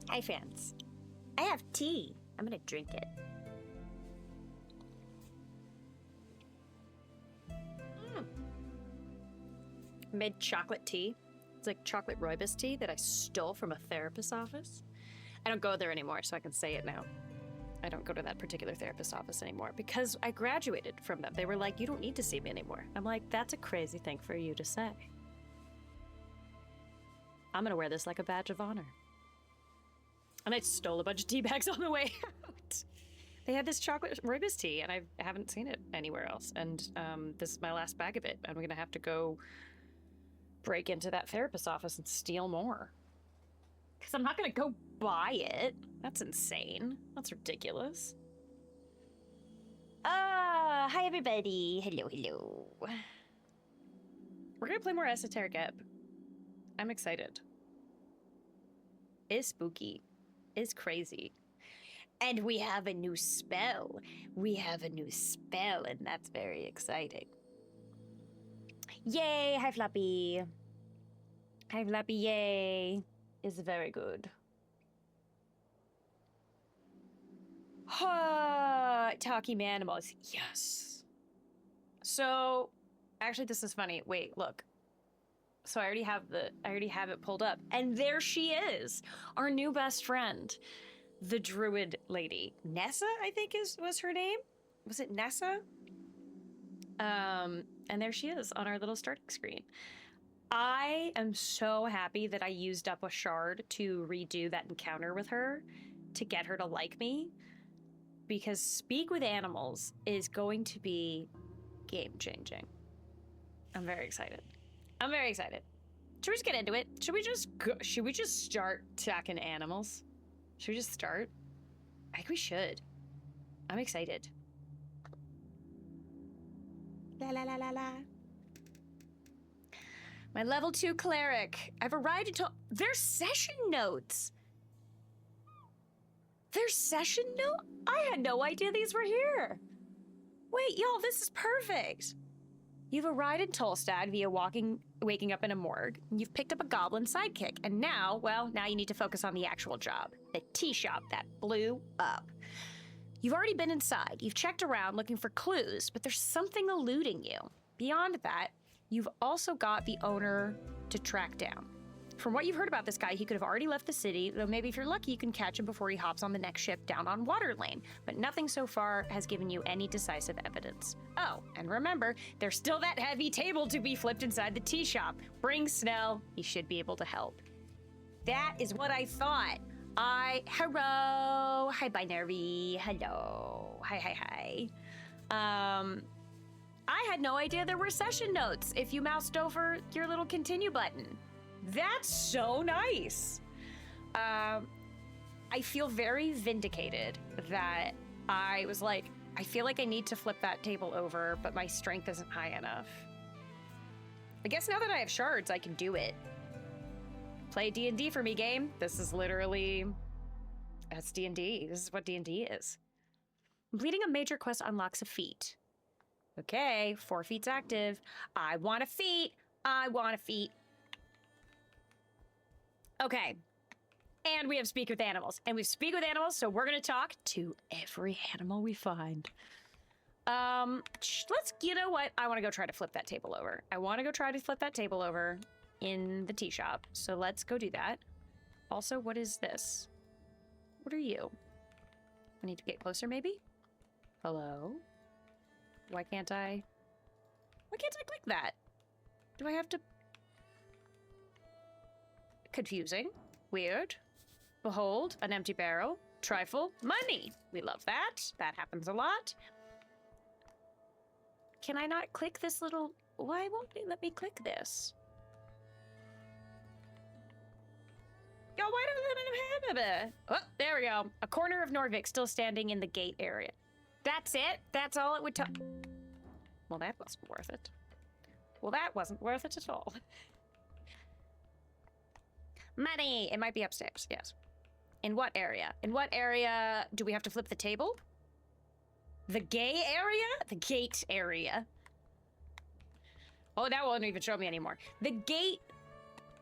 Hi, fans. I have tea. I'm gonna drink it. Made chocolate tea. It's like chocolate rooibos tea that I stole from a therapist's office. I don't go there anymore, so I can say it now. I don't go to that particular therapist's office anymore because I graduated from them. They were like, you don't need to see me anymore. I'm like, that's a crazy thing for you to say. I'm gonna wear this like a badge of honor. And I stole a bunch of tea bags on the way out. They had this chocolate rooibos tea, and I haven't seen it anywhere else. And this is my last bag of it. I'm gonna have to go break into that therapist's office and steal more. Because I'm not gonna go buy it. That's insane. That's ridiculous. Hi everybody. Hello, hello. We're gonna play more Esoteric ep. I'm excited. It's spooky. It's crazy. And we have a new spell. We have a new spell, and that's very exciting. Yay! Hi, Floppy. Hi, Floppy. Yay! Is very good. Talking animals. Yes. So, actually, this is funny. Wait, look. So I already have it pulled up, and there she is, our new best friend, the druid lady. Nessa, I think was her name. Was it Nessa? And there she is on our little starting screen. I am so happy that I used up a shard to redo that encounter with her to get her to like me, because Speak with Animals is going to be game-changing. I'm very excited. I'm very excited. Should we just get into it? Should we just start talking animals? Should we just start? I think we should. I'm excited. La la la la la. My level 2 cleric. I've arrived until there's session notes. There's session note? I had no idea these were here. Wait, y'all, this is perfect. You've arrived in Tolstad via waking up in a morgue. You've picked up a goblin sidekick, and now you need to focus on the actual job, the tea shop that blew up. You've already been inside. You've checked around looking for clues, but there's something eluding you. Beyond that, you've also got the owner to track down. From what you've heard about this guy, he could have already left the city, though maybe if you're lucky, you can catch him before he hops on the next ship down on Water Lane. But nothing so far has given you any decisive evidence. Oh, and remember, there's still that heavy table to be flipped inside the tea shop. Bring Snell, he should be able to help. That is what I thought. Hello. Hi, Binary. Hello. Hi. I had no idea there were session notes if you moused over your little continue button. That's so nice. I feel very vindicated that I was like, I feel like I need to flip that table over, but my strength isn't high enough. I guess now that I have shards, I can do it. Play D&D for me, game. This is literally, that's D&D. This is what D&D is. Completing a major quest unlocks a feat. Okay, 4 feats active. I want a feat. I want a feat. Okay, and we have Speak with Animals. And we Speak with Animals, so we're gonna talk to every animal we find. You know what? I wanna go try to flip that table over. I wanna go try to flip that table over in the tea shop. So let's go do that. Also, what is this? What are you? I need to get closer, maybe? Hello? Why can't I click that? Do I have to... Confusing. Weird. Behold, an empty barrel. Trifle. Money. We love that. That happens a lot. Can I not click this little... Why won't they let me click this? Yo, why don't let him... Oh, there we go. A corner of Norvik still standing in the gate area. That's it? That's all it would tell... Well, that wasn't worth it. Well, that wasn't worth it at all. Money! It might be upstairs, yes. In what area? In what area do we have to flip the table? The gay area? The gate area. Oh, that won't even show me anymore. The gate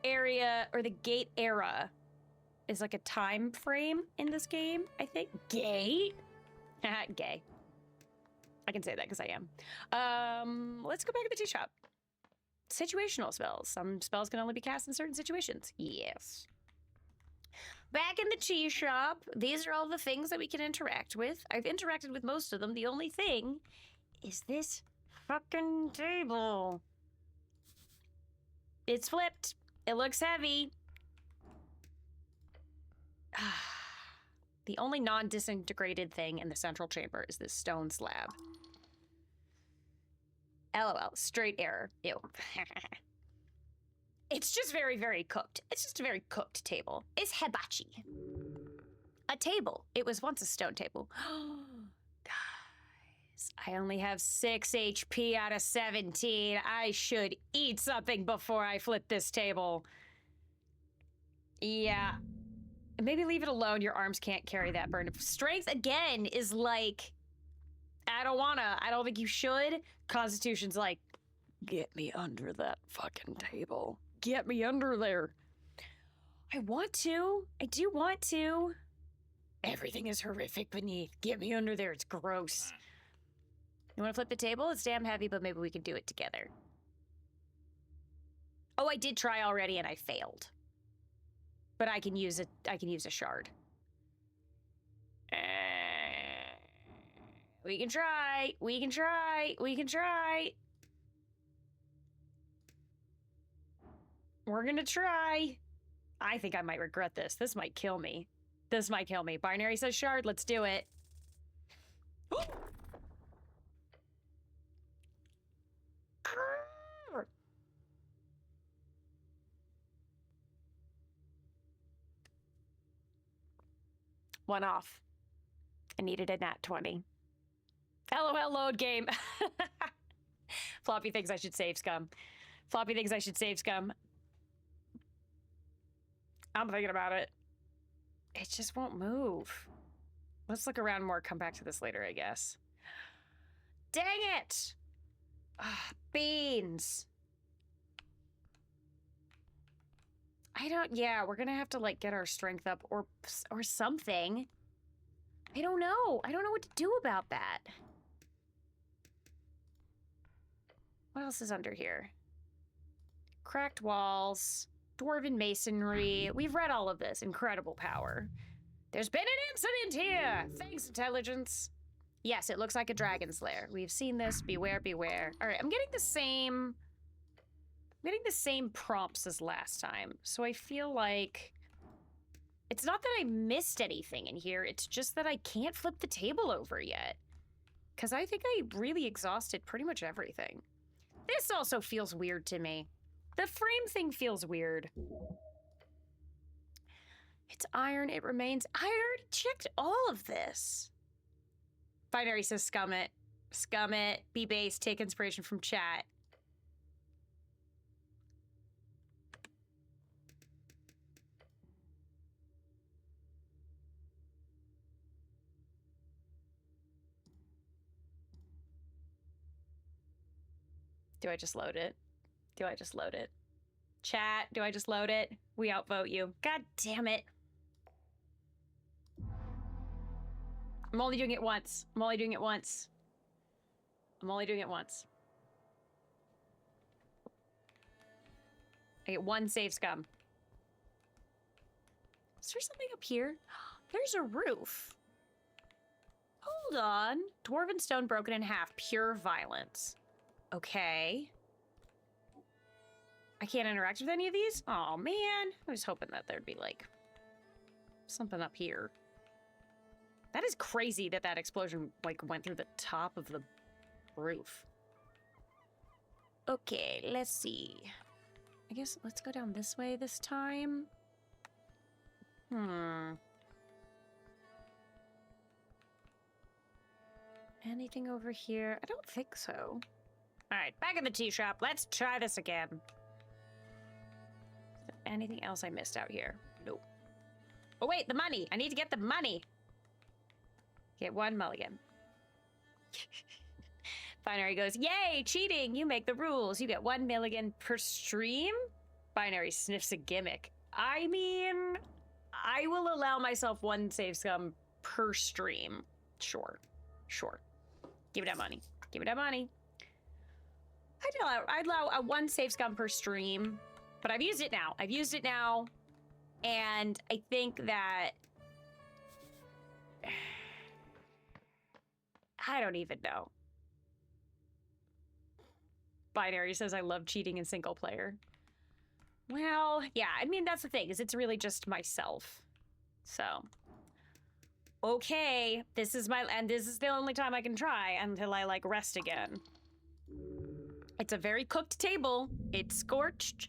area, or the gate era, is like a time frame in this game, I think. Gay? Gay. I can say that because I am. Let's go back to the tea shop. Situational spells. Some spells can only be cast in certain situations. Yes. Back in the tea shop, these are all the things that we can interact with. I've interacted with most of them. The only thing is this fucking table. It's flipped. It looks heavy. The only non-disintegrated thing in the central chamber is this stone slab. LOL. Straight error. Ew. It's just very, very cooked. It's just a very cooked table. It's hibachi. A table. It was once a stone table. Guys, I only have 6 HP out of 17. I should eat something before I flip this table. Yeah. Maybe leave it alone. Your arms can't carry that burden. Strength, again, is like, I don't wanna. I don't think you should. Constitution's like, get me under that fucking table. Get me under there. I want to. I do want to. Everything is horrific beneath. Get me under there. It's gross. You want to flip the table? It's damn heavy, but maybe we can do it together. Oh, I did try already and I failed. But I can use a shard. We can try. We can try. We can try. We're gonna try. I think I might regret this. This might kill me. This might kill me. Binary says shard. Let's do it. One off. I needed a nat 20. LOL load game. Floppy thinks I should save scum. Floppy thinks I should save scum. I'm thinking about it. It just won't move. Let's look around more. Come back to this later, I guess. Dang it! Beans. Yeah, we're gonna have to, like, get our strength up or something. I don't know. I don't know what to do about that. What else is under here? Cracked walls, dwarven masonry. We've read all of this. Incredible power. There's been an incident here. Thanks, intelligence. Yes, it looks like a dragon slayer. We've seen this. Beware, beware. All right, I'm getting the same prompts as last time. So I feel like it's not that I missed anything in here. It's just that I can't flip the table over yet. Because I think I really exhausted pretty much everything. This also feels weird to me. The frame thing feels weird. It's iron. It remains. I already checked all of this. Binary says scum it. Scum it. Be base. Take inspiration from chat. Do I just load it? Do I just load it? Chat, do I just load it? We outvote you. God damn it. I'm only doing it once. I'm only doing it once. I'm only doing it once. I get one save scum. Is there something up here? There's a roof. Hold on. Dwarven stone broken in half. Pure violence. Okay. I can't interact with any of these? Oh man. I was hoping that there'd be like something up here. That is crazy that that explosion like went through the top of the roof. Okay, let's see. I guess let's go down this way this time. Anything over here? I don't think so. All right, back in the tea shop. Let's try this again. Is there anything else I missed out here? Nope. Oh wait, the money. I need to get the money. Get 1 mulligan. Binary goes, yay, cheating. You make the rules. You get 1 mulligan per stream. Binary sniffs a gimmick. I mean, I will allow myself one save scum per stream. Sure. Give me that money. I'd allow a one save scum per stream, but I've used it now. And I think that I don't even know. Binary says I love cheating in single player. Well, yeah, I mean, that's the thing, is it's really just myself. So, okay, this is the only time I can try until I, like, rest again. It's a very cooked table. It's scorched.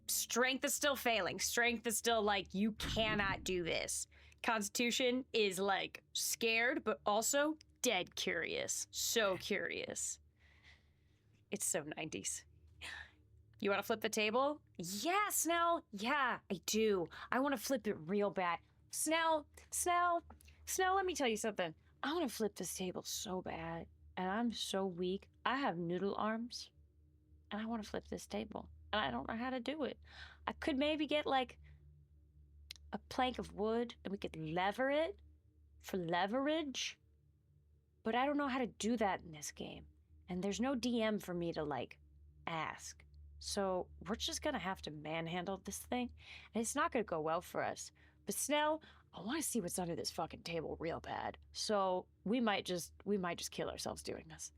Strength is still failing. Strength is still like, you cannot do this. Constitution is, like, scared, but also dead curious. So curious. It's so 90s. You want to flip the table? Yeah, Snell. Yeah, I do. I want to flip it real bad. Snell, let me tell you something. I want to flip this table so bad. And I'm so weak. I have noodle arms. And I want to flip this table. And I don't know how to do it. I could maybe get, like, a plank of wood and we could lever it for leverage. But I don't know how to do that in this game. And there's no DM for me to, like, ask. So we're just gonna have to manhandle this thing, and it's not gonna go well for us. But Snell, I want to see what's under this fucking table real bad. So we might just kill ourselves doing this.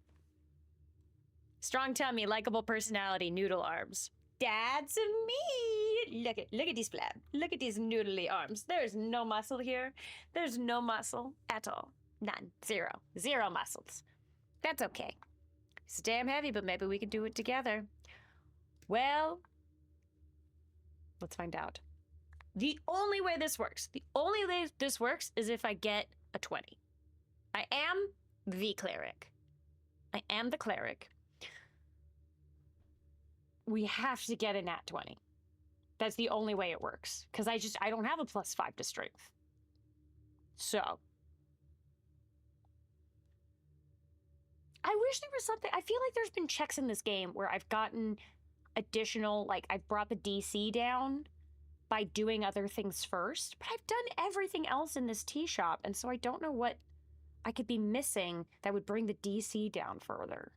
Strong tummy, likable personality, noodle arms. That's me. Look at these flab. Look at these noodly arms. There's no muscle here. There's no muscle at all. None. Zero muscles. That's okay. It's damn heavy, but maybe we can do it together. Well, let's find out. The only way this works is if I get a 20. I am the cleric. We have to get a nat 20. That's the only way it works. Because I don't have a +5 to strength. So. I wish there was something. I feel like there's been checks in this game where I've gotten additional, like, I've brought the DC down by doing other things first, but I've done everything else in this tea shop, and so I don't know what I could be missing that would bring the DC down further.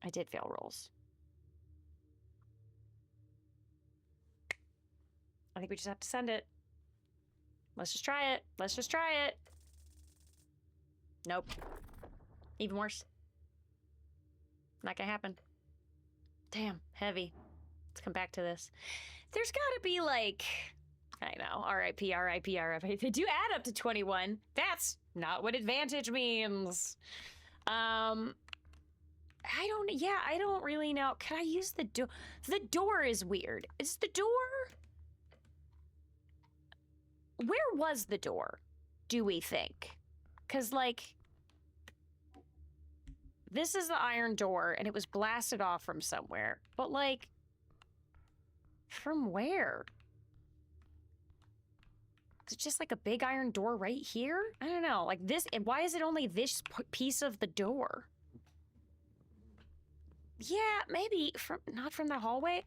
I did fail rolls. I think we just have to send it. Let's just try it. Nope. Even worse. Not gonna happen. Damn, heavy. Let's come back to this. There's gotta be, like, I know, RIP. They do add up to 21. That's not what advantage means. I don't really know. Can I use the door? The door is weird. Is the door? Where was the door, do we think? Because, like, this is the iron door, and it was blasted off from somewhere. But, like, from where? Is it just, like, a big iron door right here? I don't know. Like, this, and why is it only this piece of the door? Yeah, maybe not from the hallway.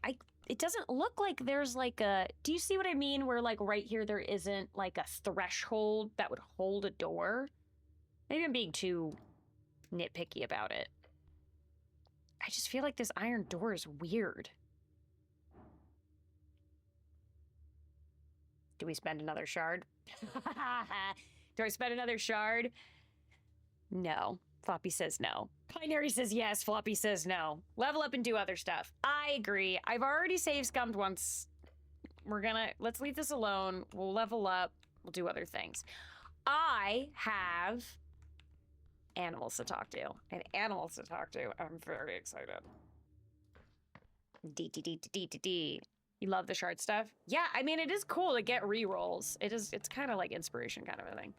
It doesn't look like there's, like, a... Do you see what I mean? Where, like, right here there isn't, like, a threshold that would hold a door? Maybe I'm being too nitpicky about it. I just feel like this iron door is weird. Do we spend another shard? Do I spend another shard? No. Floppy says no. Binary says yes. Floppy says no. Level up and do other stuff. I agree. I've already save scummed once. Let's leave this alone. We'll level up. We'll do other things. I have animals to talk to. I'm very excited. D. You love the shard stuff? Yeah, I mean, it is cool to get rerolls. It's kind of like inspiration kind of a thing.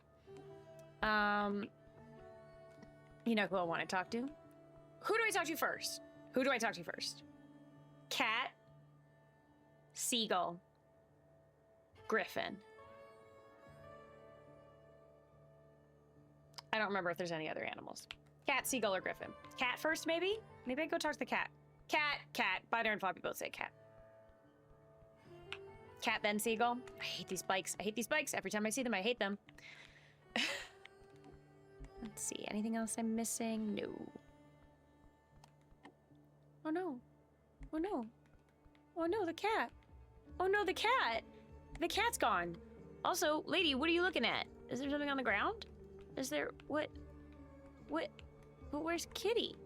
You know who I want to talk to? Who do I talk to first? Cat, seagull, griffin. I don't remember if there's any other animals. Cat, seagull, or griffin. Cat first, maybe? Maybe I go talk to the cat. Cat. Binary and Floppy both say cat. Cat then seagull. I hate these bikes. I hate these bikes. Every time I see them, I hate them. Let's see. Anything else I'm missing? No. Oh no. Oh no. Oh no, the cat. Oh no, the cat. The cat's gone. Also, lady, what are you looking at? Is there something on the ground? Is there... What? What? But where's Kitty?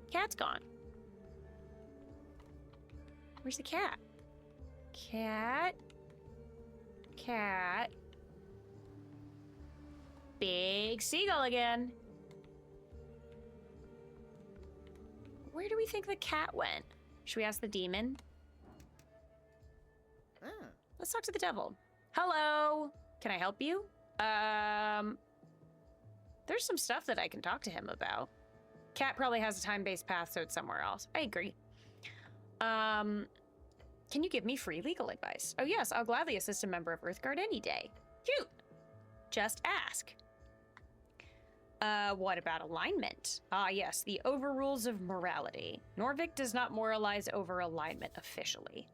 Cat's gone. Where's the cat? Cat. Cat. Big seagull again. Where do we think the cat went? Should we ask the demon? Let's talk to the devil. Hello. Can I help you? There's some stuff that I can talk to him about. Cat probably has a time-based path, so it's somewhere else. I agree. Can you give me free legal advice? Oh yes, I'll gladly assist a member of Earthguard any day. Cute. Just ask. What about alignment? Ah yes, the overrules of morality. Norvik does not moralize over alignment officially.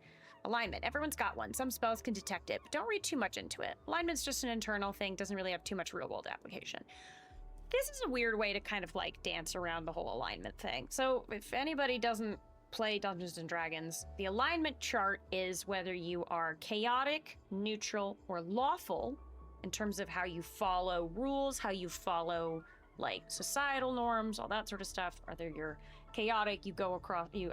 Alignment, everyone's got one. Some spells can detect it, but don't read too much into it. Alignment's just an internal thing, doesn't really have too much real-world application. This is a weird way to kind of like dance around the whole alignment thing. So if anybody doesn't play Dungeons & Dragons, the alignment chart is whether you are chaotic, neutral, or lawful in terms of how you follow rules, how you follow like societal norms, all that sort of stuff. Whether you're chaotic, you go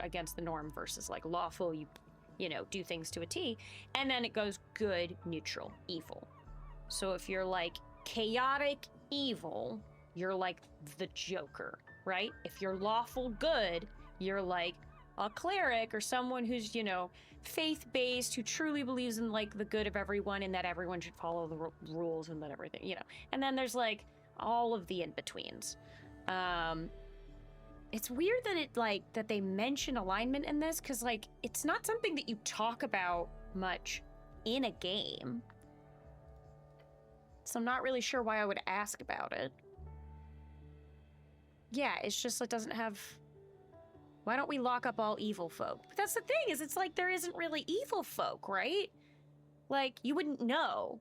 against the norm, versus like lawful, you know, do things to a T. And then it goes good, neutral, evil. So if you're like chaotic evil, you're like the Joker, right? If you're lawful good, you're like a cleric or someone who's, you know, faith-based, who truly believes in like the good of everyone and that everyone should follow the rules and that everything, you know. And then there's like all of the in-betweens. It's weird that that they mention alignment in this, because like it's not something that you talk about much in a game. So I'm not really sure why I would ask about it. Yeah, it's just it doesn't have... Why don't we lock up all evil folk? But that's the thing, is it's like there isn't really evil folk, right? Like, you wouldn't know.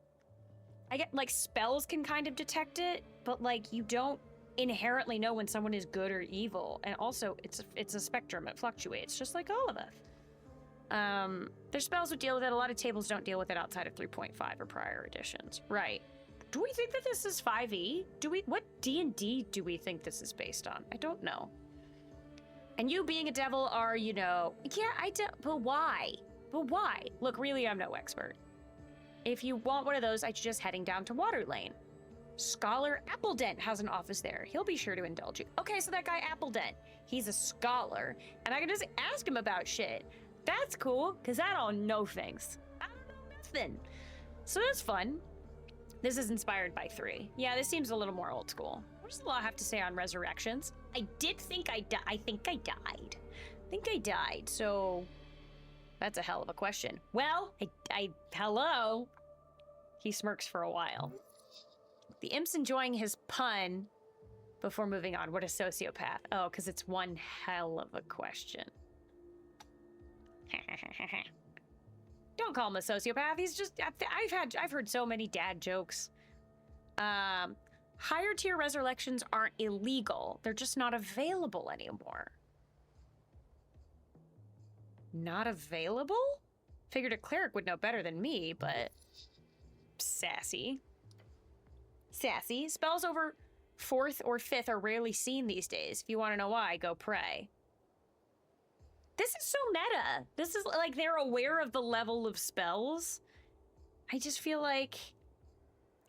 I get, like, spells can kind of detect it, but, like, you don't inherently know when someone is good or evil. And also, it's a spectrum. It fluctuates, just like all of us. There's spells that deal with it. A lot of tables don't deal with it outside of 3.5 or prior editions. Right. Do we think that this is 5e? What D&D do we think this is based on? I don't know. And you being a devil are, you know... Yeah, but why? But why? Look, really, I'm no expert. If you want one of those, I'm just heading down to Waterlane. Scholar Appledent has an office there. He'll be sure to indulge you. Okay, so that guy Appledent, he's a scholar, and I can just ask him about shit. That's cool, because I don't know things. I don't know nothing. So that's fun. This is inspired by 3. Yeah, this seems a little more old school. What does the law have to say on resurrections? I think I died, so that's a hell of a question. Well, hello. He smirks for a while. The imp's enjoying his pun before moving on. What a sociopath. Oh, because it's one hell of a question. Don't call him a sociopath. He's just, I've heard so many dad jokes. Higher tier resurrections aren't illegal. They're just not available anymore. Not available? Figured a cleric would know better than me, but sassy. Sassy. Spells over 4th or 5th are rarely seen these days. If you want to know why, go pray. This is so meta. This is like they're aware of the level of spells. I just feel like...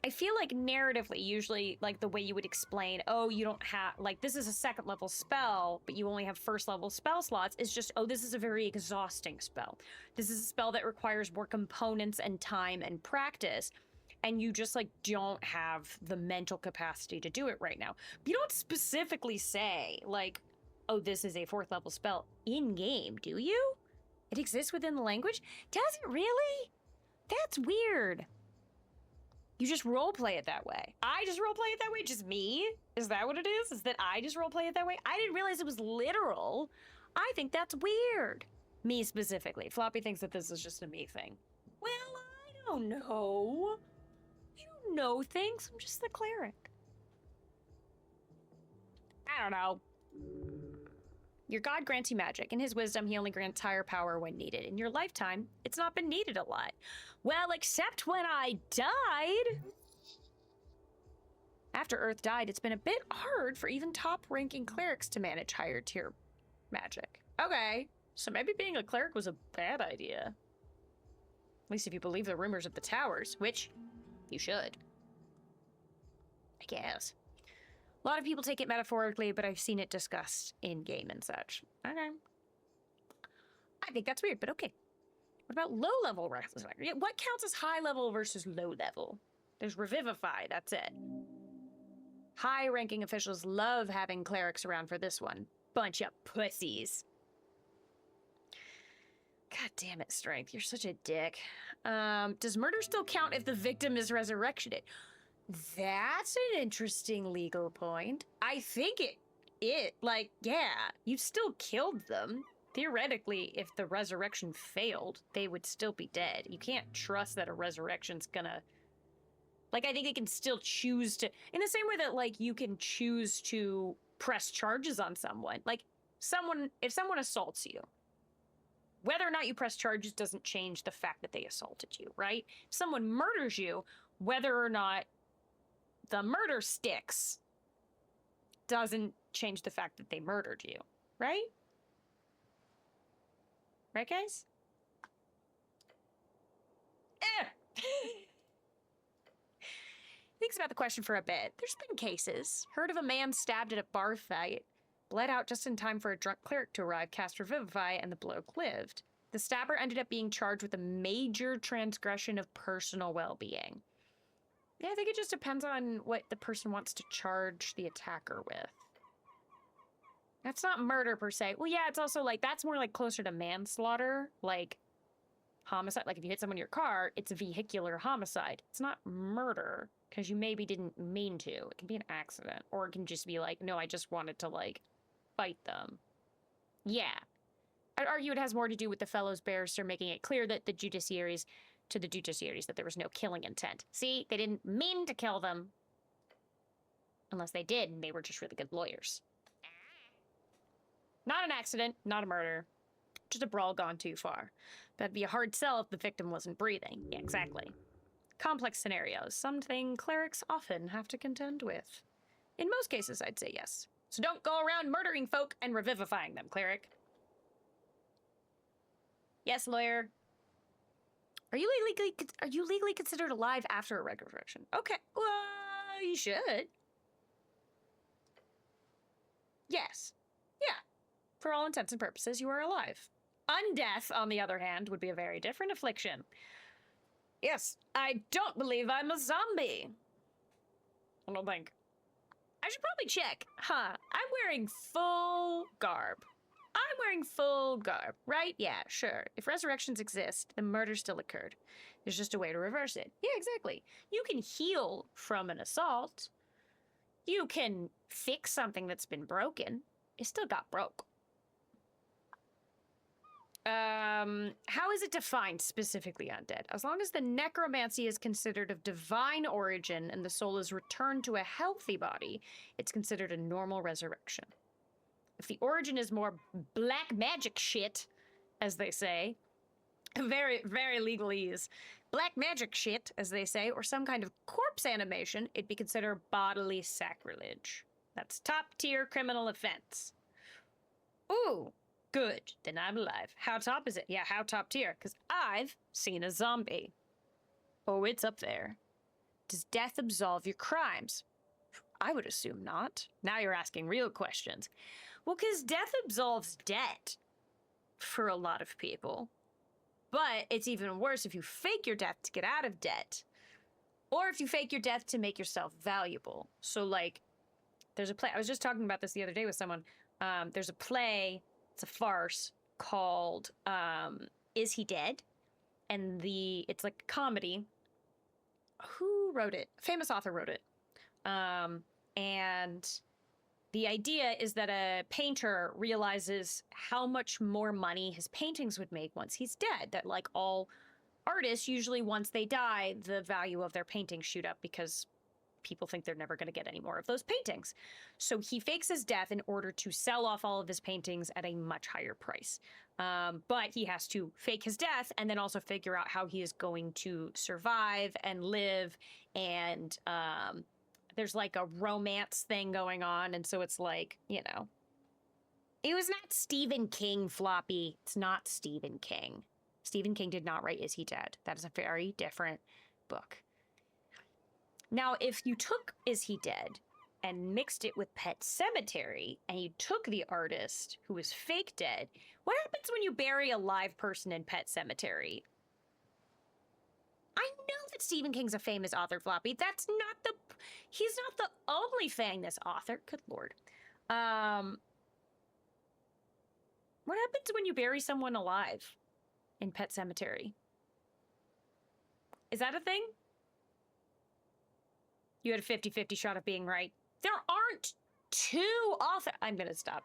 narratively, usually, like, the way you would explain, oh, you don't have, like, this is a 2nd level spell, but you only have 1st level spell slots, is just, oh, this is a very exhausting spell. This is a spell that requires more components and time and practice, and you just, like, don't have the mental capacity to do it right now. You don't specifically say, like, oh, this is a 4th level spell in-game, do you? It exists within the language? Does it really? That's weird. You just roleplay it that way. I just roleplay it that way? Just me? Is that what it is? Is that I just roleplay it that way? I didn't realize it was literal. I think that's weird. Me specifically. Floppy thinks that this is just a me thing. don't know. You don't know things. I'm just the cleric. I don't know. Your god grants you magic. In his wisdom, he only grants higher power when needed. In your lifetime, it's not been needed a lot. Well, except when I died. After Earth died, it's been a bit hard for even top-ranking clerics to manage higher-tier magic. Okay, so maybe being a cleric was a bad idea. At least if you believe the rumors of the towers, which you should. I guess. A lot of people take it metaphorically, but I've seen it discussed in-game and such. Okay. I think that's weird, but okay. What about low-level resurrection? What counts as high-level versus low-level? There's revivify, that's it. High-ranking officials love having clerics around for this one. Bunch of pussies. God damn it, Strength. You're such a dick. Does murder still count if the victim is resurrected? That's an interesting legal point. I think like, yeah, you still killed them. Theoretically, if the resurrection failed, they would still be dead. You can't trust that a resurrection's gonna... Like, I think they can still choose to... In the same way that, like, you can choose to press charges on someone. Like, if someone assaults you, whether or not you press charges doesn't change the fact that they assaulted you, right? If someone murders you, whether or not the murder sticks doesn't change the fact that they murdered you, right? Right, guys? Thinks about the question for a bit. There's been cases. Heard of a man stabbed at a bar fight, bled out just in time for a drunk cleric to arrive, cast Revivify, and the bloke lived. The stabber ended up being charged with a major transgression of personal well-being. Yeah, I think it just depends on what the person wants to charge the attacker with. That's not murder per se. Well, yeah, it's also like, that's more like closer to manslaughter, like homicide. Like if you hit someone in your car, it's a vehicular homicide. It's not murder, because you maybe didn't mean to. It can be an accident, or it can just be like, no, I just wanted to like fight them. Yeah. I'd argue it has more to do with the fellows barrister making it clear that the judiciaries that there was no killing intent. See, they didn't mean to kill them. Unless they did, and they were just really good lawyers. Not an accident, not a murder. Just a brawl gone too far. That'd be a hard sell if the victim wasn't breathing. Yeah, exactly. Complex scenarios, something clerics often have to contend with. In most cases, I'd say yes. So don't go around murdering folk and revivifying them, cleric. Yes, lawyer. Are you legally considered alive after a resurrection? Okay, well, you should. Yes. Yeah. For all intents and purposes, you are alive. Undeath, on the other hand, would be a very different affliction. Yes, I don't believe I'm a zombie. I don't think. I should probably check. Huh, I'm wearing full garb. I'm wearing full garb, right? Yeah, sure. If resurrections exist, the murder still occurred. There's just a way to reverse it. Yeah, exactly. You can heal from an assault. You can fix something that's been broken. It still got broke. How is it defined specifically undead? As long as the necromancy is considered of divine origin and the soul is returned to a healthy body, it's considered a normal resurrection. If the origin is more black magic shit, as they say, very, very legalese, black magic shit, as they say, or some kind of corpse animation, it'd be considered bodily sacrilege. That's top-tier criminal offense. Ooh. Good, then I'm alive. How top is it? Yeah, how top tier? Because I've seen a zombie. Oh, it's up there. Does death absolve your crimes? I would assume not. Now you're asking real questions. Well, because death absolves debt for a lot of people. But it's even worse if you fake your death to get out of debt. Or if you fake your death to make yourself valuable. So, like, there's a play. I was just talking about this the other day with someone. There's a play... It's a farce called Is He Dead? And it's like a comedy. Who wrote it? A famous author wrote it. And the idea is that a painter realizes how much more money his paintings would make once he's dead. That like all artists, usually once they die, the value of their paintings shoot up because people think they're never going to get any more of those paintings. So he fakes his death in order to sell off all of his paintings at a much higher price. But he has to fake his death and then also figure out how he is going to survive and live. And there's like a romance thing going on. And so it's like, you know, it was not Stephen King, Floppy. It's not Stephen King. Stephen King did not write Is He Dead? That is a very different book. Now, if you took Is He Dead and mixed it with Pet Sematary, and you took the artist who was fake dead, what happens when you bury a live person in Pet Sematary? I know that Stephen King's a famous author, Floppy. That's not the... He's not the only famous author. Good Lord. What happens when you bury someone alive in Pet Sematary? Is that a thing? You had a 50-50 shot of being right. There aren't two authors. I'm gonna stop.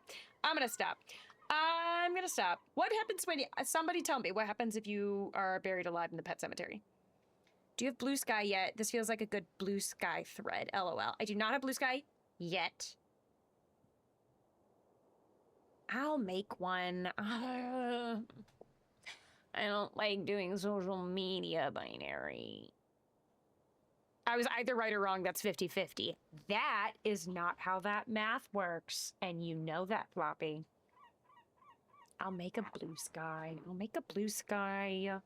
What happens when you... Somebody tell me, what happens if you are buried alive in the Pet Cemetery? Do you have Blue Sky yet? This feels like a good Blue Sky thread. LOL. I do not have Blue Sky yet. I'll make one. I don't like doing social media binary. I was either right or wrong. That's 50-50. That is not how that math works. And you know that, Floppy. I'll make a Blue Sky. I'll make a Blue Sky.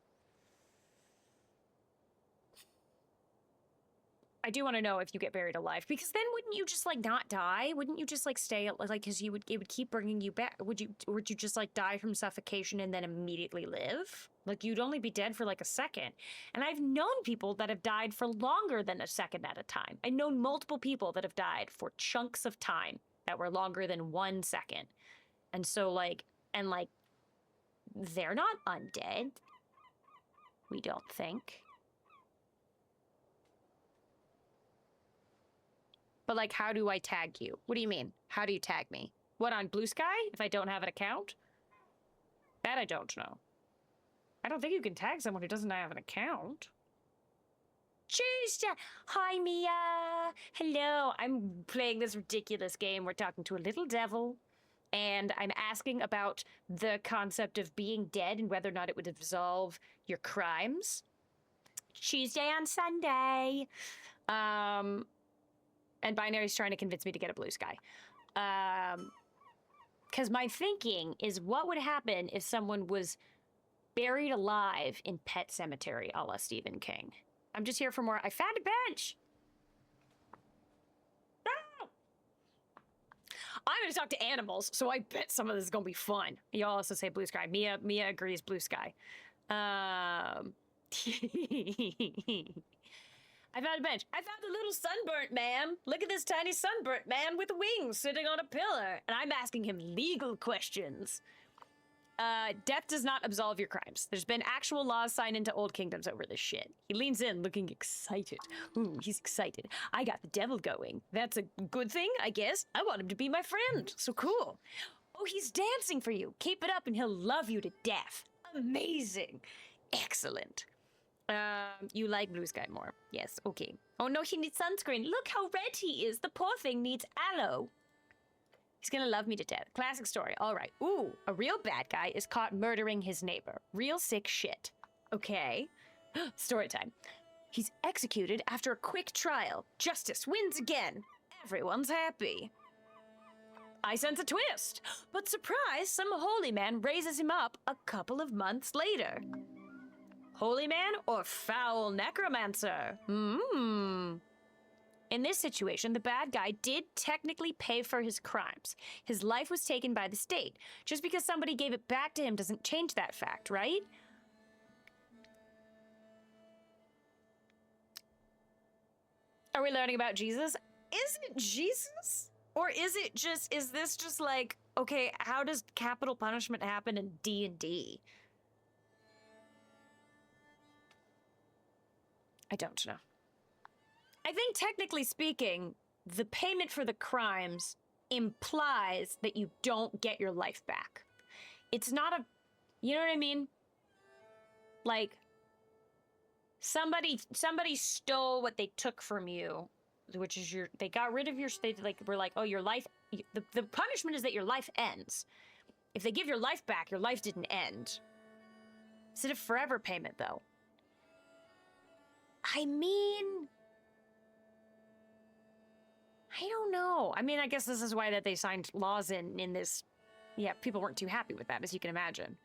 I do want to know if you get buried alive, because then wouldn't you just like not die? Wouldn't you just like stay like, because it would keep bringing you back? Would you just like die from suffocation and then immediately live? Like you'd only be dead for like a second. And I've known people that have died for longer than a second at a time. I've known multiple people that have died for chunks of time that were longer than 1 second. And so like, and like, they're not undead. We don't think. But like, how do I tag you? What do you mean? How do you tag me? What, on Blue Sky? If I don't have an account? That I don't know. I don't think you can tag someone who doesn't have an account. Cheers! Hi, Mia! Hello, I'm playing this ridiculous game. We're talking to a little devil. And I'm asking about the concept of being dead and whether or not it would absolve your crimes. Tuesday and Sunday. And Binary's trying to convince me to get a Blue Sky. Because my thinking is, what would happen if someone was buried alive in Pet Cemetery a la Stephen King? I'm just here for more. I found a bench! No! I'm going to talk to animals, so I bet some of this is going to be fun. Y'all also say Blue Sky. Mia agrees Blue Sky. I found a bench. I found a little sunburnt man. Look at this tiny sunburnt man with wings sitting on a pillar. And I'm asking him legal questions. Death does not absolve your crimes. There's been actual laws signed into old kingdoms over this shit. He leans in, looking excited. Ooh, he's excited. I got the devil going. That's a good thing, I guess. I want him to be my friend. So cool. Oh, he's dancing for you. Keep it up and he'll love you to death. Amazing. Excellent. You like Blue Sky more. Yes, okay. Oh no, he needs sunscreen. Look how red he is. The poor thing needs aloe. He's gonna love me to death. Classic story. All right. Ooh, a real bad guy is caught murdering his neighbor. Real sick shit. Okay. Story time. He's executed after a quick trial. Justice wins again. Everyone's happy. I sense a twist. But surprise, some holy man raises him up a couple of months later. Holy man or foul necromancer? In this situation, the bad guy did technically pay for his crimes. His life was taken by the state. Just because somebody gave it back to him doesn't change that fact, right? Are we learning about Jesus? Is it Jesus? Or is this just like, okay, how does capital punishment happen in D&D? I don't know. I think technically speaking, the payment for the crimes implies that you don't get your life back. It's not a, you know what I mean? Like, Somebody stole what they took from you, which is they got rid of your, they like, were like, oh, your life, the punishment is that your life ends. If they give your life back, your life didn't end. Is it a forever payment, though? I mean, I don't know. I mean, I guess this is why that they signed laws in this. Yeah, people weren't too happy with that, as you can imagine.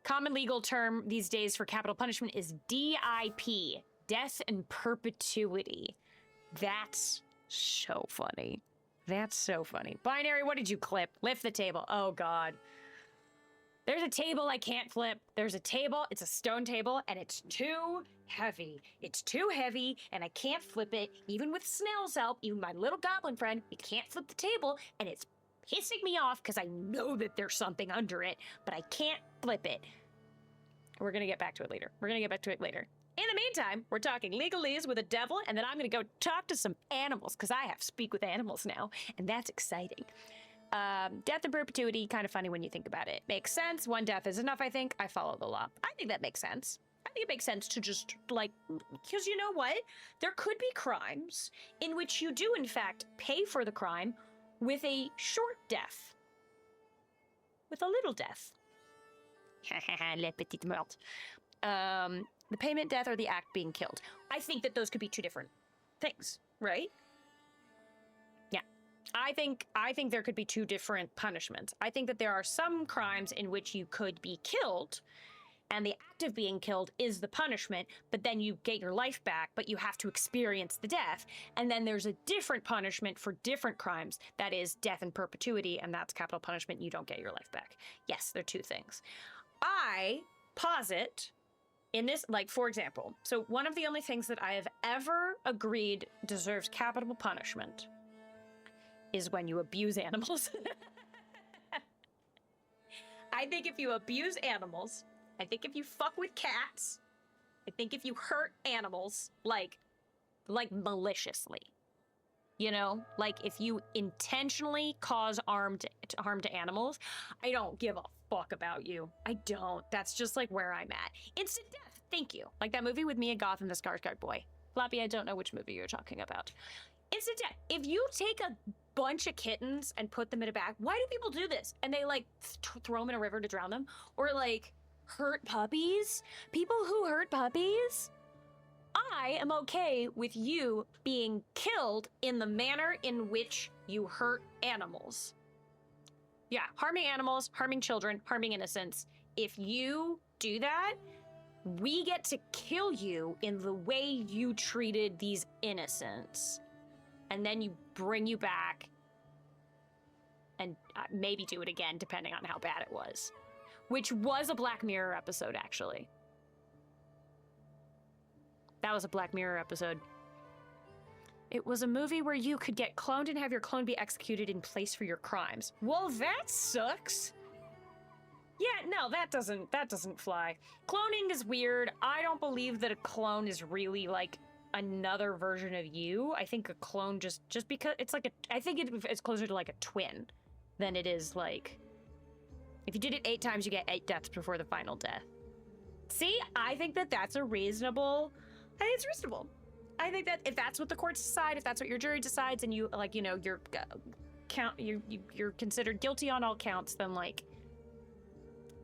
Common legal term these days for capital punishment is DIP, death in perpetuity. That's so funny. That's so funny. Binary, what did you clip? Lift the table. Oh, God. There's a table I can't flip. There's a table. It's a stone table, and it's too heavy. It's too heavy, and I can't flip it. Even with Snail's help, even my little goblin friend, we can't flip the table, and it's pissing me off because I know that there's something under it, but I can't flip it. We're going to get back to it later. We're going to get back to it later. In the meantime, we're talking legalese with a devil, and then I'm going to go talk to some animals because I have to speak with animals now, and that's exciting. Death in perpetuity, kind of funny when you think about it. Makes sense. One death is enough, I think. I follow the law. I think that makes sense. I think it makes sense to just, like, because you know what? There could be crimes in which you do, in fact, pay for the crime with a short death. With a little death. Le petite mort. The payment death or the act being killed. I think that those could be two different things, right? Yeah. I think there could be two different punishments. I think that there are some crimes in which you could be killed, and the act of being killed is the punishment, but then you get your life back, but you have to experience the death. And then there's a different punishment for different crimes. That is death in perpetuity, and that's capital punishment. You don't get your life back. Yes, they're two things. I posit in this, like, for example, so one of the only things that I have ever agreed deserves capital punishment is when you abuse animals. I think if you abuse animals, I think if you fuck with cats, I think if you hurt animals, like maliciously, you know, like if you intentionally cause harm to animals, I don't give a fuck about you. I don't. That's just like where I'm at. Instant death. Thank you. Like that movie with Mia Goth and the Skarsgård boy. Floppy, I don't know which movie you're talking about. Instant death. If you take a bunch of kittens and put them in a bag, why do people do this? And they like throw them in a river to drown them? Or like hurt puppies? People who hurt puppies? I am okay with you being killed in the manner in which you hurt animals. Yeah, harming animals, harming children, harming innocents. If you do that, we get to kill you in the way you treated these innocents. And then you bring you back and maybe do it again, depending on how bad it was. Which was a Black Mirror episode, actually. That was a Black Mirror episode. It was a movie where you could get cloned and have your clone be executed in place for your crimes. Well, that sucks. Yeah, no, that doesn't fly. Cloning is weird. I don't believe that a clone is really like another version of you. I think a clone just because it's like I think it's closer to like a twin than it is like, if you did it 8 times, you get 8 deaths before the final death. See, I think that that's a reasonable, I think it's reasonable. I think that if that's what the courts decide, if that's what your jury decides, and you like, you know, you're considered guilty on all counts, then like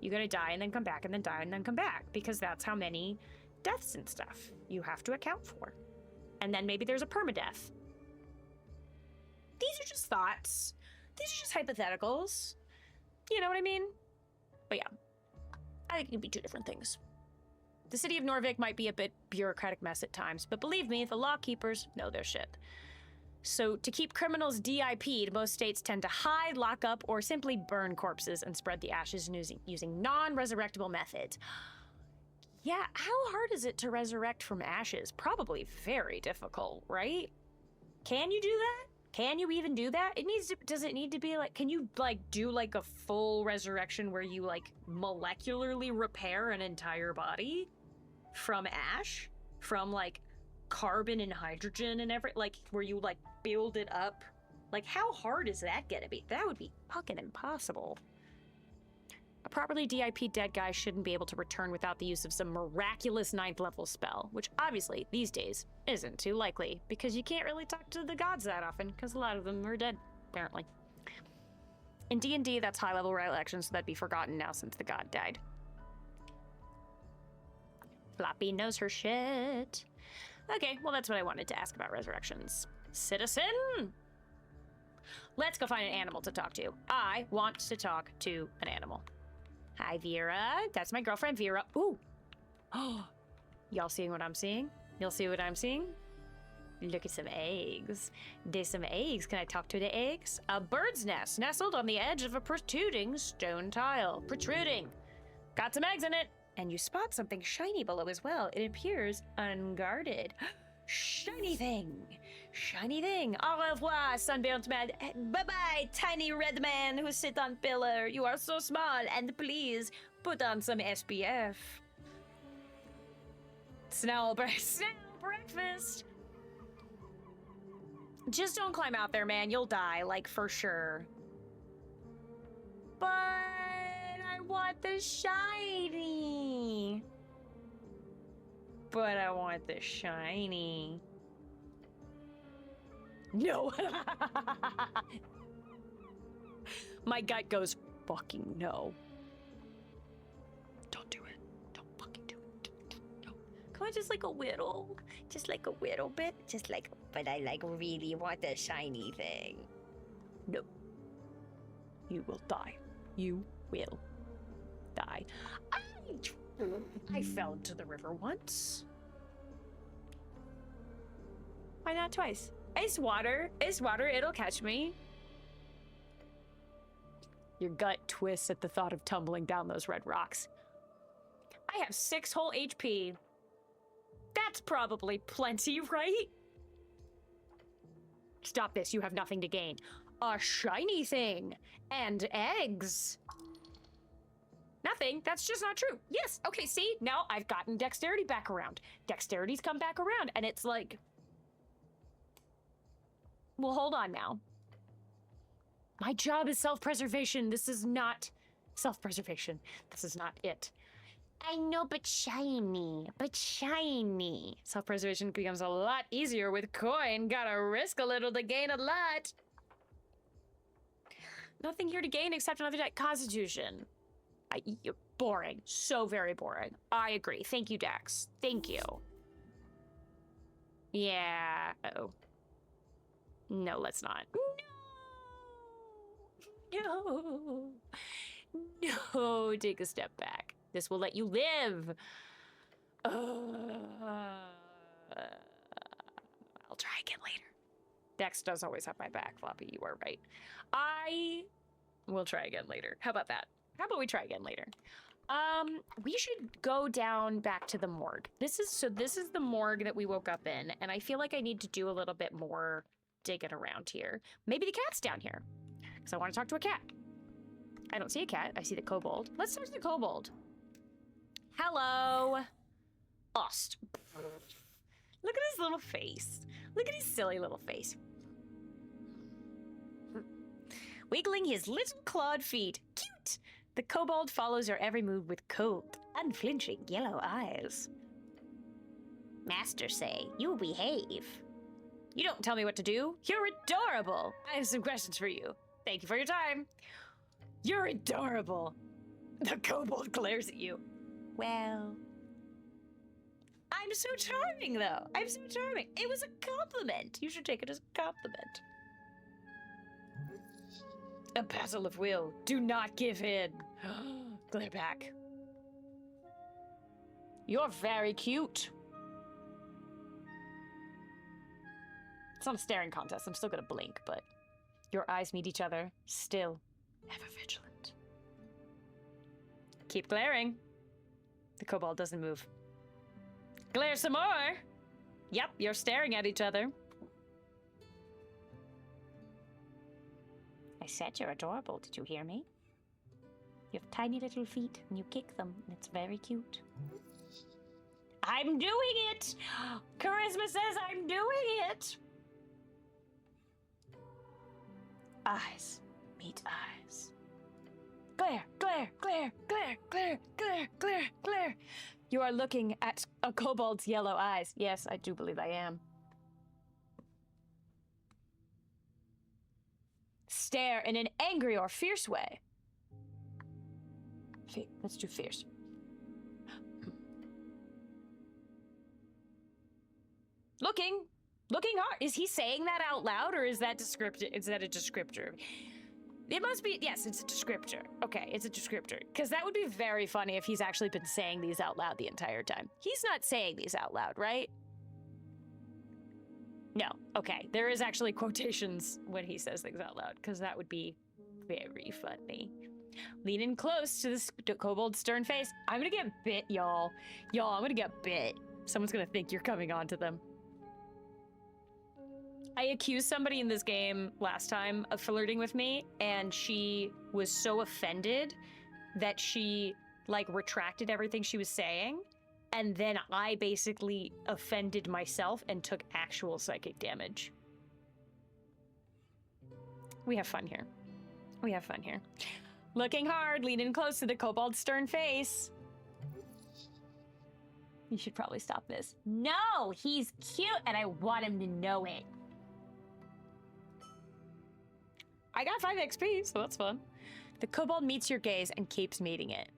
you gotta die and then come back and then die and then come back, because that's how many deaths and stuff you have to account for. And then maybe there's a permadeath. These are just thoughts. These are just hypotheticals. You know what I mean? But yeah, I think it could be 2 different things. The city of Norvik might be a bit bureaucratic mess at times, but believe me, the law keepers know their shit. So to keep criminals DIP'd, most states tend to hide, lock up, or simply burn corpses and spread the ashes using non-resurrectable methods. Yeah, how hard is it to resurrect from ashes? Probably very difficult, right? Can you do that? Can you even do that? Does it need to be like, can you like do like a full resurrection where you like molecularly repair an entire body from ash? From like carbon and hydrogen and like where you like build it up? Like how hard is that gonna be? That would be fucking impossible. A properly DIP dead guy shouldn't be able to return without the use of some miraculous 9th level spell, which obviously, these days, isn't too likely, because you can't really talk to the gods that often, because a lot of them are dead, apparently. In D&D, that's high-level recollection, so that'd be forgotten now since the god died. Floppy knows her shit. Okay, well that's what I wanted to ask about resurrections. Citizen! Let's go find an animal to talk to. I want to talk to an animal. Hi, Vera. That's my girlfriend, Vera. Ooh. Oh, y'all seeing what I'm seeing? Y'all see what I'm seeing? Look at some eggs. There's some eggs. Can I talk to the eggs? A bird's nest nestled on the edge of a protruding stone tile. Protruding. Got some eggs in it. And you spot something shiny below as well. It appears unguarded. Shiny thing. Shiny thing. Au revoir, sunburnt man. Bye-bye, tiny red man who sit on pillar. You are so small, and please put on some SPF. Snail breakfast. Just don't climb out there, man. You'll die, like, for sure. But I want the shiny. But I want the shiny. No. My gut goes, fucking no. Don't do it. Don't fucking do it. No. Come on, just like a whittle. Just like a whittle bit. Just like, but I like really want the shiny thing. No. You will die. You will die. I fell into the river once. Why not twice? It's water. It's water. It'll catch me. Your gut twists at the thought of tumbling down those red rocks. I have 6 whole HP. That's probably plenty, right? Stop this. You have nothing to gain. A shiny thing. And eggs. Nothing. That's just not true. Yes. Okay, see? Now I've gotten dexterity back around. Dexterity's come back around, and it's like... Well, hold on now. My job is self-preservation. This is not self-preservation. This is not it. I know, but shiny. But shiny. Self-preservation becomes a lot easier with coin. Gotta risk a little to gain a lot. Nothing here to gain except another constitution. Boring. So very boring. I agree. Thank you, Dax. Thank you. Yeah. Uh-oh. No, let's not. No. No. Take a step back. This will let you live. I'll try again later. Dex does always have my back, Floppy. You are right. I will try again later. How about that? How about we try again later? We should go down back to the morgue. This is the morgue that we woke up in, and I feel like I need to do a little bit more digging around here. Maybe the cat's down here, because I want to talk to a cat. I don't see a cat. I see the kobold. Let's talk to the kobold. Hello. Lost. Look at his little face. Look at his silly little face. Wiggling his little clawed feet. Cute! The kobold follows your every move with cold, unflinching yellow eyes. Master say, you behave. You don't tell me what to do. You're adorable. I have some questions for you. Thank you for your time. You're adorable. The kobold glares at you. Well... I'm so charming, though. I'm so charming. It was a compliment. You should take it as a compliment. A battle of will. Do not give in. Glare back. You're very cute. It's not a staring contest. I'm still gonna blink, but your eyes meet each other. Still, ever vigilant. Keep glaring. The kobold doesn't move. Glare some more. Yep, you're staring at each other. I said you're adorable. Did you hear me? You have tiny little feet and you kick them, and it's very cute. I'm doing it! Charisma says I'm doing it! Eyes meet eyes. glare, glare, glare, glare, glare, glare, glare, glare. You are looking at a kobold's yellow eyes. Yes, I do believe I am. Stare in an angry or fierce way. Let's do fierce. Looking hard. Is he saying that out loud, or is that descriptive? Is that a descriptor? It must be. Yes, it's a descriptor. Okay, it's a descriptor. Because that would be very funny if he's actually been saying these out loud the entire time. He's not saying these out loud, right? No. Okay, there is actually quotations when he says things out loud, because that would be very funny. Lean in close to this kobold's stern face. I'm gonna get bit, y'all. Y'all, I'm gonna get bit. Someone's gonna think you're coming on to them. I accused somebody in this game last time of flirting with me, and she was so offended that she, like, retracted everything she was saying, and then I basically offended myself and took actual psychic damage. We have fun here. We have fun here. Looking hard, lean in close to the kobold's stern face. You should probably stop this. No, he's cute, and I want him to know it. I got 5 XP, so that's fun. The kobold meets your gaze and keeps meeting it.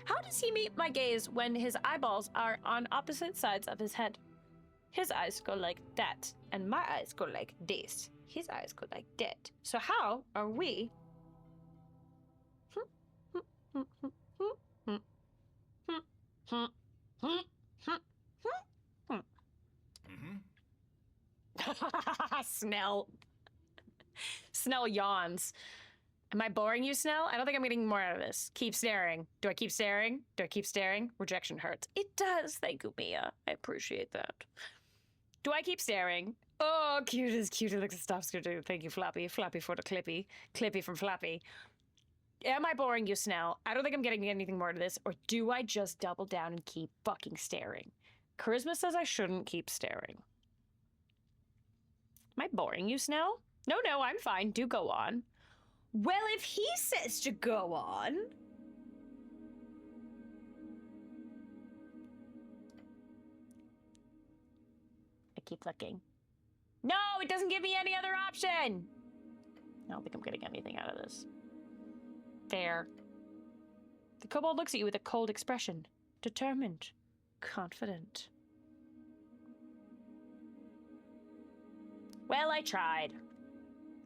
How does he meet my gaze when his eyeballs are on opposite sides of his head? His eyes go like that, and my eyes go like this. His eyes go like that. So how are we? Snell. Snell yawns. Am I boring you, Snell? I don't think I'm getting more out of this. Keep staring. Do I keep staring? Do I keep staring? Rejection hurts. It does. Thank you, Mia. I appreciate that. Do I keep staring? Oh, cute as like a stop scooter. Thank you, Flappy. Flappy for the Clippy. Clippy from Flappy. Am I boring you, Snell? I don't think I'm getting anything more to this. Or do I just double down and keep fucking staring? Charisma says I shouldn't keep staring. Am I boring you, Snell? No, I'm fine. Do go on. Well, if he says to go on... I keep looking. No, it doesn't give me any other option! I don't think I'm getting anything out of this. Fair. The kobold looks at you with a cold expression. Determined. Confident. Well, I tried.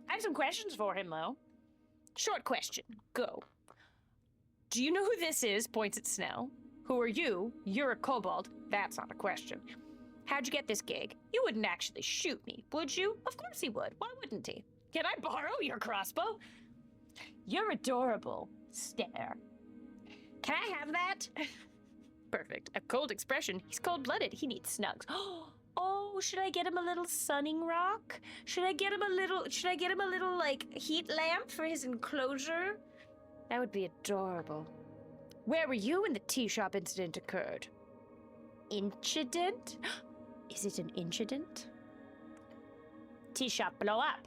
I have some questions for him, though. Short question. Go. Do you know who this is? Points at Snell. Who are you? You're a kobold. That's not a question. How'd you get this gig? You wouldn't actually shoot me, would you? Of course he would. Why wouldn't he? Can I borrow your crossbow? You're adorable. Stare. Can I have that? Perfect. A cold expression. He's cold-blooded. He needs snugs. Oh, should I get him a little sunning rock? Should I get him a little, like, heat lamp for his enclosure? That would be adorable. Where were you when the tea shop incident occurred? Incident? Is it an incident? Tea shop blow up.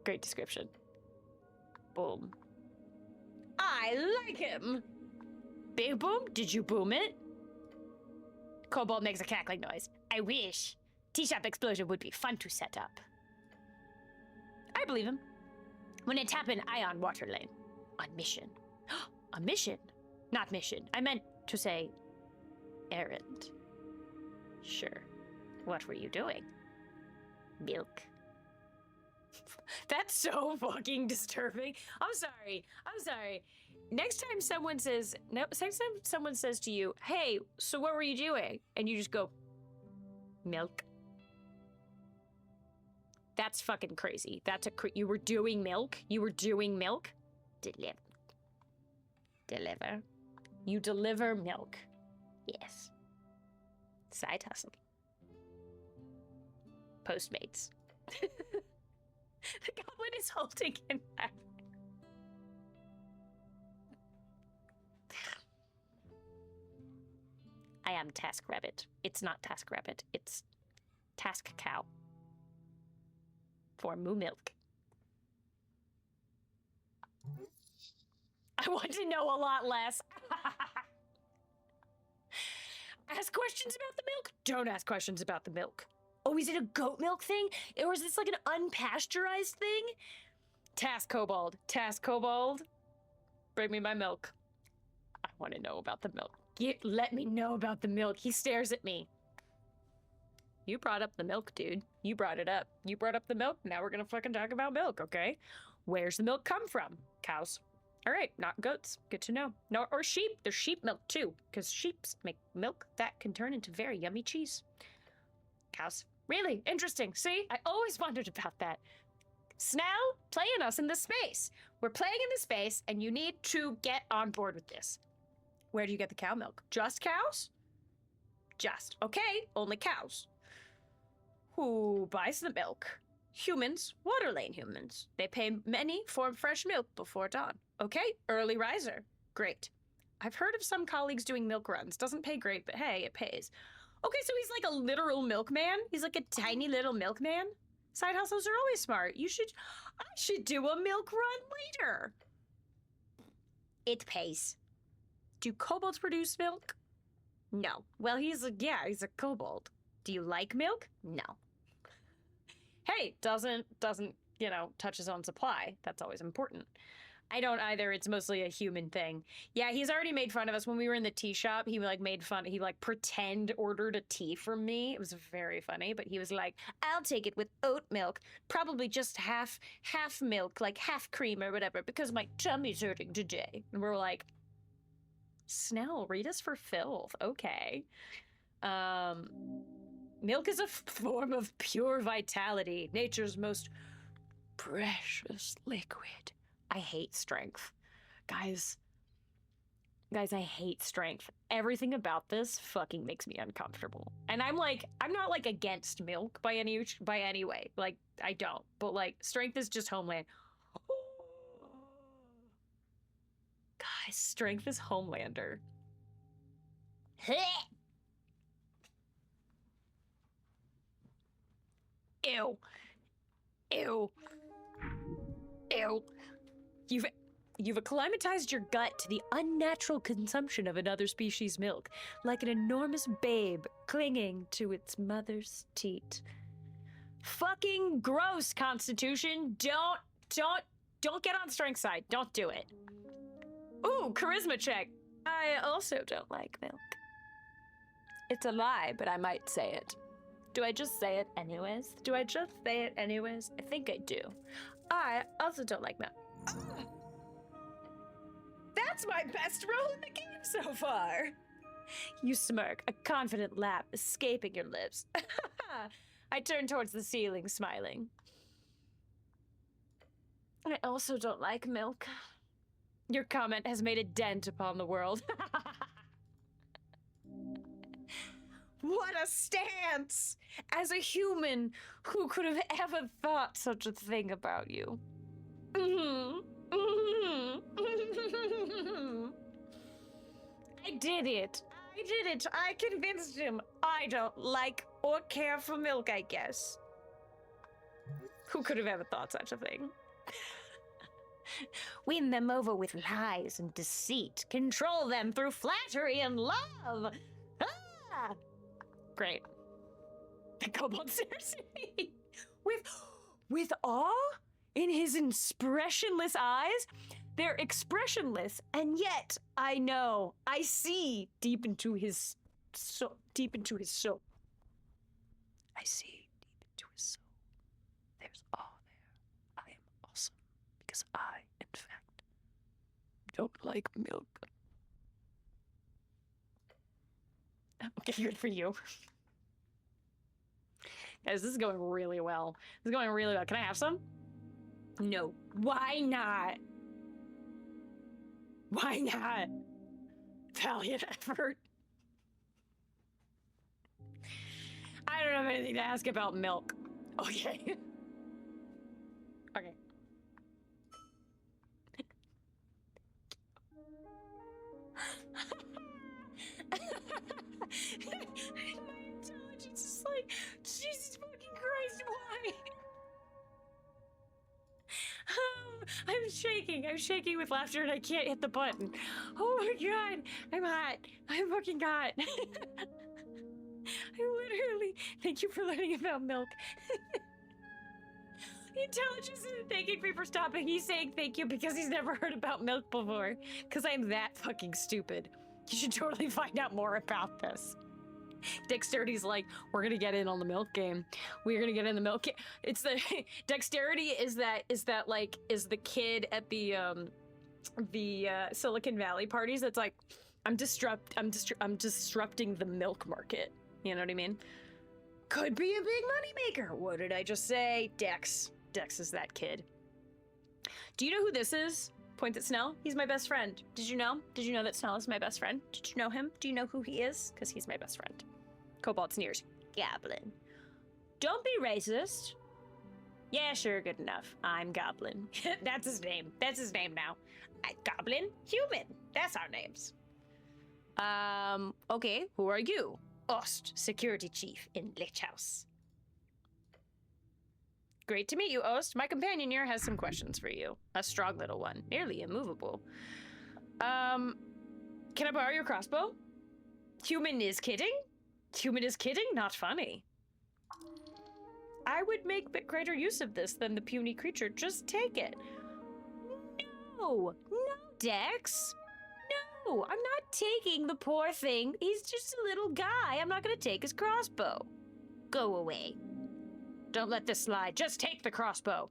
Great description. Boom. I like him. Big boom? Did you boom it? Kobold makes a cackling noise. I wish. Tea shop explosion would be fun to set up. I believe him. When it happened, I on water lane. On mission. A mission? Not mission. I meant to say errand. Sure. What were you doing? Milk. That's so fucking disturbing. I'm sorry. Next time someone says to you, hey, so what were you doing? And you just go, milk. That's fucking crazy. You were doing milk? You were doing milk? Deliver. You deliver milk. Yes. Side hustle. Postmates. The goblin is holding in that. I am Task Rabbit. It's not Task Rabbit. It's Task Cow. For moo milk. I want to know a lot less. Ask questions about the milk? Don't ask questions about the milk. Oh, is it a goat milk thing? Or is this like an unpasteurized thing? Task Kobold. Task Kobold. Bring me my milk. I want to know about the milk. Let me know about the milk. He stares at me. You brought up the milk, dude. You brought it up. You brought up the milk. Now we're gonna fucking talk about milk, okay? Where's the milk come from? Cows. All right, not goats. Good to know. No, or sheep. There's sheep milk too, because sheep make milk that can turn into very yummy cheese. Cows. Really interesting. See, I always wondered about that. Snell, playing us in this space. We're playing in this space, and you need to get on board with this. Where do you get the cow milk? Just cows? Just. Okay, only cows. Who buys the milk? Humans, water lane humans. They pay many for fresh milk before dawn. Okay, early riser. Great. I've heard of some colleagues doing milk runs. Doesn't pay great, but hey, it pays. Okay, so he's like a literal milkman? He's like a tiny little milkman? Side hustles are always smart. I should do a milk run later. It pays. Do kobolds produce milk? No. Well, he's a kobold. Do you like milk? No. Hey, doesn't, touch his own supply. That's always important. I don't either. It's mostly a human thing. Yeah, he's already made fun of us. When we were in the tea shop, he made fun. He pretend ordered a tea from me. It was very funny, but he was like, I'll take it with oat milk, probably just half milk, like half cream or whatever, because my tummy's hurting today. And we're like, Snell, read us for filth. Okay. Milk is a form of pure vitality, nature's most precious liquid. I hate strength. Guys, I hate strength. Everything about this fucking makes me uncomfortable. And I'm not like against milk by any way. Like, I don't. But like, strength is just homeland. Guys, strength is Homelander. Ew. Ew. Ew. You've acclimatized your gut to the unnatural consumption of another species' milk, like an enormous babe clinging to its mother's teat. Fucking gross, Constitution. Don't get on strength side. Don't do it. Ooh, charisma check. I also don't like milk. It's a lie, but I might say it. Do I just say it anyways? I think I do. I also don't like milk. Oh. That's my best roll in the game so far. You smirk, a confident laugh escaping your lips. I turn towards the ceiling, smiling. I also don't like milk. Your comment has made a dent upon the world. What a stance! As a human, who could have ever thought such a thing about you? I did it. I convinced him. I don't like or care for milk, I guess. Who could have ever thought such a thing? Win them over with lies and deceit. Control them through flattery and love. Ah! Great. The kobold stares at me with awe in his expressionless eyes. They're expressionless, and yet I know, I see deep into his soul. I see deep into his soul. There's awe there. I am awesome because I, in fact, don't like milk. Okay, good for you. Guys, this is going really well. Can I have some? No. Why not? Why not? Valiant effort. I don't have anything to ask about milk. Okay. Okay. My intelligence is like, Jesus fucking Christ, why? I'm shaking. I'm shaking with laughter and I can't hit the button. Oh my god. I'm hot. I'm fucking hot. I literally... Thank you for learning about milk. Intelligence isn't thanking me for stopping. He's saying thank you because he's never heard about milk before. Because I'm that fucking stupid. You should totally find out more about this. Dexterity's like, we're gonna get in on the milk game. We're gonna get in the milk game. It's the Dexterity is the kid at the Silicon Valley parties that's like, I'm disrupting the milk market. You know what I mean? Could be a big moneymaker. What did I just say? Dex. Dex is that kid. Do you know who this is? Points at Snell. He's my best friend. Did you know? Did you know that Snell is my best friend? Did you know him? Do you know who he is? Because he's my best friend. Cobalt sneers. Goblin. Don't be racist. Yeah, sure, good enough. I'm Goblin. That's his name. That's his name now. Goblin? Human. That's our names. Okay, who are you? Ost, security chief in Lich House. Great to meet you, Ost. My companion here has some questions for you. A strong little one, nearly immovable. Can I borrow your crossbow? Human is kidding? Human is kidding? Not funny. I would make greater use of this than the puny creature. Just take it. No, Dex. No, I'm not taking the poor thing. He's just a little guy. I'm not gonna take his crossbow. Go away. Don't let this slide. Just take the crossbow.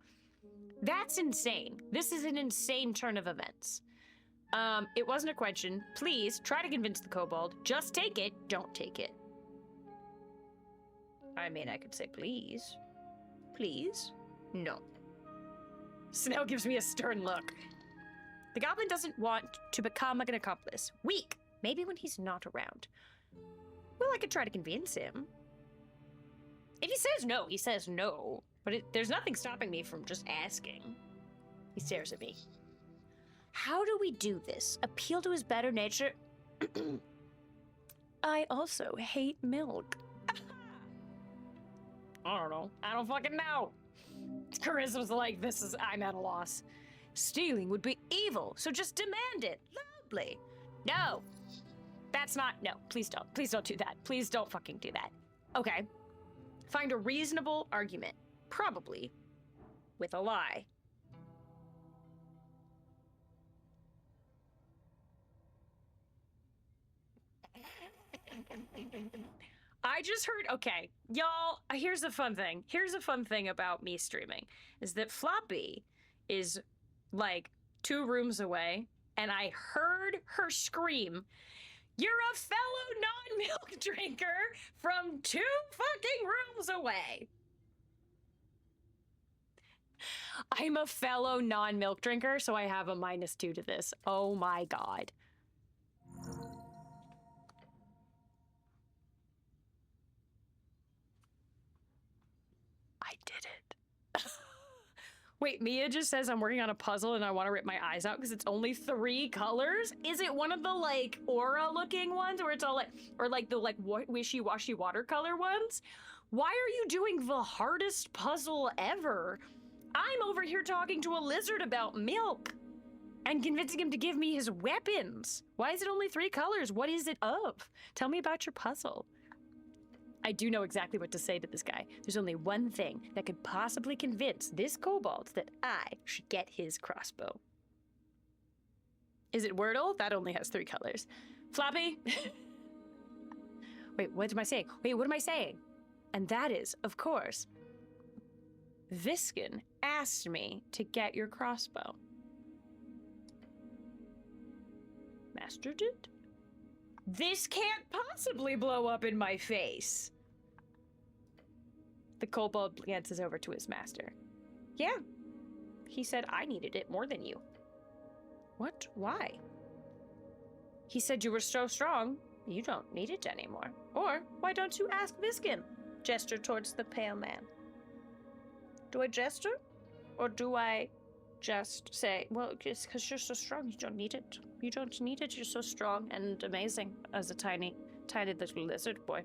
That's insane. This is an insane turn of events. It wasn't a question. Please, try to convince the kobold. Just take it. Don't take it. I mean, I could say please. Please? No. Snell gives me a stern look. The goblin doesn't want to become an accomplice. Weak. Maybe when he's not around. Well, I could try to convince him. If he says no, he says no. But there's nothing stopping me from just asking. He stares at me. How do we do this? Appeal to his better nature? I also hate milk. I don't know. I don't fucking know. Charisma's like, I'm at a loss. Stealing would be evil, so just demand it loudly. No. That's not, no, please don't. Please don't do that. Please don't fucking do that. Okay. Find a reasonable argument. Probably with a lie. I just heard, okay, y'all, here's a fun thing. Here's a fun thing about me streaming, is that Floppy is like 2 rooms away, and I heard her scream, "You're a fellow non-milk drinker from 2 fucking rooms away." I'm a fellow non-milk drinker, so I have a -2 to this. Oh my god. I did it. Wait, Mia just says I'm working on a puzzle and I want to rip my eyes out because it's only 3 colors? Is it one of the like aura looking ones where it's all like, or like the like wishy-washy watercolor ones? Why are you doing the hardest puzzle ever? I'm over here talking to a lizard about milk and convincing him to give me his weapons. Why is it only 3 colors? What is it of? Tell me about your puzzle. I do know exactly what to say to this guy. There's only one thing that could possibly convince this kobold that I should get his crossbow. Is it Wordle? That only has 3 colors. Floppy? Wait, what am I saying? Wait, what am I saying? And that is, of course, Viskin asked me to get your crossbow. Master did? This can't possibly blow up in my face. The kobold glances over to his master. Yeah, he said I needed it more than you. What? Why? He said you were so strong, you don't need it anymore. Or, why don't you ask Viskin? Gesture towards the pale man. Do I gesture? Or do I just say, well, just because you're so strong, you don't need it. You don't need it, you're so strong and amazing as a tiny, tiny little lizard boy.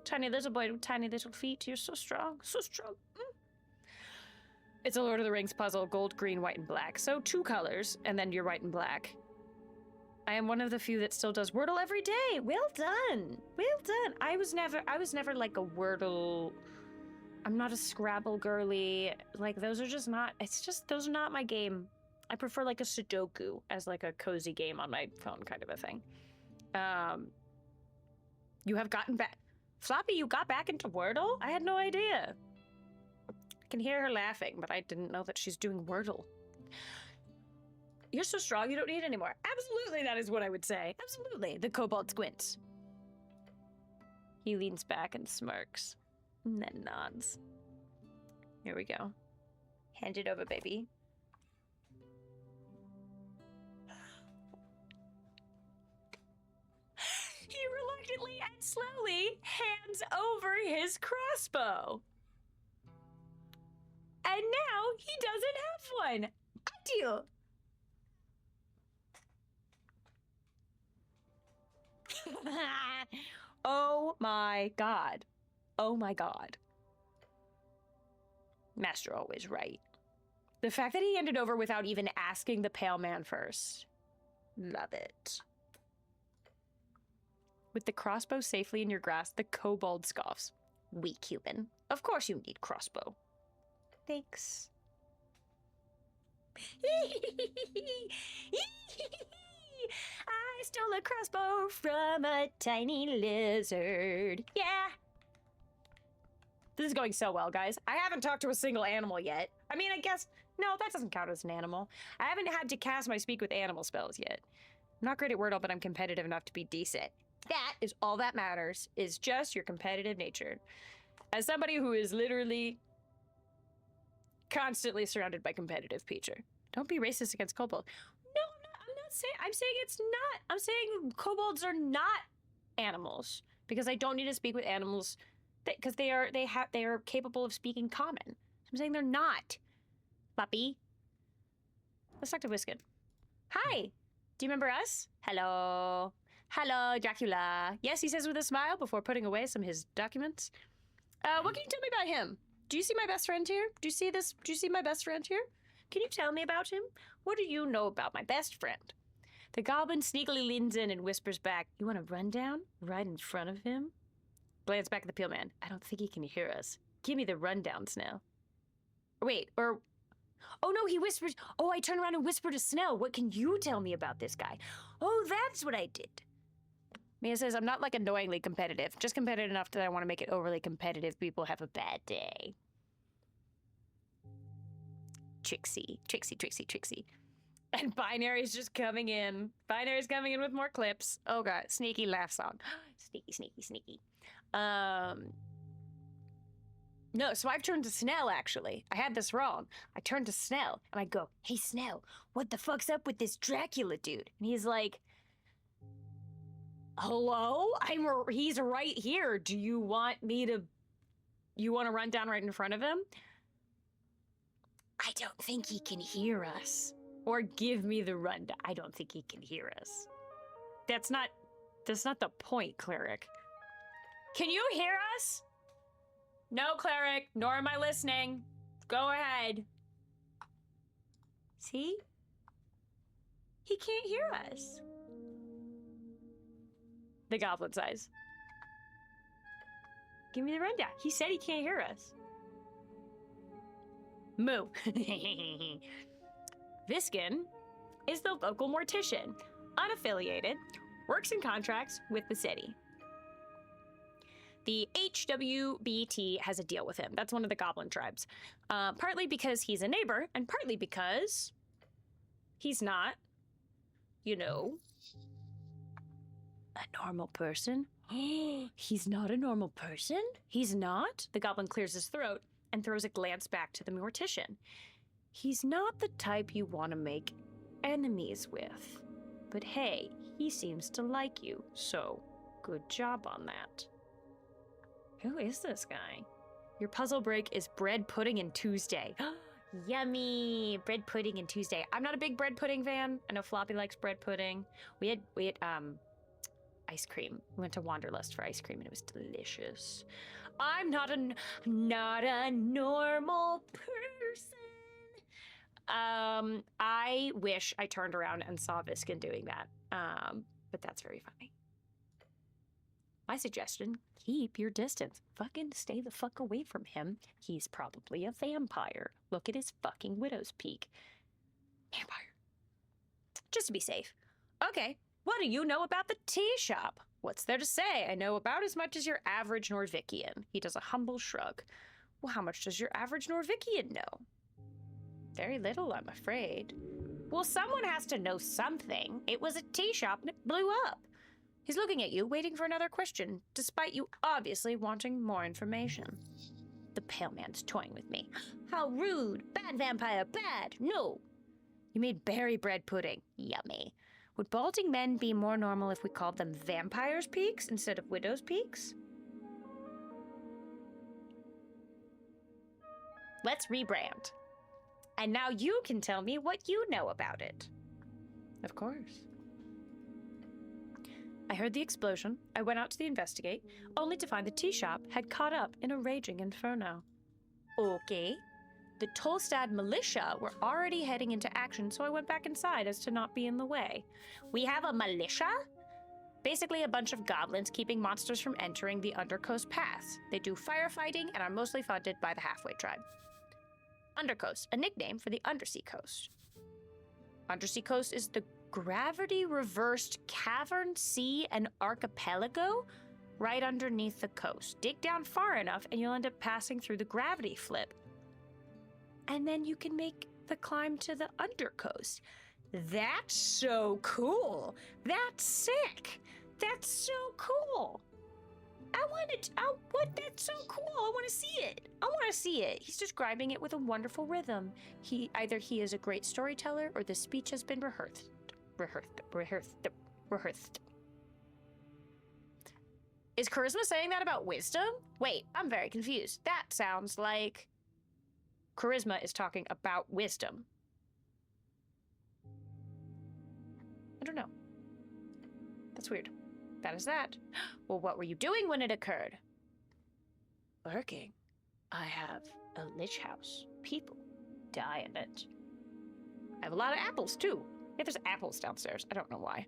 Tiny little boy with tiny little feet, you're so strong, so strong. It's a Lord of the Rings puzzle, gold, green, white, and black. So 2 colors, and then you're white and black. I am one of the few that still does Wordle every day. Well done. Well done. I was never like a Wordle. I'm not a Scrabble girly. Like, those are just not, those are not my game. I prefer like a Sudoku as like a cozy game on my phone kind of a thing. You have gotten back. Floppy, you got back into Wordle? I had no idea. I can hear her laughing, but I didn't know that she's doing Wordle. You're so strong, you don't need it anymore. Absolutely, that is what I would say. Absolutely. The kobold squints. He leans back and smirks, and then nods. Here we go. Hand it over, baby. He reluctantly and slowly hands over his crossbow. And now he doesn't have one. Ideal. Oh my god. Oh my god. Master always right. The fact that he handed over without even asking the pale man first. Love it. With the crossbow safely in your grasp, the kobold scoffs. Weak human. Of course you need crossbow. Thanks. I stole a crossbow from a tiny lizard. Yeah. This is going so well, guys. I haven't talked to a single animal yet. I mean, I guess, no, that doesn't count as an animal. I haven't had to cast my speak with animal spells yet. I'm not great at Wordle, but I'm competitive enough to be decent. That is all that matters, is just your competitive nature. As somebody who is literally constantly surrounded by competitive people. Don't be racist against kobolds. No, I'm saying it's not. I'm saying kobolds are not animals because I don't need to speak with animals because they are capable of speaking common. So I'm saying they're not. Puppy. Let's talk to Whiskin. Hi. Do you remember us? Hello. Hello, Dracula. Yes, he says with a smile before putting away some of his documents. What can you tell me about him? Do you see my best friend here? Do you see this? Do you see my best friend here? Can you tell me about him? What do you know about my best friend? The goblin sneakily leans in and whispers back, you want a rundown? Right in front of him? Glance back at the peel man. I don't think he can hear us. Give me the rundown, Snell. Wait, or... Oh no, he whispers... Oh, I turn around and whisper to Snell. What can you tell me about this guy? Oh, that's what I did. Mia says, I'm not like annoyingly competitive. Just competitive enough that I want to make it overly competitive. People have a bad day. Trixie. And Binary's just coming in. Binary's coming in with more clips. Oh god, sneaky laugh song. Sneaky. No, so I've turned to Snell, actually. I had this wrong. I turned to Snell, and I go, hey, Snell, what the fuck's up with this Dracula dude? And he's like, hello? He's right here. Do you want me to... You want to run down right in front of him? I don't think he can hear us. Or give me the rundown. I don't think he can hear us. That's not the point, cleric. Can you hear us? No, cleric, nor am I listening. Go ahead. See? He can't hear us. The goblin sighs. Give me the rundown. He said he can't hear us. Moo. Viskin is the local mortician, unaffiliated, works in contracts with the city. The HWBT has a deal with him. That's one of the goblin tribes. Partly because he's a neighbor, and partly because he's not, you know, a normal person. He's not a normal person? He's not? The goblin clears his throat and throws a glance back to the mortician. He's not the type you want to make enemies with. But hey, he seems to like you, so good job on that. Who is this guy? Your puzzle break is bread pudding and Tuesday. Yummy! Bread pudding and Tuesday. I'm not a big bread pudding fan. I know Floppy likes bread pudding. We had ice cream. We went to Wanderlust for ice cream and it was delicious. I'm not a normal person. I wish I turned around and saw Viskin doing that. But that's very funny. My suggestion, keep your distance. Fucking stay the fuck away from him. He's probably a vampire. Look at his fucking widow's peak. Vampire. Just to be safe. Okay, what do you know about the tea shop? What's there to say? I know about as much as your average Norvikian. He does a humble shrug. Well, how much does your average Norvikian know? Very little, I'm afraid. Well, someone has to know something. It was a tea shop and it blew up. He's looking at you, waiting for another question, despite you obviously wanting more information. The pale man's toying with me. How rude! Bad vampire, bad! No! You made berry bread pudding. Yummy. Would balding men be more normal if we called them vampires' peaks instead of widows' peaks? Let's rebrand. And now you can tell me what you know about it. Of course. I heard the explosion. I went out to investigate, only to find the tea shop had caught up in a raging inferno. Okay. The Tolstad militia were already heading into action, so I went back inside as to not be in the way. We have a militia? Basically a bunch of goblins keeping monsters from entering the Undercoast Pass. They do firefighting and are mostly funded by the Halfway Tribe. Undercoast, a nickname for the Undersea Coast. Undersea Coast is the gravity-reversed cavern, sea, and archipelago right underneath the coast. Dig down far enough and you'll end up passing through the gravity flip. And then you can make the climb to the Undercoast. That's so cool. That's sick. That's so cool. That's so cool. I want to see it. He's describing it with a wonderful rhythm. Either he is a great storyteller or the speech has been rehearsed. Is Charisma saying that about wisdom? Wait, I'm very confused. That sounds like Charisma is talking about wisdom. I don't know. That's weird. That is that. Well, what were you doing when it occurred? Working. I have a lich house. People die in it. I have a lot of apples, too. Yeah, there's apples downstairs. I don't know why.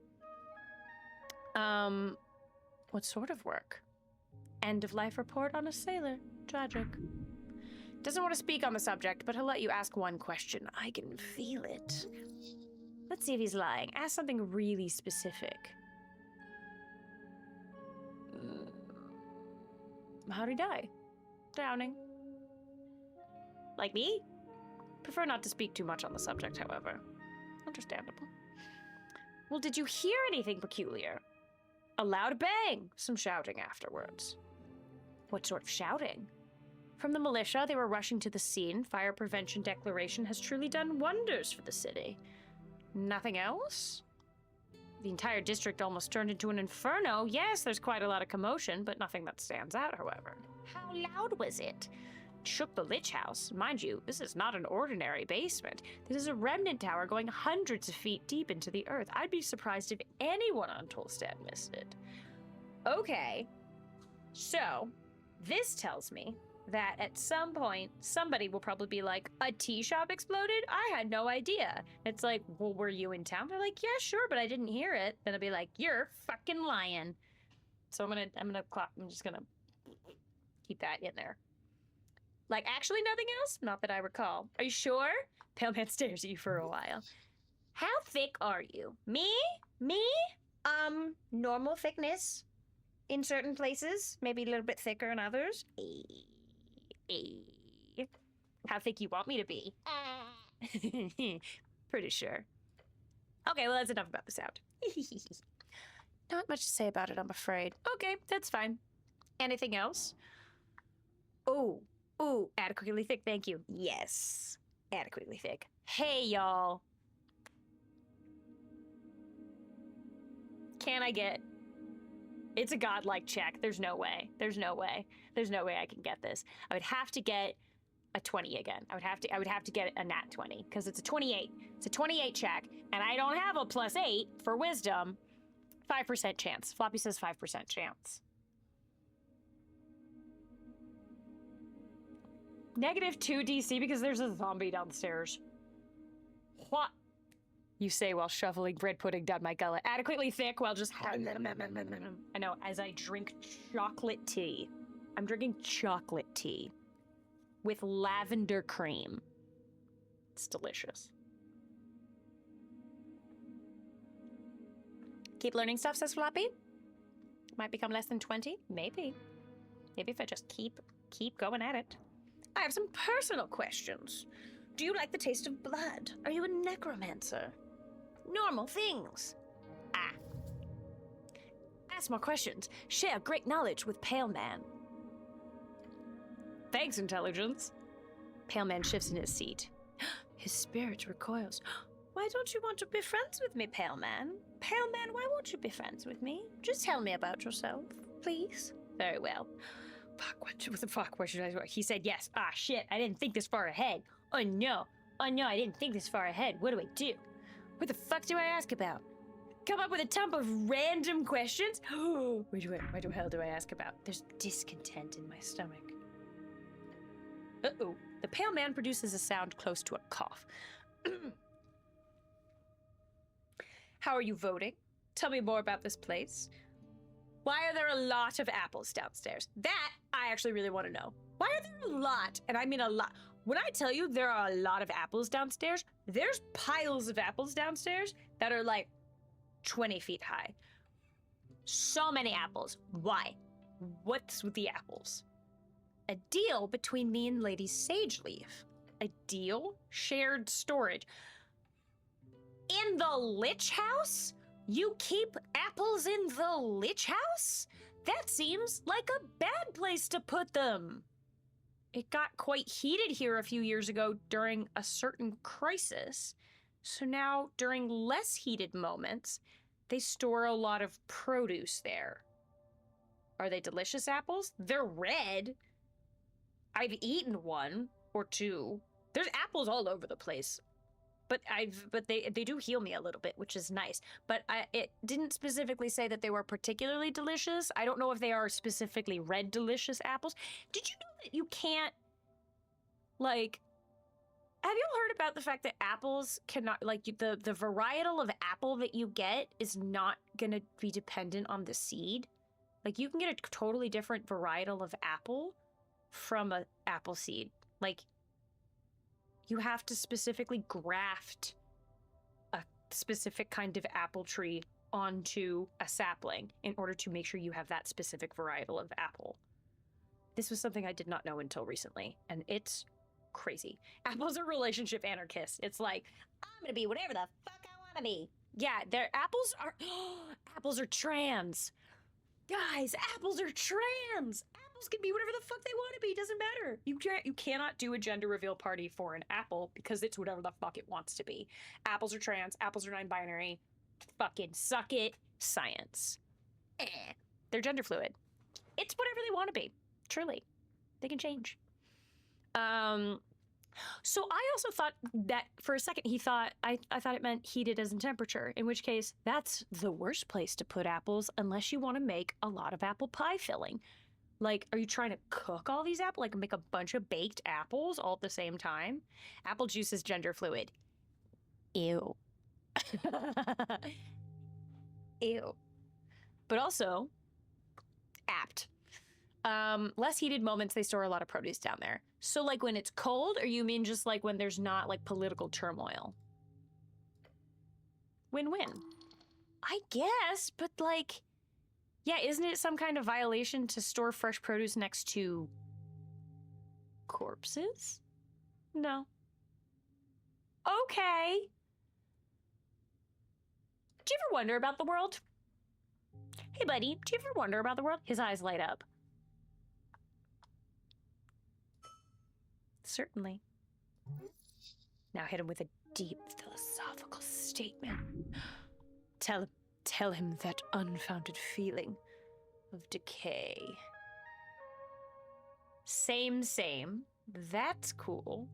What sort of work? End of life report on a sailor. Tragic. Doesn't want to speak on the subject, but he'll let you ask one question. I can feel it. Let's see if he's lying. Ask something really specific. How'd he die? Drowning. Like me? Prefer not to speak too much on the subject, however. Understandable. Well, did you hear anything peculiar? A loud bang! Some shouting afterwards. What sort of shouting? From the militia, they were rushing to the scene. Fire prevention declaration has truly done wonders for the city. Nothing else? The entire district almost turned into an inferno. Yes, there's quite a lot of commotion, but nothing that stands out, however. How loud was it? It shook the Lich House. Mind you, this is not an ordinary basement. This is a remnant tower going hundreds of feet deep into the earth. I'd be surprised if anyone on Tolstad missed it. Okay, so this tells me that at some point, somebody will probably be like, a tea shop exploded? I had no idea. It's like, well, were you in town? They're like, yeah, sure, but I didn't hear it. Then I'll be like, you're fucking lying. So I'm just gonna keep that in there. Like, actually nothing else? Not that I recall. Are you sure? Pale Man stares at you for a while. How thick are you? Me? Normal thickness in certain places. Maybe a little bit thicker in others. How thick you want me to be? Pretty sure. Okay, well, that's enough about the sound. Not much to say about it, I'm afraid. Okay, that's fine. Anything else? Ooh, adequately thick, thank you. Yes, adequately thick. Hey, y'all. Can I get... It's a godlike check. There's no way I can get this. I would have to get a 20 again. I would have to get a nat 20 because it's a 28. It's a 28 check, and I don't have a +8 for wisdom. 5% chance. Floppy says 5% chance. -2 DC because there's a zombie downstairs. What? You say while shoveling bread pudding down my gullet. Adequately thick while just... I know, as I drink chocolate tea. I'm drinking chocolate tea with lavender cream. It's delicious. Keep learning stuff, says Floppy. Might become less than 20. Maybe. Maybe if I just keep going at it. I have some personal questions. Do you like the taste of blood? Are you a necromancer? Normal things. Ah. Ask more questions. Share great knowledge with Pale Man. Thanks, intelligence. Pale Man shifts in his seat. His spirit recoils. Why don't you want to be friends with me, Pale Man? Pale Man, why won't you be friends with me? Just tell me about yourself, please. Very well. Fuck, what the fuck? What should I do? He said yes. Ah, shit, I didn't think this far ahead. Oh no, I didn't think this far ahead. What do I do? What the fuck do I ask about? Come up with a ton of random questions? What the hell do I ask about? There's discontent in my stomach. Uh-oh. The Pale Man produces a sound close to a cough. How are you voting? Tell me more about this place. Why are there a lot of apples downstairs? That I actually really want to know. Why are there a lot? And I mean a lot. When I tell you there are a lot of apples downstairs, there's piles of apples downstairs that are like 20 feet high. So many apples. Why? What's with the apples? A deal between me and Lady Sageleaf. A deal? Shared storage. In the Lich House? You keep apples in the Lich House? That seems like a bad place to put them. It got quite heated here a few years ago during a certain crisis. So now, during less heated moments, they store a lot of produce there. Are they delicious apples? They're red. I've eaten one or two. There's apples all over the place. But they do heal me a little bit, which is nice. But it didn't specifically say that they were particularly delicious. I don't know if they are specifically red delicious apples. Did you know that you can't, like, have you heard about the fact that apples cannot, like, the varietal of apple that you get is not gonna be dependent on the seed? Like, you can get a totally different varietal of apple from an apple seed. Like, you have to specifically graft a specific kind of apple tree onto a sapling in order to make sure you have that specific varietal of apple. This was something I did not know until recently, and it's crazy. Apples are relationship anarchists. It's like, I'm gonna be whatever the fuck I wanna be. Yeah, apples are trans. Guys, apples are trans. Apples can be whatever the fuck they want to be. Doesn't matter. You cannot do a gender reveal party for an apple because it's whatever the fuck it wants to be. Apples are trans. Apples are non-binary. Fucking suck it. Science. They're gender fluid. It's whatever they want to be. Truly. They can change. So I also thought that for a second I thought it meant heated as in temperature, in which case that's the worst place to put apples unless you want to make a lot of apple pie filling. Like, are you trying to cook all these apples? Like, make a bunch of baked apples all at the same time? Apple juice is gender fluid. Ew. Ew. But also, apt. Less heated moments, they store a lot of produce down there. So, like, when it's cold, or you mean just, like, when there's not, like, political turmoil? Win-win. I guess, but, like... Yeah, isn't it some kind of violation to store fresh produce next to... corpses? No. Okay. Do you ever wonder about the world? Hey, buddy, do you ever wonder about the world? His eyes light up. Certainly. Now hit him with a deep philosophical statement. Tell him that unfounded feeling of decay. Same. That's cool.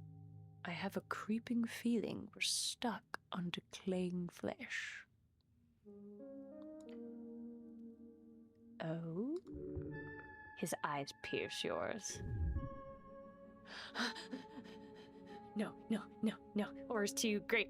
I have a creeping feeling we're stuck on decaying flesh. Oh? His eyes pierce yours. No. Or is too great.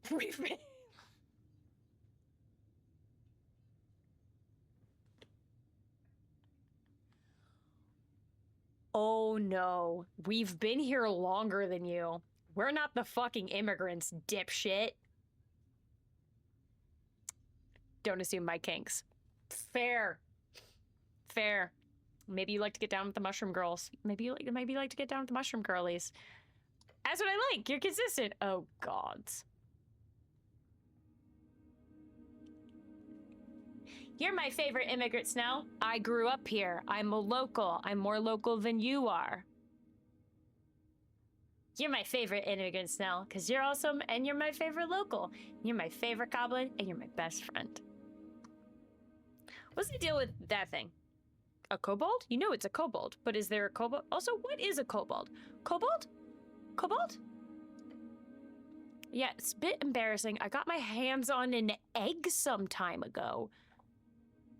We've been... Oh no, we've been here longer than you. We're not the fucking immigrants, dipshit. Don't assume my kinks. Fair. Fair. Maybe you like to get down with the mushroom girls. Maybe you like to get down with the mushroom girlies. That's what I like. You're consistent. Oh, gods. You're my favorite immigrant, Snell. I grew up here. I'm a local. I'm more local than you are. You're my favorite immigrant, Snell, because you're awesome and you're my favorite local. You're my favorite goblin and you're my best friend. What's the deal with that thing? A kobold? You know it's a kobold, but is there a kobold? Also, what is a kobold? Kobold? Kobold? Yeah, it's a bit embarrassing. I got my hands on an egg some time ago.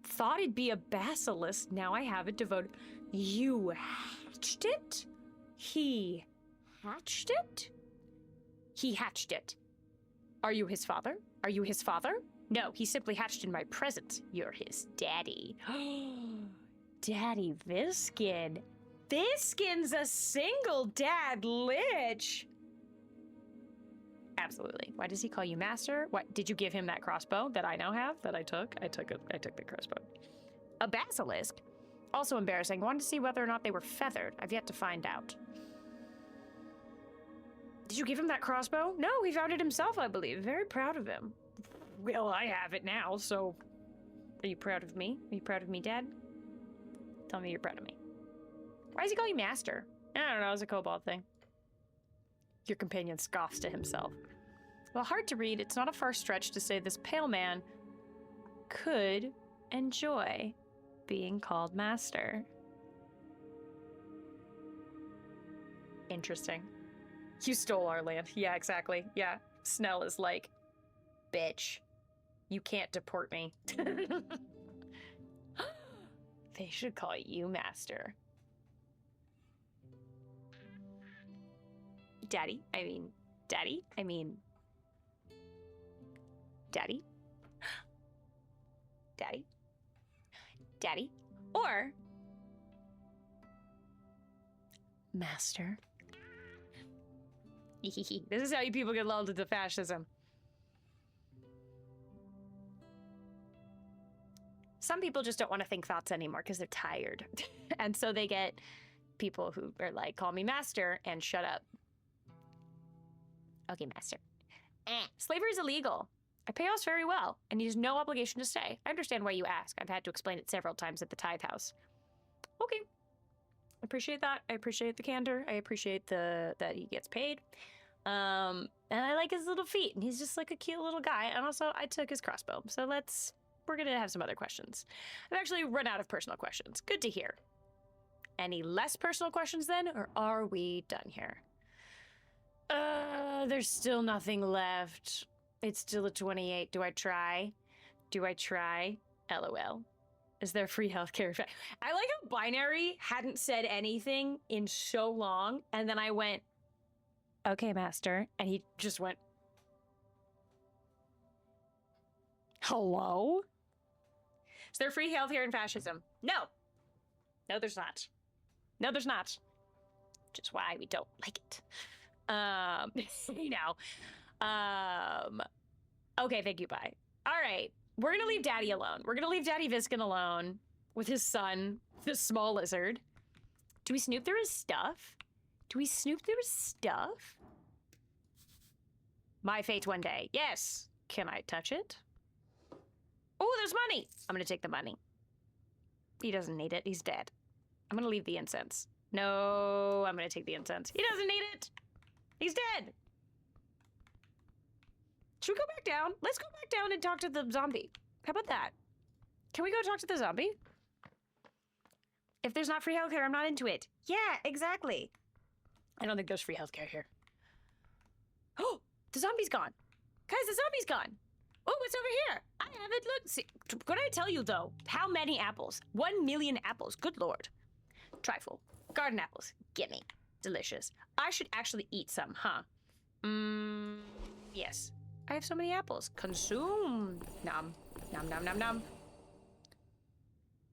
Thought it'd be a basilisk. Now I have it devoted. You hatched it? He hatched it? He hatched it. Are you his father? Are you his father? No, he simply hatched in my presence. You're his daddy. Daddy Viskin. Viskin's a single dad lich. Absolutely. Why does he call you master? What, did you give him that crossbow that I now have that I took? I took the crossbow. A basilisk? Also embarrassing. Wanted to see whether or not they were feathered. I've yet to find out. Did you give him that crossbow? No, he found it himself, I believe. Very proud of him. Well, I have it now, so... Are you proud of me? Are you proud of me, Dad? Tell me you're proud of me. Why does he call you master? I don't know, it's a kobold thing. Your companion scoffs to himself. Well, hard to read, it's not a far stretch to say this pale man could enjoy being called master. Interesting. You stole our land. Yeah, exactly. Yeah. Snell is like, bitch, you can't deport me. They should call you master. Daddy? Daddy? Daddy? Or master? This is how you people get lulled into fascism. Some people just don't want to think thoughts anymore because they're tired. And so they get people who are like, call me master and shut up. Okay, master. Slavery is illegal. I pay us very well, and he has no obligation to stay. I understand why you ask. I've had to explain it several times at the tithe house. Okay. I appreciate that. I appreciate the candor. I appreciate that he gets paid. And I like his little feet, and he's just like a cute little guy. And also, I took his crossbow. So we're gonna have some other questions. I've actually run out of personal questions. Good to hear. Any less personal questions then, or are we done here? There's still nothing left. It's still a 28. Do I try? LOL. Is there free healthcare? I like how Binary hadn't said anything in so long, and then I went, okay, master, and he just went, hello? Is there free healthcare in fascism? No. No, there's not. No, there's not. Which is why we don't like it. Okay, thank you, bye. All right, we're gonna leave Daddy alone. We're gonna leave Daddy Viskin alone with his son, the small lizard. Do we snoop through his stuff? My fate one day. Yes. Can I touch it? Oh, there's money. I'm gonna take the money. He doesn't need it. He's dead. I'm gonna leave the incense. No, I'm gonna take the incense. He doesn't need it. He's dead. Should we go back down? Let's go back down and talk to the zombie. How about that? Can we go talk to the zombie? If there's not free healthcare, I'm not into it. Yeah, exactly. I don't think there's free healthcare here. Oh, the zombie's gone. Guys, the zombie's gone. Oh, what's over here? I haven't looked. See, could I tell you, though, how many apples? 1 million apples. Good Lord. Trifle. Garden apples. Gimme. Delicious. I should actually eat some, huh? Yes. I have so many apples. Consume. Nom. Nom, nom, nom, nom.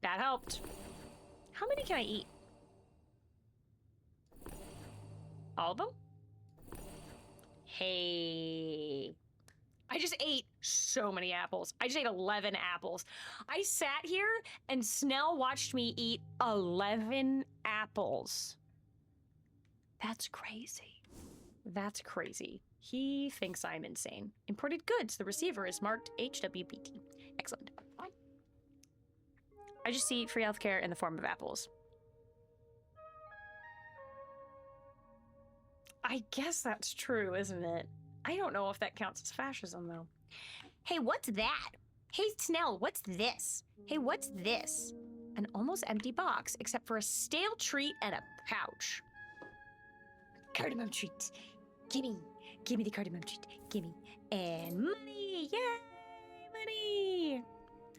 That helped. How many can I eat? All of them? Hey. I just ate so many apples. I just ate 11 apples. I sat here and Snell watched me eat 11 apples. That's crazy. That's crazy. He thinks I'm insane. Imported goods. The receiver is marked HWPT. Excellent. I just see free healthcare in the form of apples. I guess that's true, isn't it? I don't know if that counts as fascism, though. Hey, what's that? Hey, Snell, what's this? Hey, what's this? An almost empty box, except for a stale treat and a pouch. Cardamom treat. Gimme. Gimme the cardamom treat. Gimme. And money. Yay! Money!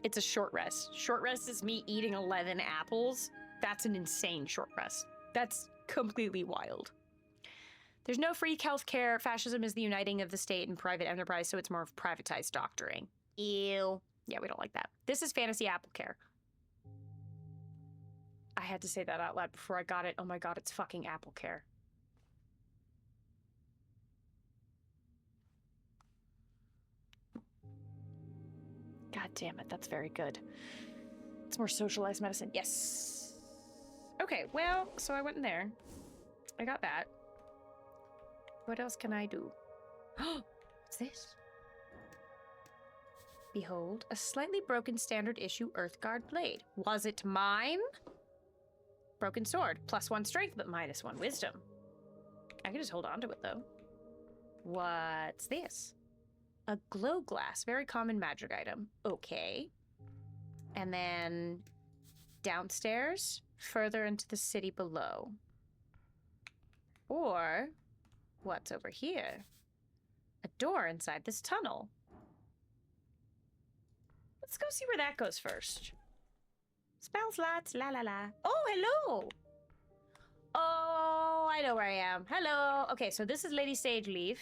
It's a short rest. Short rest is me eating 11 apples. That's an insane short rest. That's completely wild. There's no free healthcare. Fascism is the uniting of the state and private enterprise, so it's more of privatized doctoring. Ew. Yeah, we don't like that. This is fantasy apple care. I had to say that out loud before I got it. Oh my god, it's fucking apple care. God damn it, that's very good. It's more socialized medicine. Yes. Okay, well, so I went in there. I got that. What else can I do? What's this? Behold, a slightly broken standard issue Earthguard blade. Was it mine? Broken sword. +1 strength, but -1 wisdom. I can just hold on to it, though. What's this? A glow glass. Very common magic item. Okay. And then downstairs, further into the city below. Or what's over here? A door inside this tunnel. Let's go see where that goes first. Spell slots, la la la. Oh, hello! Oh, I know where I am. Hello! Okay, so this is Lady Sageleaf.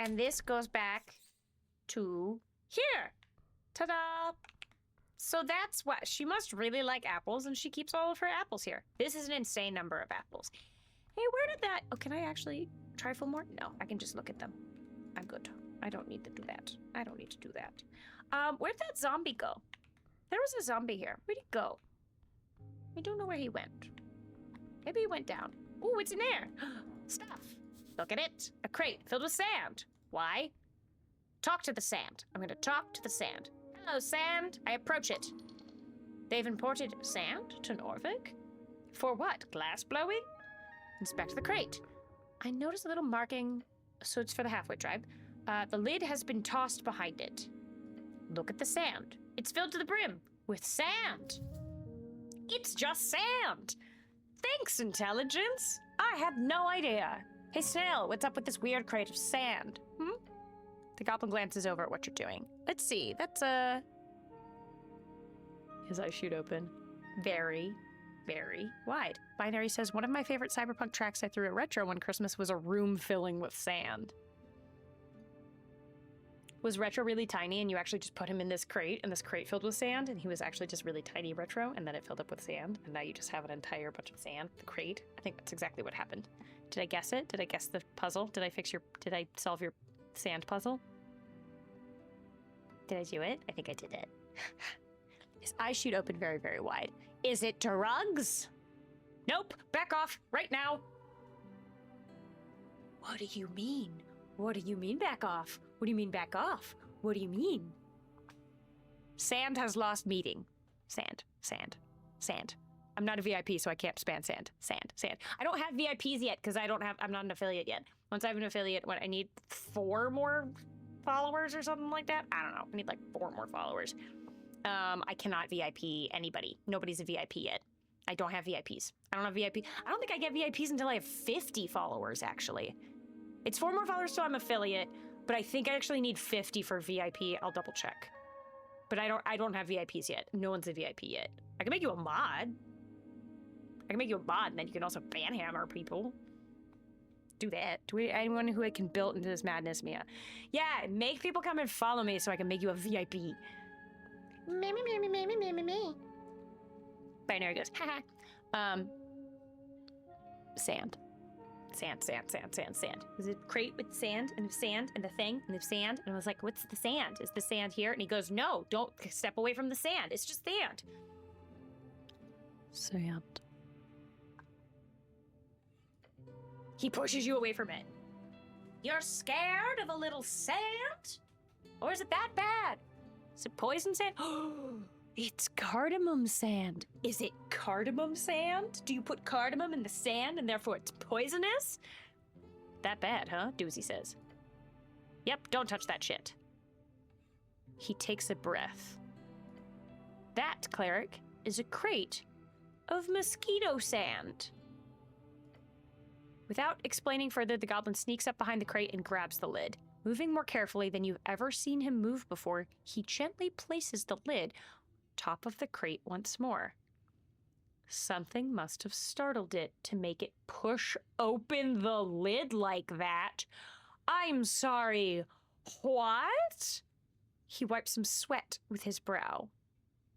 And this goes back to here. Ta-da! So that's what, she must really like apples, and she keeps all of her apples here. This is an insane number of apples. Hey, where did that... Oh, can I actually trifle more? No, I can just look at them. I'm good. I don't need to do that. I don't need to do that. Where'd that zombie go? There was a zombie here. Where'd he go? I don't know where he went. Maybe he went down. Ooh, it's in there. Stuff. Look at it. A crate filled with sand. Why? Talk to the sand. I'm going to talk to the sand. Hello, sand. I approach it. They've imported sand to Norfolk? For what? Glass blowing? Inspect the crate. I noticed a little marking, so it's for the halfway tribe. The lid has been tossed behind it. Look at the sand. It's filled to the brim with sand. It's just sand. Thanks, intelligence. I had no idea. Hey, Snail, what's up with this weird crate of sand? The goblin glances over at what you're doing. Let's see, that's his eyes shoot open. Very, very wide. Binary says, one of my favorite cyberpunk tracks I threw at Retro one Christmas was a room filling with sand. Was Retro really tiny and you actually just put him in this crate and this crate filled with sand and he was actually just really tiny Retro and then it filled up with sand and now you just have an entire bunch of sand, the crate? I think that's exactly what happened. Did I guess it? Did I guess the puzzle? Did I solve your sand puzzle? Did I do it? I think I did it. His eyes shoot open very, very wide. Is it drugs? Nope. Back off right now. What do you mean? What do you mean back off? What do you mean back off? What do you mean? Sand has lost meeting. Sand, sand, sand. I'm not a VIP, so I can't spam sand. Sand, sand. I don't have VIPs yet because I'm not an affiliate yet. Once I have an affiliate, I need 4 more followers or something like that? I don't know. I need like 4 more followers. I cannot VIP anybody. Nobody's a VIP yet. I don't have VIPs. I don't have VIP. I don't think I get VIPs until I have 50 followers, actually. It's 4 more followers, so I'm affiliate, but I think I actually need 50 for VIP. I'll double check. But I don't have VIPs yet. No one's a VIP yet. I can make you a mod. I can make you a mod, and then you can also banhammer people. do that. Do anyone who I can build into this madness, Mia? Yeah, make people come and follow me so I can make you a VIP. Me. Binary goes, haha. Sand. Sand. There's a crate with sand and sand and the thing and the sand. And I was like, what's the sand? Is the sand here? And he goes, no, don't step away from the sand. It's just sand. Sand. He pushes you away from it. You're scared of a little sand? Or is it that bad? Is it poison sand? It's cardamom sand. Is it cardamom sand? Do you put cardamom in the sand and therefore it's poisonous? That bad, huh? Doozy says. Yep, don't touch that shit. He takes a breath. That, cleric, is a crate of mosquito sand. Without explaining further, the goblin sneaks up behind the crate and grabs the lid. Moving more carefully than you've ever seen him move before, he gently places the lid top of the crate once more. Something must have startled it to make it push open the lid like that. I'm sorry, what? He wipes some sweat with his brow.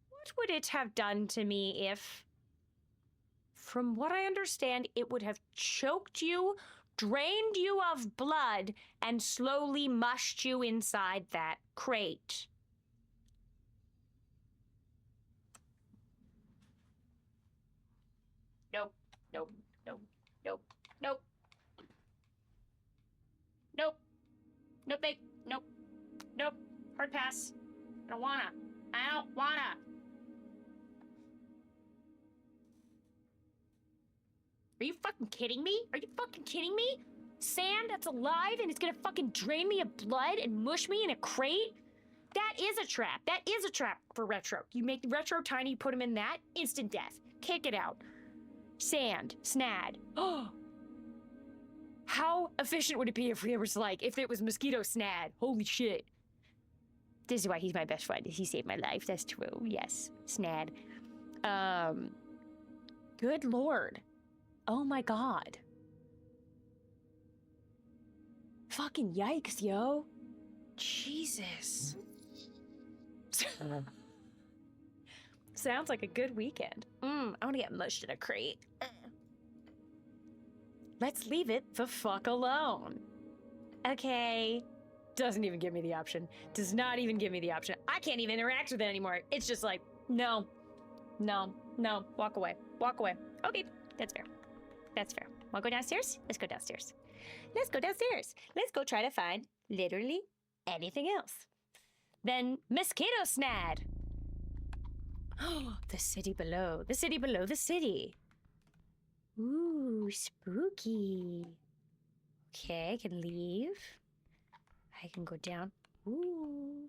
What would it have done to me if... From what I understand, it would have choked you, drained you of blood, and slowly mushed you inside that crate. Nope. Nope. Nope. Nope. Nope. Nope. Nope. Nope. Nope. Hard pass. I don't wanna. Are you fucking kidding me? Sand that's alive and it's gonna fucking drain me of blood and mush me in a crate? That is a trap. That is a trap for Retro. You make Retro tiny, you put him in that, instant death. Can't get out. Sand. Snad. Oh. How efficient would it be if it was mosquito snad? Holy shit. This is why he's my best friend. He saved my life. That's true. Yes. Snad. Good lord. Oh my god. Fucking yikes, yo. Jesus. Sounds like a good weekend. I want to get mushed in a crate. Let's leave it the fuck alone. Okay. Doesn't even give me the option. Does not even give me the option. I can't even interact with it anymore. It's just like, no. Walk away. Okay, that's fair. Wanna go downstairs? Let's go downstairs. Let's go try to find literally anything else. Then mosquito snad. Oh, the city below. The city. Ooh, spooky. Okay, I can leave. I can go down. Ooh.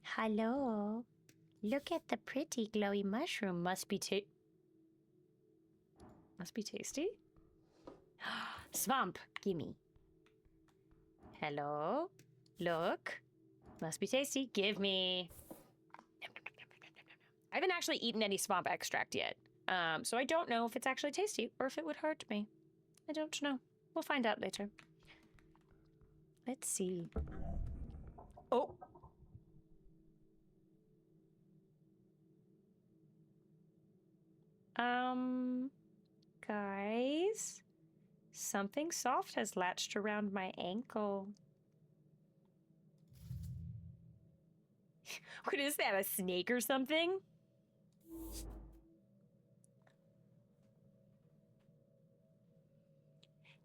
Hello. Look at the pretty glowy mushroom. Must be tasty. Swamp, gimme. Hello. Look. Must be tasty. Give me. I haven't actually eaten any swamp extract yet. So I don't know if it's actually tasty or if it would hurt me. I don't know. We'll find out later. Let's see. Oh. Guys, something soft has latched around my ankle. What is that, a snake or something?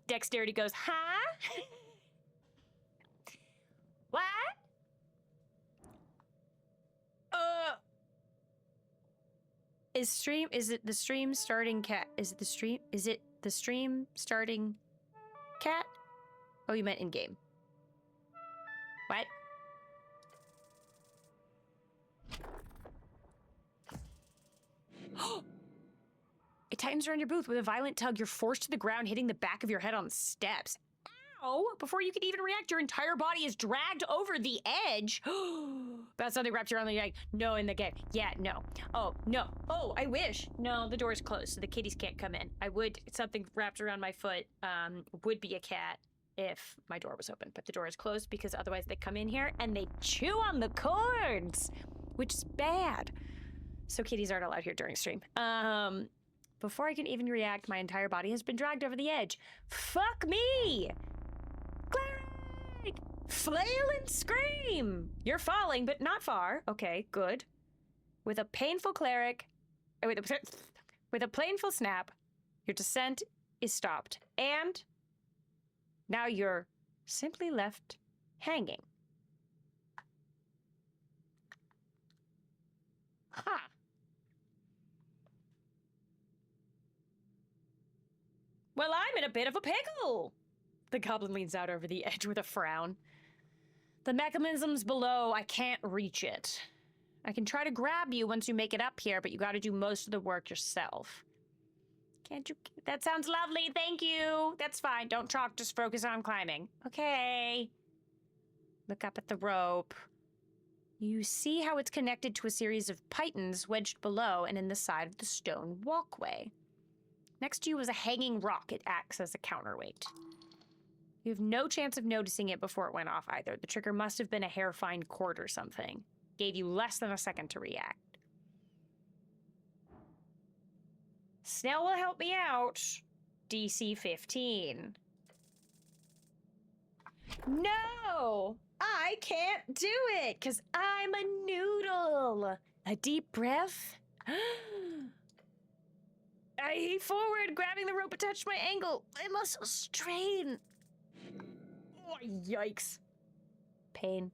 Dexterity goes, huh? What? Is it the stream starting cat? Is it the stream starting cat? Oh, you meant in game. What? It tightens around your booth. With a violent tug, you're forced to the ground, hitting the back of your head on the steps. Ow! Before you can even react, your entire body is dragged over the edge. About something wrapped around the neck. No, in the game. Yeah, no. Oh, no. Oh, I wish. No, the door's closed, so the kitties can't come in. I would, something wrapped around my foot, would be a cat if my door was open, but the door is closed because otherwise they come in here and they chew on the cords, which is bad. So kitties aren't allowed here during stream. Before I can even react, my entire body has been dragged over the edge. Fuck me! Cleric! Flail and scream! You're falling, but not far. Okay, good. With a painful cleric, with a painful snap, your descent is stopped. And now you're simply left hanging. Ha! Well, I'm in a bit of a pickle! The goblin leans out over the edge with a frown. The mechanism's below. I can't reach it. I can try to grab you once you make it up here, but you gotta do most of the work yourself. Can't you? That sounds lovely, thank you! That's fine, don't talk, just focus on climbing. Okay. Look up at the rope. You see how it's connected to a series of pythons wedged below and in the side of the stone walkway. Next to you is a hanging rock. It acts as a counterweight. You have no chance of noticing it before it went off either. The trigger must have been a hair-fine cord or something. Gave you less than a second to react. Snell will help me out. DC 15. No! I can't do it, because I'm a noodle. A deep breath. I heave forward, grabbing the rope attached to my ankle. My muscles strain. Oh, yikes. Pain.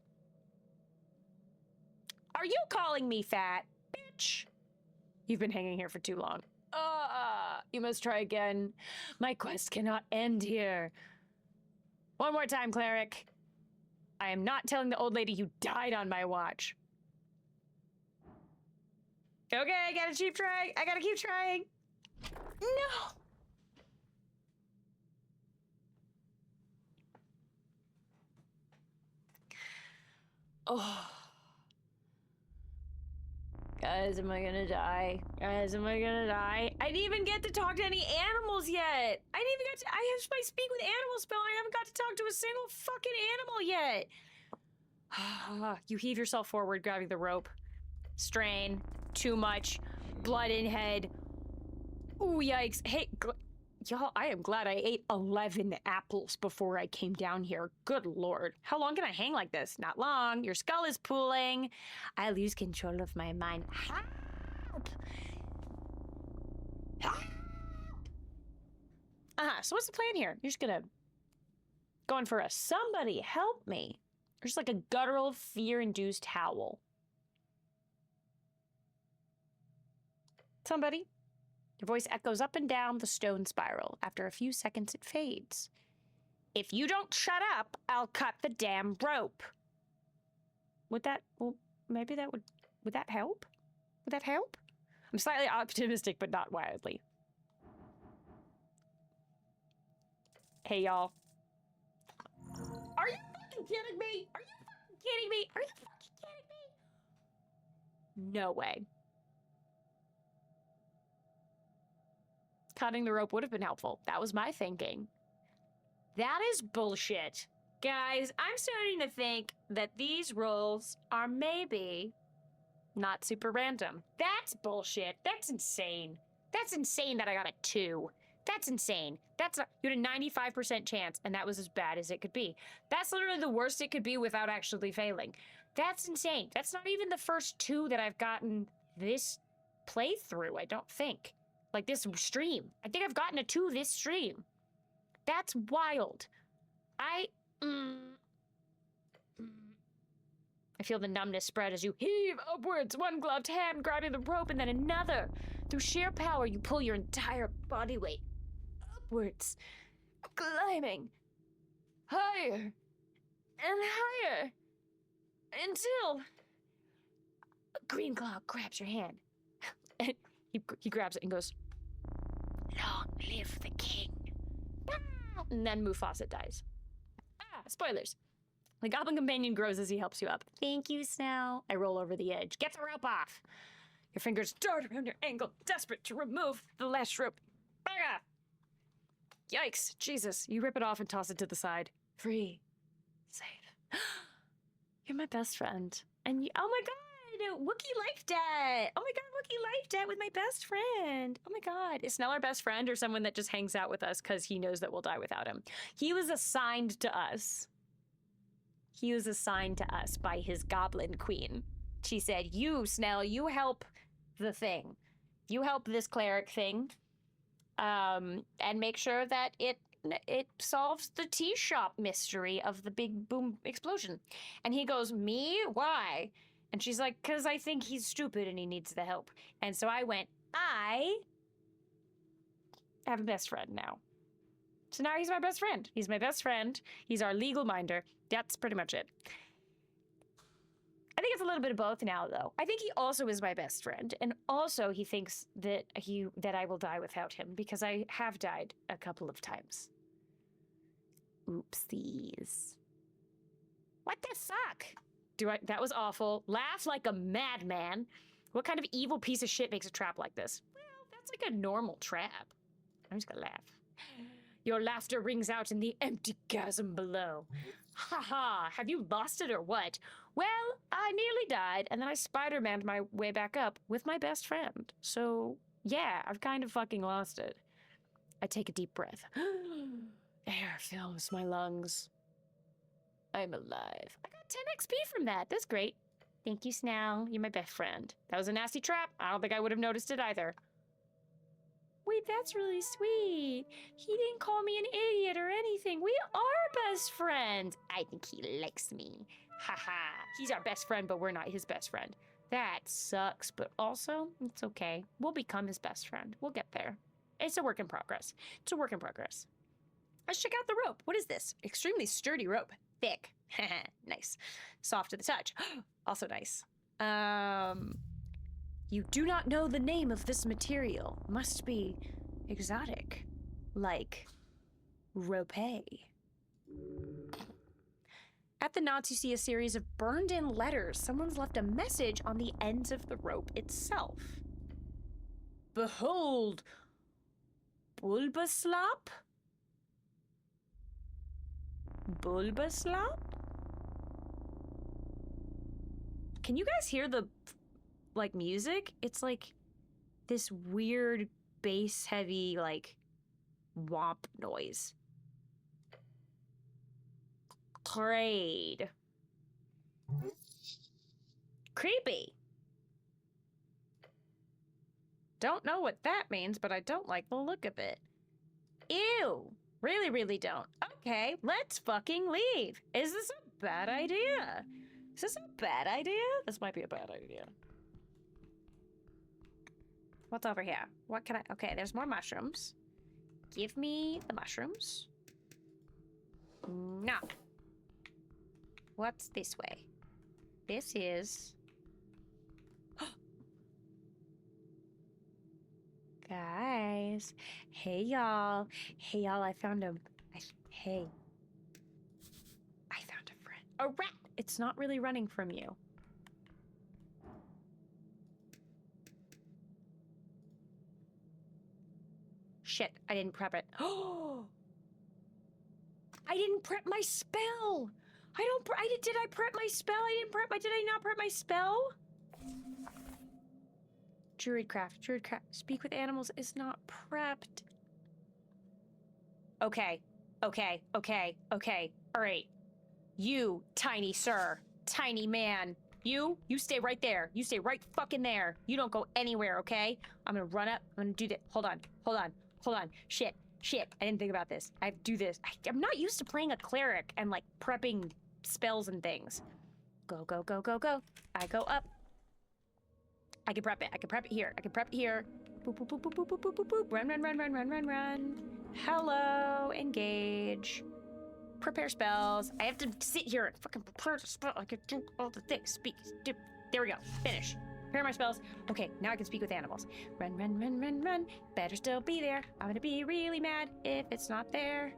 Are you calling me fat, bitch? You've been hanging here for too long. You must try again. My quest cannot end here. One more time, cleric. I am not telling the old lady you died on my watch. Okay, I gotta keep trying. I gotta keep trying. No! Oh. Guys, am I gonna die? Guys, am I gonna die? I didn't even get to talk to any animals yet! I didn't even get to- I have my speak with animal spell, I haven't got to talk to a single fucking animal yet! You heave yourself forward, grabbing the rope. Strain. Too much. Blood in head. Ooh, yikes. Hey, y'all, I am glad I ate 11 apples before I came down here. Good lord. How long can I hang like this? Not long. Your skull is pooling. I lose control of my mind. Help! Help! So what's the plan here? You're just gonna... Going for a somebody help me. Or just like a guttural, fear-induced howl. Somebody? Your voice echoes up and down the stone spiral. After a few seconds, it fades. If you don't shut up, I'll cut the damn rope. Would that... Well, maybe that would... Would that help? Would that help? I'm slightly optimistic, but not wildly. Hey, y'all. Are you fucking kidding me? Are you fucking kidding me? Are you fucking kidding me? No way. Cutting the rope would have been helpful. That was my thinking. That is bullshit. Guys, I'm starting to think that these rolls are maybe not super random. That's bullshit. That's insane. That's insane that I got a 2. That's insane. That's not, you had a 95% chance, and that was as bad as it could be. That's literally the worst it could be without actually failing. That's insane. That's not even the first 2 that I've gotten this playthrough, I don't think. Like this stream. I think I've gotten a 2 this stream. That's wild. I feel the numbness spread as you heave upwards, one gloved hand grabbing the rope and then another. Through sheer power, you pull your entire body weight upwards, climbing higher and higher until a green cloud grabs your hand. And he grabs it and goes, "Long live the king." And then Mufasa dies. Spoilers. The goblin companion grows as he helps you up. Thank you, Snell. I roll over the edge. Get the rope off. Your fingers dart around your ankle, desperate to remove the lash rope. Baga! Yikes. Jesus. You rip it off and toss it to the side. Free. Safe. You're my best friend. And you, oh my god, Wookie life debt. Oh my god, Wookie life debt with my best friend. Oh my god. Is Snell our best friend or someone that just hangs out with us because he knows that we'll die without him? He was assigned to us. He was assigned to us by his goblin queen. She said, you, Snell, you help the thing. You help this cleric thing. And make sure that it solves the tea shop mystery of the big boom explosion. And he goes, me? Why? And she's like, because I think he's stupid and he needs the help. And so I went, I have a best friend now. So now he's my best friend. He's my best friend. He's our legal minder. That's pretty much it. I think it's a little bit of both now, though. I think he also is my best friend, and also he thinks that I will die without him because I have died a couple of times. Oopsies. What the fuck? That was awful. Laugh like a madman. What kind of evil piece of shit makes a trap like this? Well, that's like a normal trap. I'm just gonna laugh. Your laughter rings out in the empty chasm below. Ha ha, have you lost it or what? Well, I nearly died, and then I Spider-Man'd my way back up with my best friend. So, yeah, I've kind of fucking lost it. I take a deep breath. Air fills my lungs. I'm alive. I got 10 XP from that. That's great. Thank you, Snell. You're my best friend. That was a nasty trap. I don't think I would have noticed it either. Wait, that's really sweet. He didn't call me an idiot or anything. We are best friends. I think he likes me. Haha. He's our best friend, but we're not his best friend. That sucks, but also, it's okay. We'll become his best friend. We'll get there. It's a work in progress. It's a work in progress. Let's check out the rope. What is this? Extremely sturdy rope. Thick. Nice. Soft to the touch. Also nice. You do not know the name of this material. Must be exotic. Like rope. At the knots, you see a series of burned-in letters. Someone's left a message on the ends of the rope itself. Behold, Bulbaslop? Bulbaslop? Can you guys hear the like music? It's like this weird bass heavy like womp noise. Trade. Creepy. Don't know what that means, but I don't like the look of it. Ew. Really, really don't. Okay, let's fucking leave. Is this a bad idea? Is this a bad idea? This might be a bad idea. What's over here? What can I... Okay, there's more mushrooms. Give me the mushrooms. No. What's this way? This is... Guys. Hey, y'all. Hey, y'all, I found a... Hey. I found a friend. A rat! It's not really running from you. Shit, I didn't prep it. Oh! I didn't prep my spell! Did I prep my spell? Did I not prep my spell? Druidcraft. Speak with animals is not prepped. Okay. All right. You, tiny sir, tiny man. You stay right there. You stay right fucking there. You don't go anywhere, okay? I'm gonna run up. I'm gonna do this. Hold on. Shit. I didn't think about this. I have to do this. I'm not used to playing a cleric and like prepping spells and things. Go. I go up. I can prep it. I can prep it here. Boop, boop, boop, boop, boop, boop, boop, boop, boop. Run. Hello, engage. Prepare spells. I have to sit here and fucking prepare the spell. I can do all the things. Speak. There we go. Finish. Prepare my spells. Okay, now I can speak with animals. Run. Better still be there. I'm gonna be really mad if it's not there.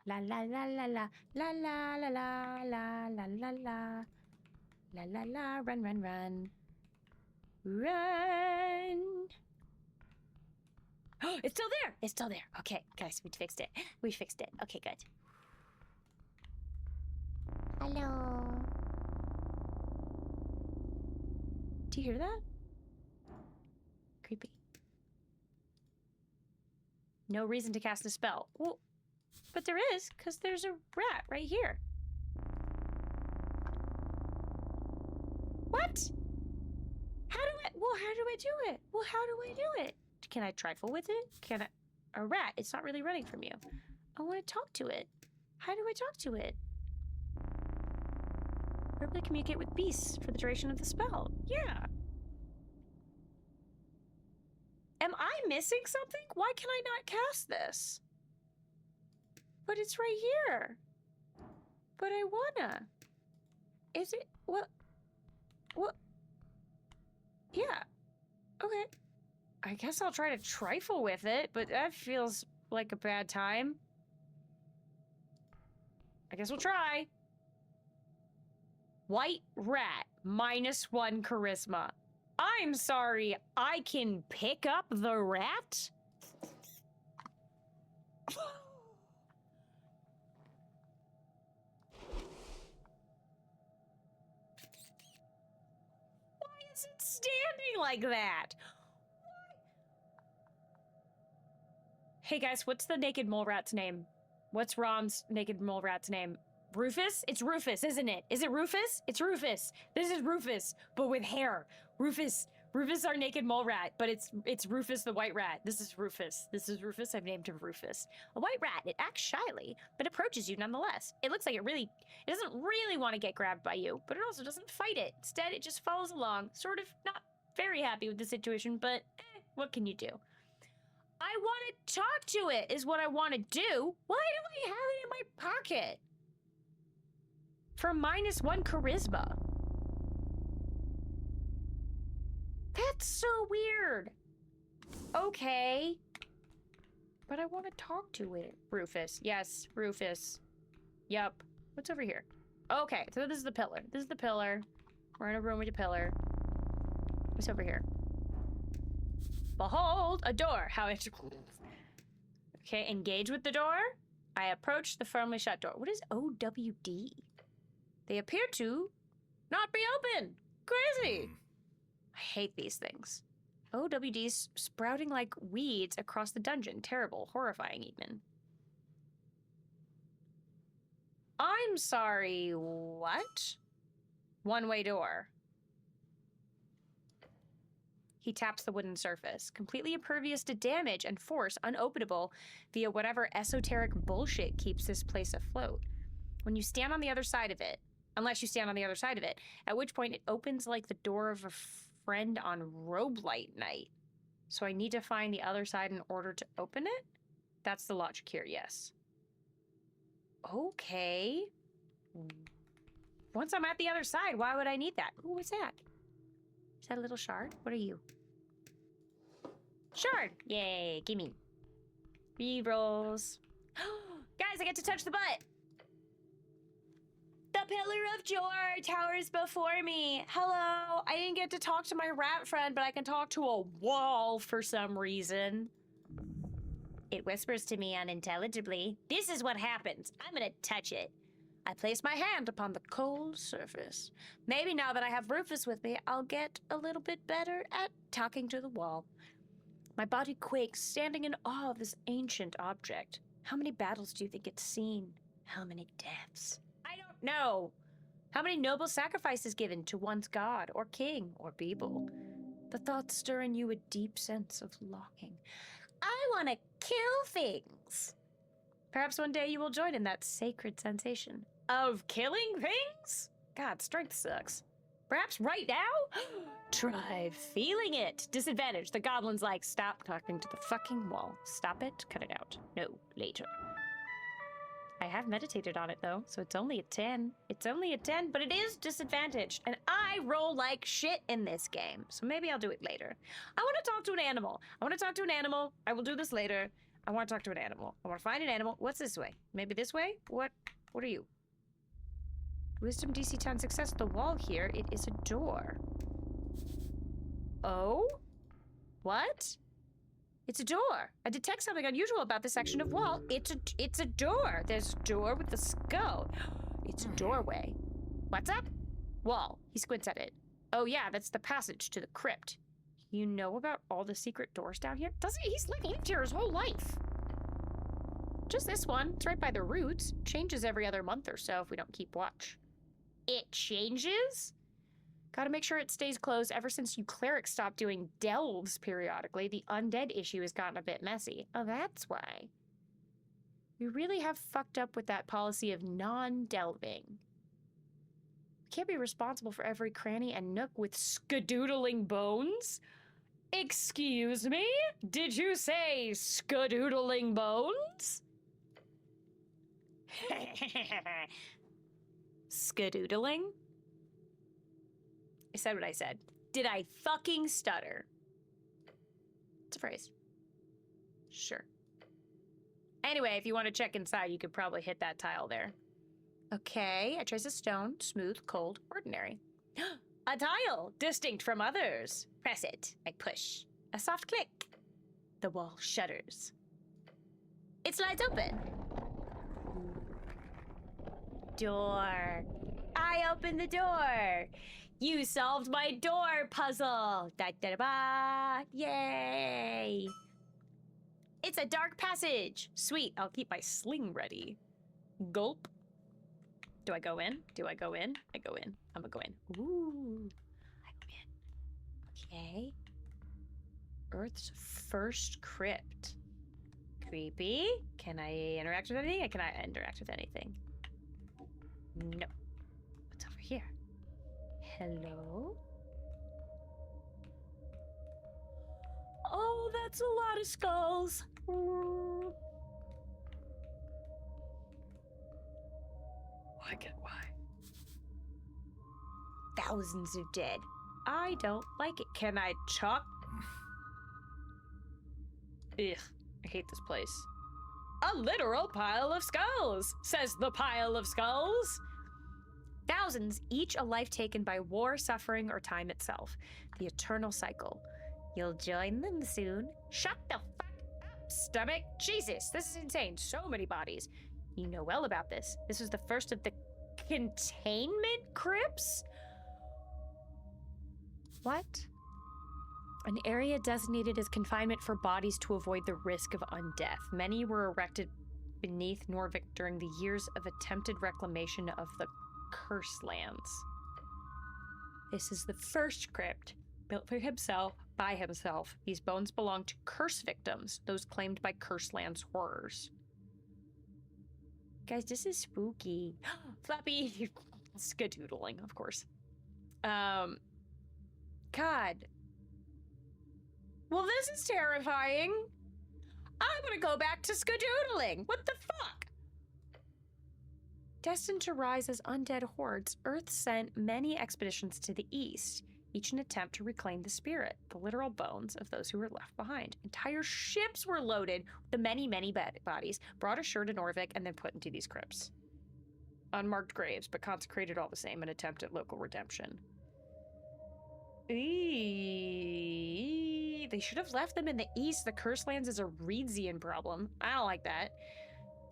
La la la la la la la la la la la la la la la la. Run, run, run. Run. Oh, it's still there. It's still there. Okay, guys, we fixed it. We fixed it. Okay, good. Hello. Do you hear that? Creepy. No reason to cast a spell. Well, but there is, because there's a rat right here. What? How do I do it? Well, how do I do it? Can I trifle with it? Can I? A rat, it's not really running from you. I want to talk to it. How do I talk to it? Verbally communicate with beasts for the duration of the spell. Yeah. Am I missing something? Why can I not cast this? But it's right here. But I wanna. Is it? What? What? Yeah. Okay. I guess I'll try to trifle with it, but that feels like a bad time. I guess we'll try. White rat, -1 charisma. I'm sorry, I can pick up the rat? Why is it standing like that? Hey guys, what's the naked mole rat's name? What's Rom's naked mole rat's name? Rufus? It's Rufus, isn't it? Is it Rufus? It's Rufus. This is Rufus, but with hair. Rufus. Rufus, our naked mole rat, but it's Rufus the white rat. This is Rufus. This is Rufus. I've named him Rufus. A white rat. It acts shyly, but approaches you nonetheless. It looks like it doesn't really want to get grabbed by you, but it also doesn't fight it. Instead, it just follows along, sort of not very happy with the situation, but what can you do? I want to talk to it, is what I want to do. Why do I have it in my pocket? For -1 charisma. That's so weird. Okay. But I want to talk to it. Rufus. Yes, Rufus. Yup. What's over here? Okay, so this is the pillar. This is the pillar. We're in a room with a pillar. What's over here? Behold, a door. How I... Okay, engage with the door. I approach the firmly shut door. What is OWD? They appear to not be open. Crazy. I hate these things. OWD's sprouting like weeds across the dungeon. Terrible, horrifying even. I'm sorry, what? One-way door. He taps the wooden surface, completely impervious to damage and force, unopenable via whatever esoteric bullshit keeps this place afloat. When you stand on the other side of it, unless you stand on the other side of it, at which point it opens like the door of a friend on robe-light night. So I need to find the other side in order to open it? That's the logic here, yes. Okay. Once I'm at the other side, why would I need that? Ooh, what's that? Is that a little shard? What are you? Shard! Yay, gimme. Rerolls. Guys, I get to touch the butt! The Pillar of Joy towers before me. Hello. I didn't get to talk to my rat friend, but I can talk to a wall for some reason. It whispers to me unintelligibly. This is what happens. I'm gonna touch it. I place my hand upon the cold surface. Maybe now that I have Rufus with me, I'll get a little bit better at talking to the wall. My body quakes, standing in awe of this ancient object. How many battles do you think it's seen? How many deaths? I don't know. How many noble sacrifices given to one's god or king or people? The thoughts stir in you a deep sense of longing. I want to kill things. Perhaps one day you will join in that sacred sensation of killing things? God, strength sucks. Perhaps right now? Try feeling it. Disadvantage. The goblin's like, stop talking to the fucking wall. Stop it. Cut it out. No, later. I have meditated on it, though, so it's only a 10. It's only a 10, but it is disadvantaged, and I roll like shit in this game, so maybe I'll do it later. I want to talk to an animal. I want to talk to an animal. I will do this later. I want to talk to an animal. I want to find an animal. What's this way? Maybe this way? What are you? Wisdom DC 10 success. The wall here, it is a door. Oh? What? It's a door. I detect something unusual about this section of wall. It's a door. There's a door with a skull. It's a doorway. What's up? Wall. He squints at it. Oh yeah, that's the passage to the crypt. You know about all the secret doors down here? Doesn't he? He's like lived here his whole life. Just this one. It's right by the roots. Changes every other month or so if we don't keep watch. It changes? Gotta make sure it stays closed. Ever since you clerics stopped doing delves periodically, the undead issue has gotten a bit messy. Oh, that's why. We really have fucked up with that policy of non-delving. We can't be responsible for every cranny and nook with skadoodling bones. Excuse me? Did you say skadoodling bones? Skadoodling? I said what I said. Did I fucking stutter? It's a phrase. Sure. Anyway, if you want to check inside, you could probably hit that tile there. Okay, I trace a stone. Smooth, cold, ordinary. A tile, distinct from others. Press it. I push. A soft click. The wall shudders. It slides open. Door. I opened the door. You solved my door puzzle. Da da da ba. Yay. It's a dark passage. Sweet. I'll keep my sling ready. Gulp. Do I go in? Do I go in? I go in. I'm gonna go in. Ooh. I go in. Okay. Earth's first crypt. Creepy. Can I interact with anything? Can I interact with anything? No. What's over here? Hello? Oh, that's a lot of skulls. I get why. Thousands of dead. I don't like it. Can I chop? Ugh, I hate this place. A literal pile of skulls, says the pile of skulls. Thousands, each a life taken by war, suffering, or time itself. The eternal cycle. You'll join them soon. Shut the fuck up, stomach. Jesus, this is insane. So many bodies. You know well about this. This was the first of the containment crypts? What? An area designated as confinement for bodies to avoid the risk of undeath. Many were erected beneath Norvik during the years of attempted reclamation of the Curse Lands. This is the first crypt, built for himself, by himself. These bones belong to curse victims, those claimed by Curse Lands horrors. Guys, this is spooky. Flappy skadoodling, of course. God. Well, this is terrifying. I'm gonna go back to skadoodling. What the fuck? Destined to rise as undead hordes, Earth sent many expeditions to the east, each an attempt to reclaim the spirit, the literal bones of those who were left behind. Entire ships were loaded with the many, many bodies, brought ashore to Norvik, and then put into these crypts. Unmarked graves, but consecrated all the same, an attempt at local redemption. They should have left them in the east. The Curse Lands is a Rizzian problem. I don't like that.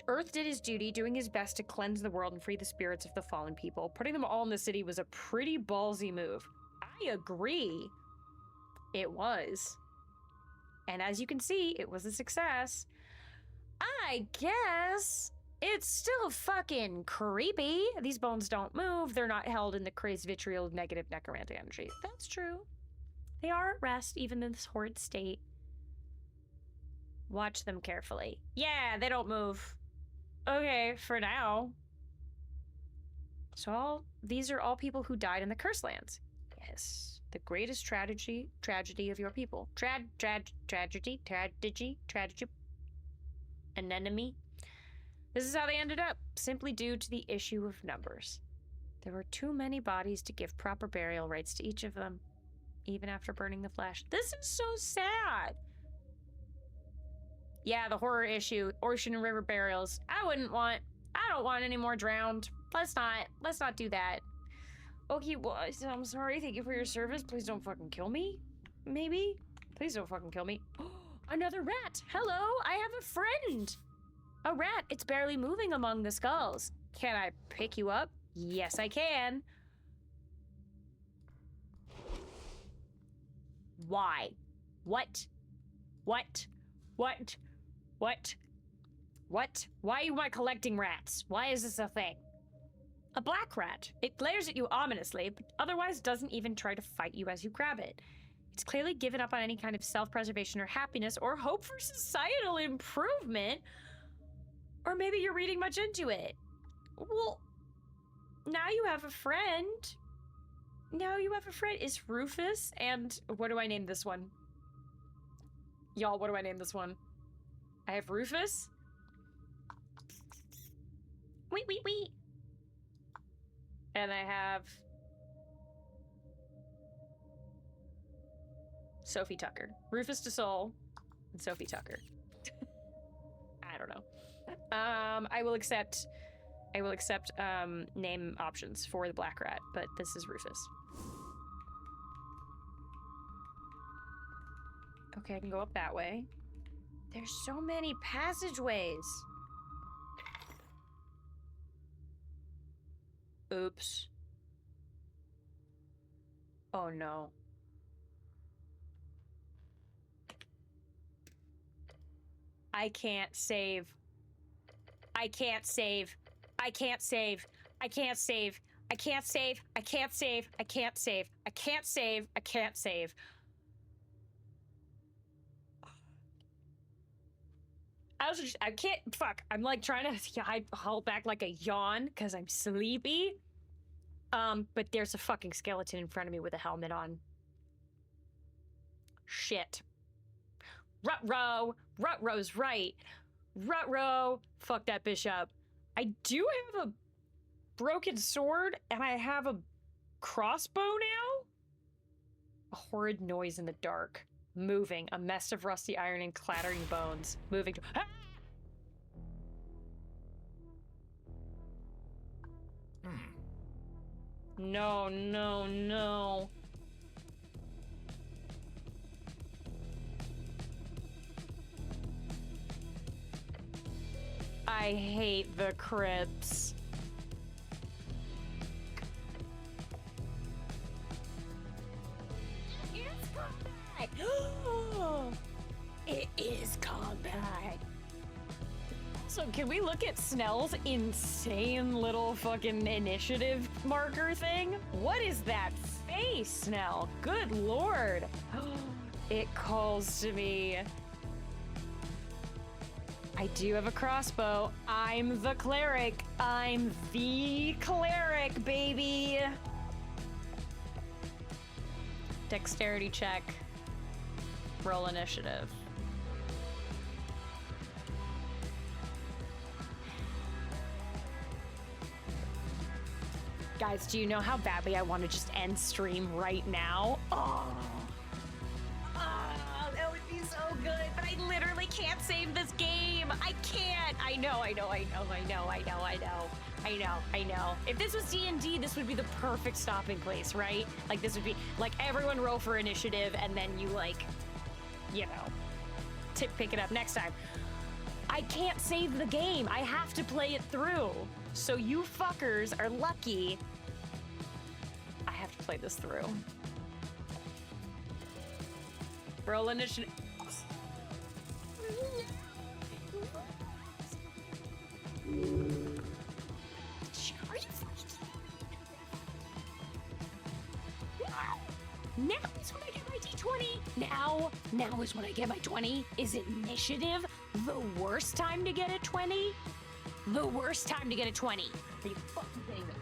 Earth did his duty, doing his best to cleanse the world and free the spirits of the fallen people. Putting them all in the city was a pretty ballsy move. I agree. It was. And as you can see, it was a success. I guess it's still fucking creepy. These bones don't move. They're not held in the crazed vitriol of negative necromantic energy. That's true. They are at rest, even in this horrid state. Watch them carefully. Yeah, they don't move. Okay, for now. So these are all people who died in the Curse Lands. Yes, the greatest tragedy of your people. Tragedy. Anemone. This is how they ended up, simply due to the issue of numbers. There were too many bodies to give proper burial rites to each of them, even after burning the flesh. This is so sad. Yeah, the horror issue, ocean and river burials. I don't want any more drowned. Let's not do that. Okay, well, I'm sorry. Thank you for your service. Please don't fucking kill me. Maybe? Please don't fucking kill me. Another rat. Hello, I have a friend. A rat. It's barely moving among the skulls. Can I pick you up? Yes, I can. Why? What? What? What? What? What? Why am I collecting rats? Why is this a thing? A black rat. It glares at you ominously, but otherwise doesn't even try to fight you as you grab it. It's clearly given up on any kind of self-preservation or happiness or hope for societal improvement. Or maybe you're reading much into it. Well, now you have a friend. Now you have a friend. It's Rufus, and what do I name this one? Y'all, what do I name this one? I have Rufus. Wait. And I have Sophie Tucker. Rufus DeSoul and Sophie Tucker. I don't know. I will accept name options for the black rat, but this is Rufus. Okay, I can go up that way. There's so many passageways. Oops. Oh no. I can't save. I can't save. I can't save. I can't save. I can't save. I can't save. I can't save. I can't save. I can't save. I can't, fuck. I'm like trying to hold back like a yawn because I'm sleepy. But there's a fucking skeleton in front of me with a helmet on. Shit. Rutro's right. Rutro, fuck that bishop. I do have a broken sword and I have a crossbow now? A horrid noise in the dark. Moving, a mess of rusty iron and clattering bones. Moving to... Ah! No. I hate the crypts. It's combat! It is combat. So can we look at Snell's insane little fucking initiative marker thing? What is that face, Snell? Good lord. It calls to me. I do have a crossbow. I'm the cleric. I'm the cleric, baby. Dexterity check. Roll initiative. Guys, do you know how badly I want to just end stream right now? Oh, that would be so good, but I literally can't save this game. I can't. I know. If this was D&D, this would be the perfect stopping place, right? Like, this would be, like, everyone roll for initiative, and then you, like, you know, pick it up next time. I can't save the game. I have to play it through. So you fuckers are lucky. I have to play this through. Roll initiative. Are you fucking Now is when I get my D20. Now is when I get my 20. Is initiative the worst time to get a 20? The worst time to get a 20. Are you fucking kidding me?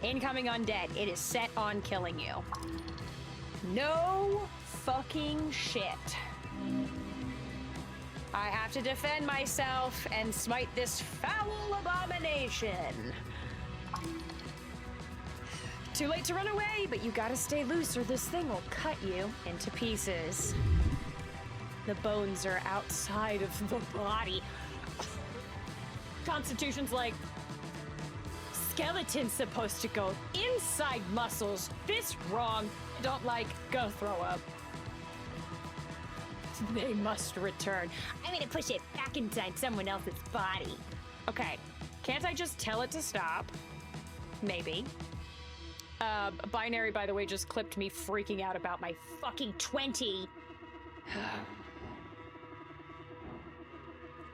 Incoming undead. It is set on killing you. No fucking shit. I have to defend myself and smite this foul abomination. Too late to run away, but you gotta stay loose or this thing will cut you into pieces. The bones are outside of the body. Constitution's like, skeleton's supposed to go inside muscles. This wrong. Don't like, go throw up. They must return. I'm gonna push it back inside someone else's body. Okay, can't I just tell it to stop? Maybe. Binary, by the way, just clipped me freaking out about my fucking 20.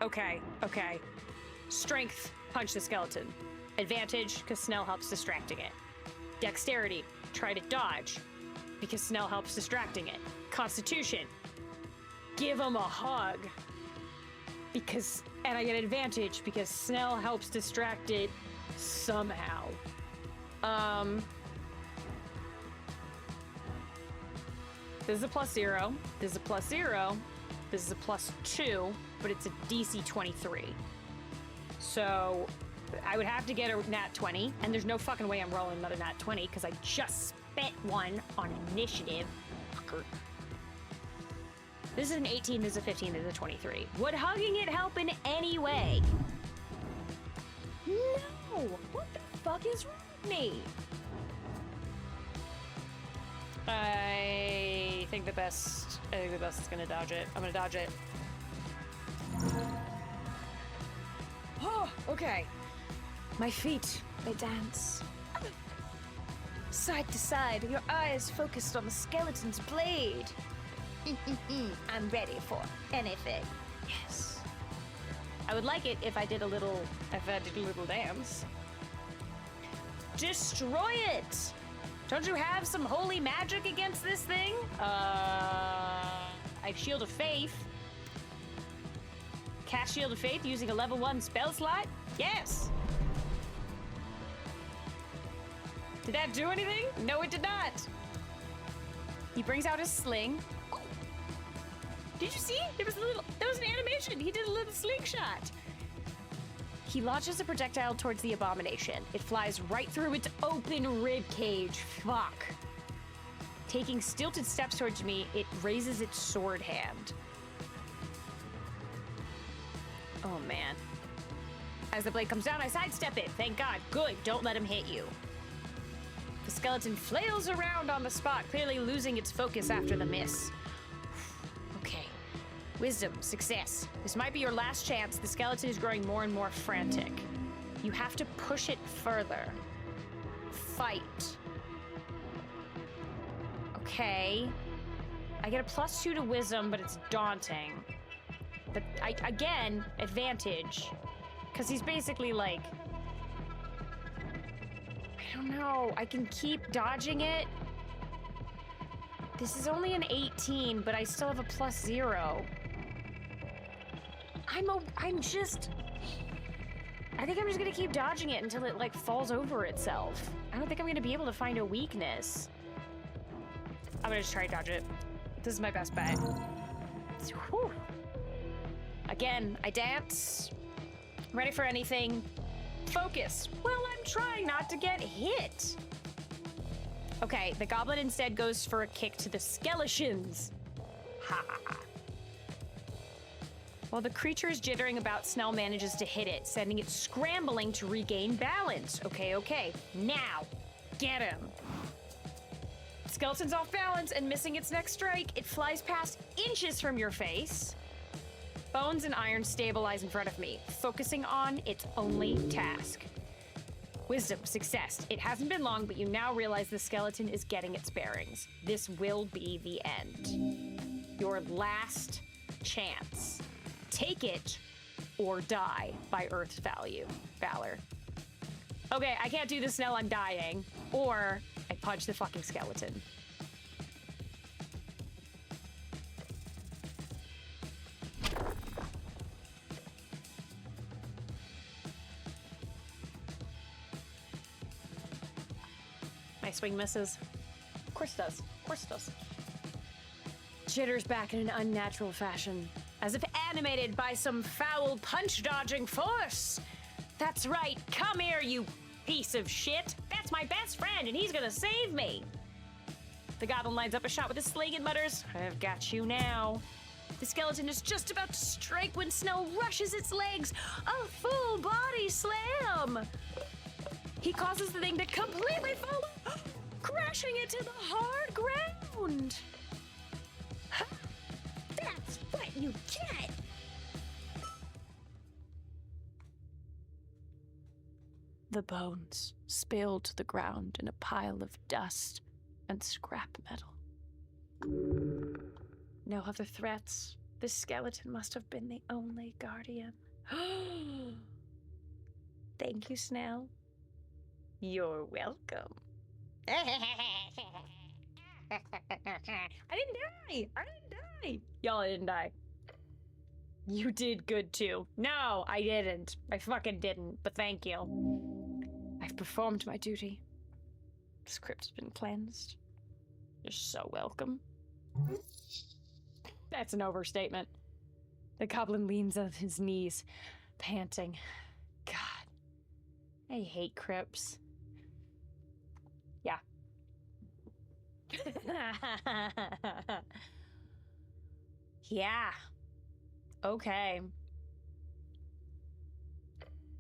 Okay. Strength, punch the skeleton. Advantage, because Snell helps distracting it. Dexterity, try to dodge, because Snell helps distracting it. Constitution, give him a hug, because, and I get advantage because Snell helps distract it somehow. This is a +0. This is a +0. This is a +2, but it's a DC 23. So I would have to get a nat 20, and there's no fucking way I'm rolling another nat 20 because I just spent one on initiative. Fucker. This is an 18, this is a 15, this is a 23. Would hugging it help in any way? No! What the fuck is wrong with me? I think the best is gonna dodge it. I'm gonna dodge it. Oh, okay. My feet, they dance. Side to side, your eyes focused on the skeleton's blade. I'm ready for anything. Yes. I would like it if I did a little dance. Destroy it! Don't you have some holy magic against this thing? I have Shield of Faith. Cast Shield of Faith using a level 1 spell slot? Yes! Did that do anything? No, it did not. He brings out his sling. Oh. Did you see? There was that was an animation. He did a little slingshot. He launches a projectile towards the abomination. It flies right through its open rib cage. Fuck. Taking stilted steps towards me, it raises its sword hand. Oh, man. As the blade comes down, I sidestep it. Thank God. Good. Don't let him hit you. The skeleton flails around on the spot, clearly losing its focus after the miss. Okay. Wisdom, success. This might be your last chance. The skeleton is growing more and more frantic. You have to push it further. Fight. Okay. I get a +2 to wisdom, but it's daunting. But again, advantage. Because he's basically like... I don't know. I can keep dodging it. This is only an 18, but I still have a +0. I think I'm just gonna keep dodging it until it like falls over itself. I don't think I'm gonna be able to find a weakness. I'm gonna just try to dodge it. This is my best bet. Whew. Again, I dance. Ready for anything. Focus. Well, I'm trying not to get hit. Okay, the goblin instead goes for a kick to the skeletons. Ha ha ha. While the creature is jittering about, Snell manages to hit it, sending it scrambling to regain balance. Okay. Now, get him. Skeleton's off balance and missing its next strike. It flies past inches from your face. Bones and iron stabilize in front of me, focusing on its only task. Wisdom, success. It hasn't been long, but you now realize the skeleton is getting its bearings. This will be the end. Your last chance. Take it or die by Earth's valor. Okay, I can't do this now, I'm dying. Or I punch the fucking skeleton. My swing misses. Of course it does. Of course it does. Jitters back in an unnatural fashion, as if animated by some foul punch-dodging force. That's right. Come here, you piece of shit. That's my best friend, and he's gonna save me. The goblin lines up a shot with his sling and mutters, I've got you now. The skeleton is just about to strike when Snow rushes its legs. A full body slam. He causes the thing to completely fall, crashing it to the hard ground. That's what you get. The bones spilled to the ground in a pile of dust and scrap metal. No other threats. This skeleton must have been the only guardian. Thank you, Snell. You're welcome. I didn't die! Y'all didn't die. You did good too. No, I didn't. I fucking didn't, but thank you. I've performed my duty. The script's been cleansed. You're so welcome. That's an overstatement. The goblin leans on his knees, panting. God, I hate crypts. Yeah. Yeah. Okay.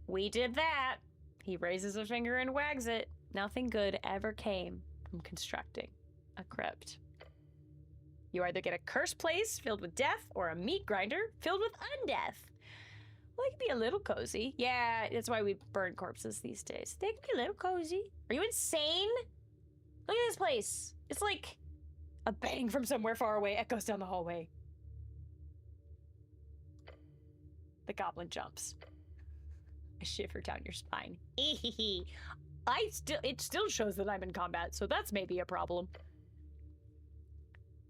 We did that. He raises a finger and wags it. Nothing good ever came from constructing a crypt. You either get a cursed place filled with death or a meat grinder filled with undeath. Well, it can be a little cozy. Yeah, that's why we burn corpses these days. They can be a little cozy. Are you insane? Look at this place. It's like a bang from somewhere far away echoes down the hallway. The goblin jumps. A shiver down your spine. It still shows that I'm in combat, so that's maybe a problem.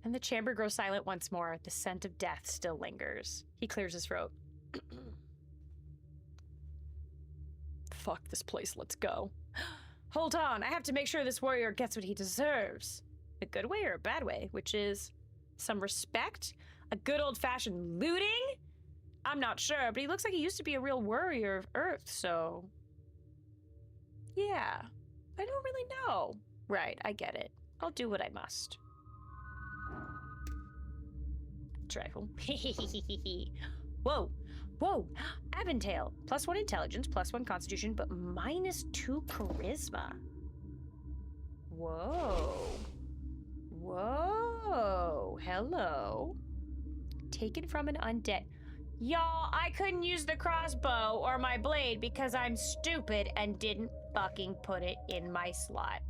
And the chamber grows silent once more. The scent of death still lingers. He clears his throat. Fuck this place, let's go. Hold on, I have to make sure this warrior gets what he deserves. A good way or a bad way, which is some respect? A good old-fashioned looting? I'm not sure, but he looks like he used to be a real warrior of Earth, so... Yeah, I don't really know. Right, I get it. I'll do what I must. Trifle. Whoa, whoa, Aventail. +1 intelligence, +1 constitution, but -2 charisma. Whoa. Whoa, hello. Taken from an undead. Y'all, I couldn't use the crossbow or my blade because I'm stupid and didn't fucking put it in my slot.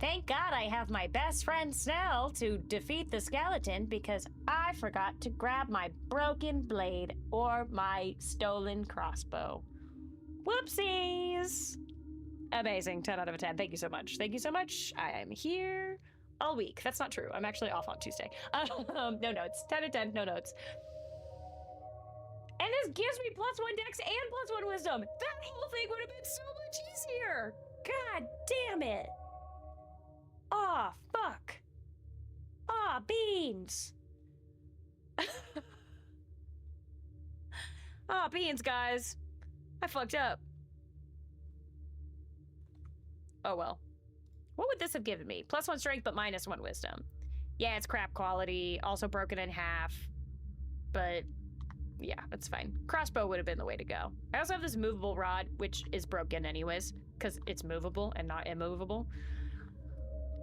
Thank God I have my best friend Snell to defeat the skeleton because I forgot to grab my broken blade or my stolen crossbow. Whoopsies! Amazing. 10 out of 10. Thank you so much. Thank you so much. I am here all week. That's not true. I'm actually off on Tuesday. No notes. 10 out of 10. No notes. And this gives me +1 dex and +1 wisdom. That whole thing would have been so much easier. God damn it. Aw, fuck. Aw, beans. Aw, beans, guys. I fucked up. Oh well. What would this have given me? +1 strength, but -1 wisdom. Yeah, it's crap quality, also broken in half. But yeah, that's fine. Crossbow would have been the way to go. I also have this movable rod, which is broken anyways, because it's movable and not immovable.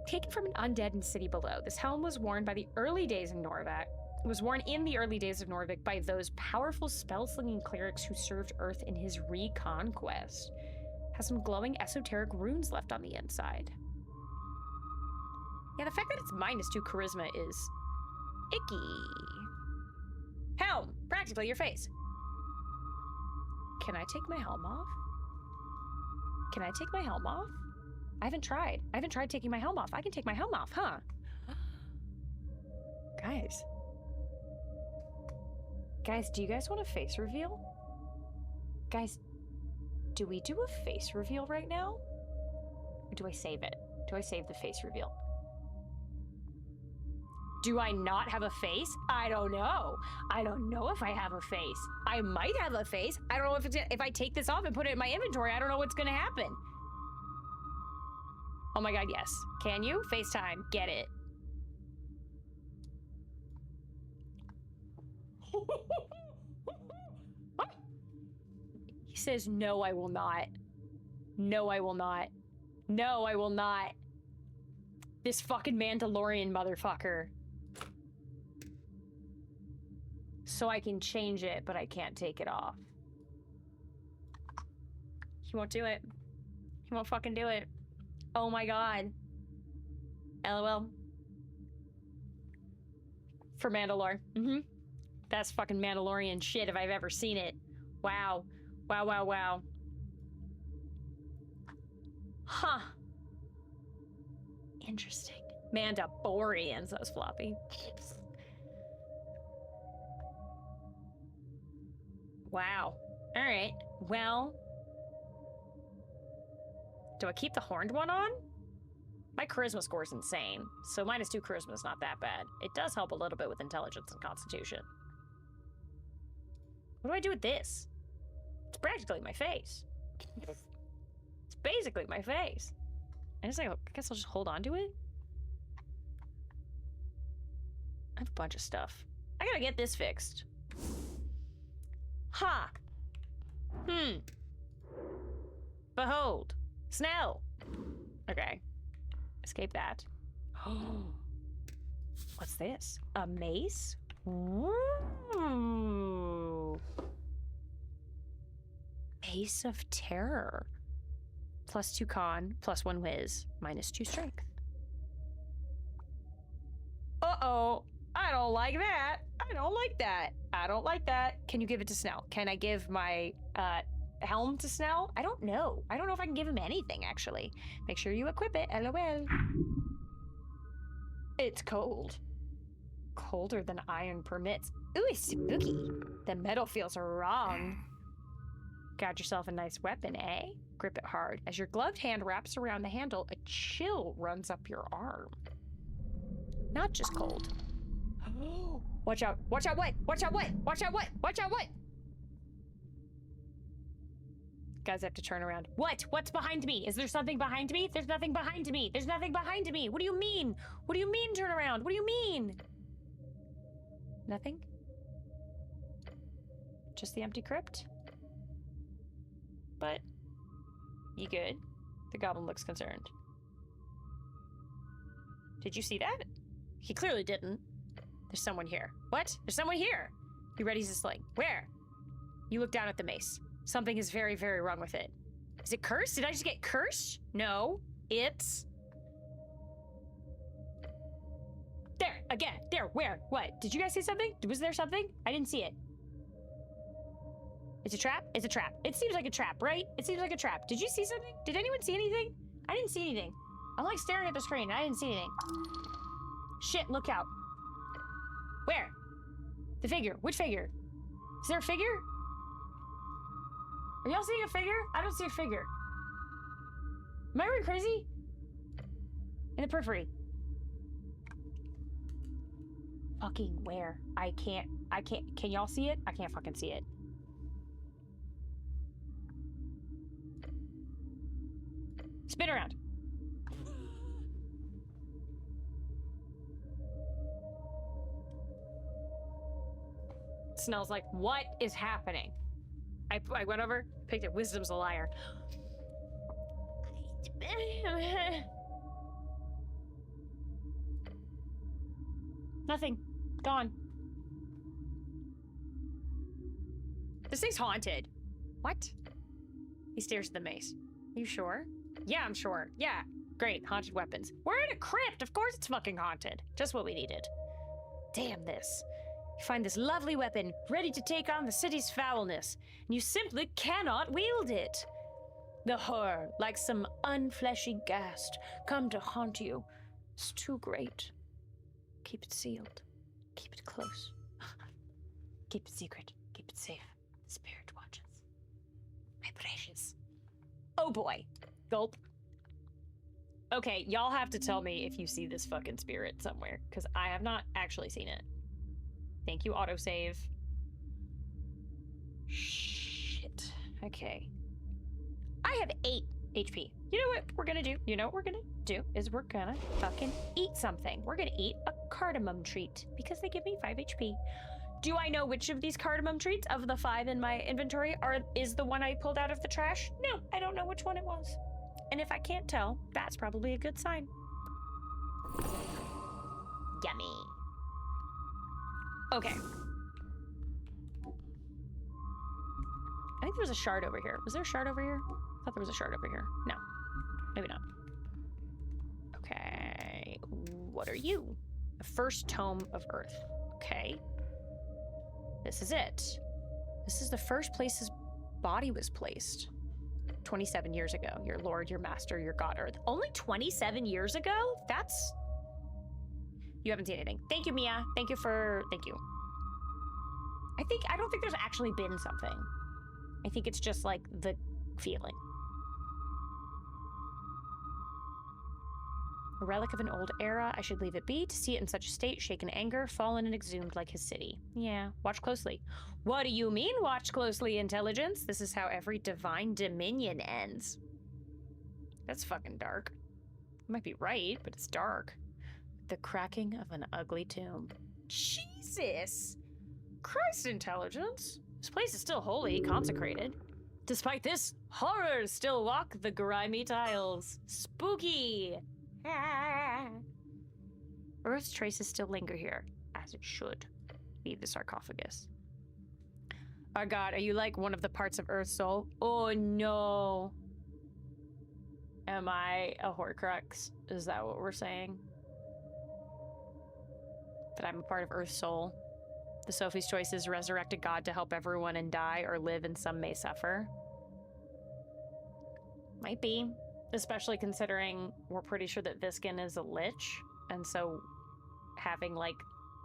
Taken from an undead in the city below, this helm was worn by the early days in Norvik. It was worn in the early days of Norvik by those powerful spell-slinging clerics who served Earth in his reconquest. Has some glowing esoteric runes left on the inside. Yeah, the fact that it's -2 charisma is icky. Helm, practically your face. Can I take my helm off? Can I take my helm off? I haven't tried. I haven't tried taking my helm off. I can take my helm off, huh? Guys. Guys, do you guys want a face reveal? Guys, do we do a face reveal right now? Or do I save it? Do I save the face reveal? Do I not have a face? I don't know. I don't know if I have a face. I might have a face. I don't know if it's, if I take this off and put it in my inventory, I don't know what's gonna happen. Oh my god, yes. Can you? FaceTime. Get it. He says, no, I will not. No, I will not. No, I will not. This fucking Mandalorian motherfucker. So I can change it, but I can't take it off. He won't do it. He won't fucking do it. Oh my god. LOL. For Mandalore. Mm-hmm. That's fucking Mandalorian shit if I've ever seen it. Wow. Wow, wow, wow. Huh. Interesting. Mandalorians, that was floppy. Wow. All right. Well, do I keep the horned one on? My charisma score is insane, so -2 charisma is not that bad. It does help a little bit with intelligence and constitution. What do I do with this? It's practically my face. It's basically my face. I guess I'll just hold on to it. I have a bunch of stuff. I gotta get this fixed. Ha! Hmm. Behold. Snell. Okay. Escape that. Oh. What's this? A mace? Ooh. Mace of Terror. +2 con, +1 whiz, -2 strength. Uh-oh. I don't like that. I don't like that. I don't like that. Can you give it to Snell? Can I give my helm to Snell? I don't know. I don't know if I can give him anything, actually. Make sure you equip it. LOL. It's cold. Colder than iron permits. Ooh, it's spooky. The metal feels wrong. Got yourself a nice weapon, eh? Grip it hard. As your gloved hand wraps around the handle, a chill runs up your arm. Not just cold. Watch out. Watch out what? Watch out what? Watch out what? Watch out what? Guys, I have to turn around. What? What's behind me? Is there something behind me? There's nothing behind me. There's nothing behind me. What do you mean? What do you mean turn around? What do you mean? Nothing? Just the empty crypt? But you good? The goblin looks concerned. Did you see that? He clearly didn't. There's someone here. What? There's someone here! He readies his sling. Where? You look down at the mace. Something is very, very wrong with it. Is it cursed? Did I just get cursed? No. It's... There! Again! There! Where? What? Did you guys see something? Was there something? I didn't see it. It's a trap? It's a trap. It seems like a trap, right? It seems like a trap. Did you see something? Did anyone see anything? I didn't see anything. I'm like staring at the screen and I didn't see anything. Shit, look out. Where? The figure. Which figure? Is there a figure? Are y'all seeing a figure? I don't see a figure. Am I really crazy? In the periphery. Fucking where? I can't, can y'all see it? I can't fucking see it. Spin around. Snell's like, what is happening? I went over, picked it. Wisdom's a liar. Nothing. Gone. This thing's haunted. What? He stares at the mace. You sure? Yeah, I'm sure. Yeah. Great. Haunted weapons. We're in a crypt. Of course it's fucking haunted. Just what we needed. Damn this. You find this lovely weapon, ready to take on the city's foulness, and you simply cannot wield it. The horror, like some unfleshy ghast, come to haunt you. It's too great. Keep it sealed. Keep it close. Keep it secret. Keep it safe. The spirit watches. Oh boy. Gulp. Okay, y'all have to tell me if you see this fucking spirit somewhere, because I have not actually seen it. Thank you, autosave. Shit. Okay. I have 8 HP. You know what we're gonna do? You know what we're gonna do is we're gonna fucking eat something. We're gonna eat a cardamom treat because they give me 5 HP. Do I know which of these cardamom treats of the 5 in my inventory is the one I pulled out of the trash? No, I don't know which one it was. And if I can't tell, that's probably a good sign. Yummy. Okay. I think there was a shard over here. Was there a shard over here? I thought there was a shard over here. No. Maybe not. Okay. What are you? The first tome of Earth. Okay. This is it. This is the first place his body was placed. 27 years ago. Your lord, your master, your god Earth. Only 27 years ago? That's... You haven't seen anything. Thank you, Mia. Thank you. I don't think there's actually been something. I think it's just like the feeling. A relic of an old era. I should leave it be. To see it in such a state, shaken anger, fallen and exhumed like his city. Yeah, watch closely. What do you mean, watch closely, intelligence? This is how every divine dominion ends. That's fucking dark. You might be right, but it's dark. The cracking of an ugly tomb. Jesus! Christ, intelligence. This place is still holy, consecrated. Despite this, horrors still walk the grimy tiles. Spooky! Ah. Earth's traces still linger here, as it should. Leave the sarcophagus. Our god, are you like one of the parts of Earth's soul? Oh no. Am I a Horcrux? Is that what we're saying? That I'm a part of Earth's soul? The Sophie's Choices resurrected God to help everyone and die or live and some may suffer? Might be. Especially considering we're pretty sure that Viskin is a lich, and so having like